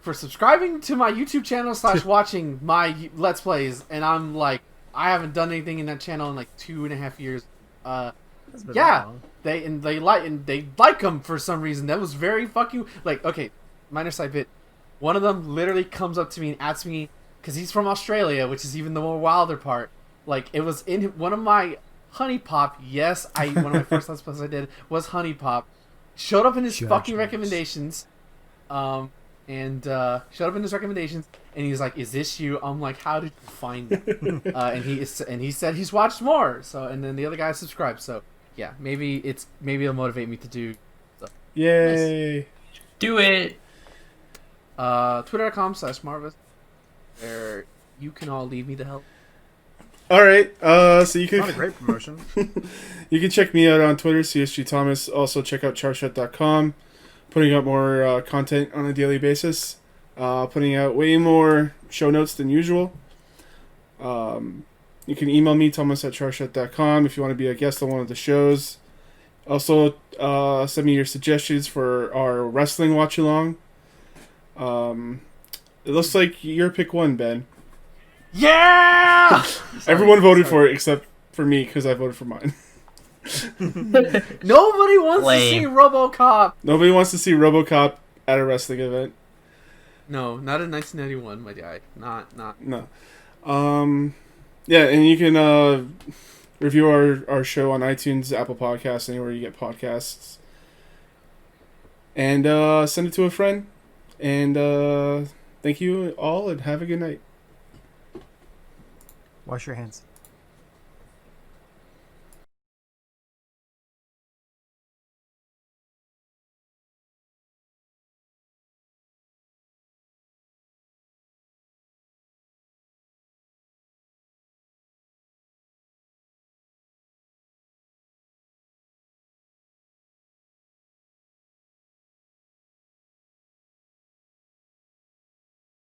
for subscribing to my YouTube channel / watching my Let's Plays, and I'm like, I haven't done anything in that channel in like 2.5 years. That's been Yeah, that long. they like them for some reason. That was very fucking like, okay, minor side bit. One of them literally comes up to me and asks me, because he's from Australia, which is even the more wilder part. Like, it was in one of my Honey Pop. Yes, one of my first Let's Plays I did was Honey Pop. Showed up in his fucking recommendations, and showed up in his recommendations, and he's like, "Is this you?" I'm like, "How did you find me?" And he said he's watched more. So, and then the other guy subscribed. So, yeah, maybe it'll motivate me to do. Yay. Do it. Twitter.com/Marvis, where you can all leave me the hell. All right. So you Not a can great promotion. you can check me out on Twitter, CSG Thomas. Also check out charshut.com. Putting out more content on a daily basis. Putting out way more show notes than usual. You can email me, thomas@charshut.com, if you want to be a guest on one of the shows. Also, send me your suggestions for our wrestling watch-along. It looks like your pick won, Ben. Yeah! Everyone voted for it except for me, because I voted for mine. Nobody wants to see RoboCop. Nobody wants to see RoboCop at a wrestling event. No, not in 1991, my guy. Not. No. Yeah, and you can review our show on iTunes, Apple Podcasts, anywhere you get podcasts. And send it to a friend. And thank you all, and have a good night. Wash your hands.